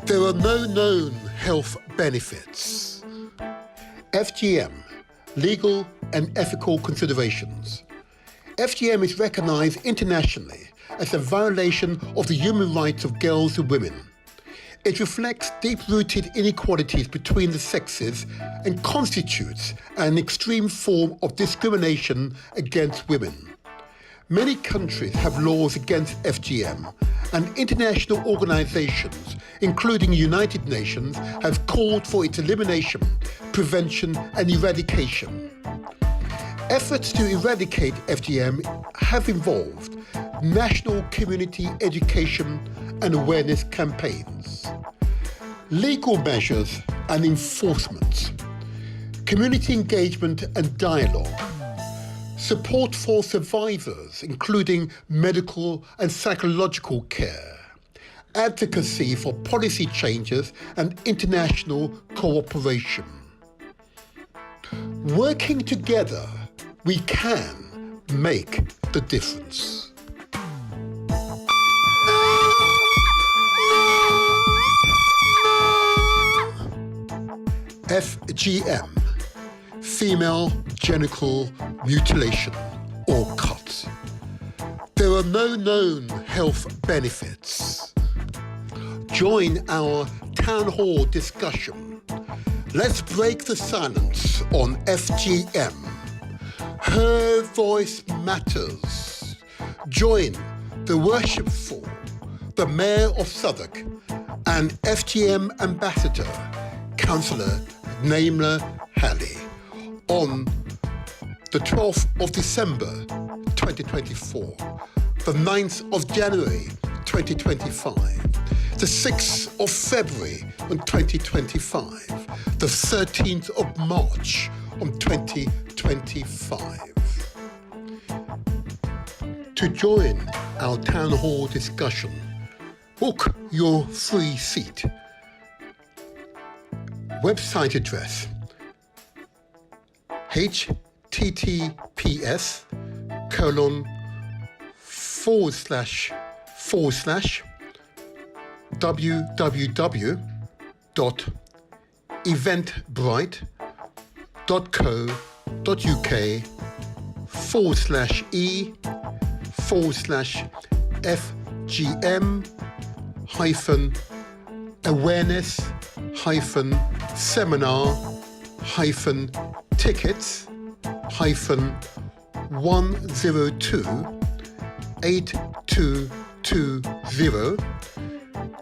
There are no known health benefits. FGM, legal and ethical considerations. FGM is recognized internationally as a violation of the human rights of girls and women. It reflects deep-rooted inequalities between the sexes and constitutes an extreme form of discrimination against women. Many countries have laws against FGM, and international organizations, including the United Nations, have called for its elimination, prevention, and eradication. Efforts to eradicate FGM have involved national community education and awareness campaigns, legal measures and enforcement, community engagement and dialogue, support for survivors, including medical and psychological care, advocacy for policy changes and international cooperation. Working together, we can make the difference. FGM, female genital mutilation or cut. There are no known health benefits. Join our town hall discussion. Let's break the silence on FGM. Her voice matters. Join the worshipful, the Mayor of Southwark, and FGM Ambassador, Councillor Naimla Halley, on the 12th of December 2024, the 9th of January 2025, the 6th of February 2025, the 13th of March 2025. To join our town hall discussion, book your free seat. Website address eventbrite.co.uk/e/FGM-awareness-seminar-tickets-102 8220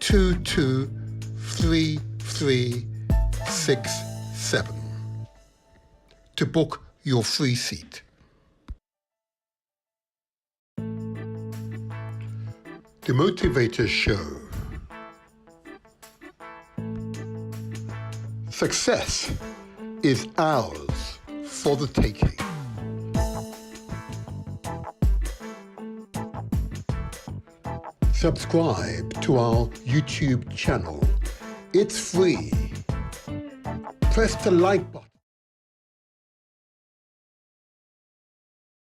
223367 to book your free seat. The Motivator Show. Success is ours for the taking. Subscribe to our YouTube channel. It's free. Press the like button.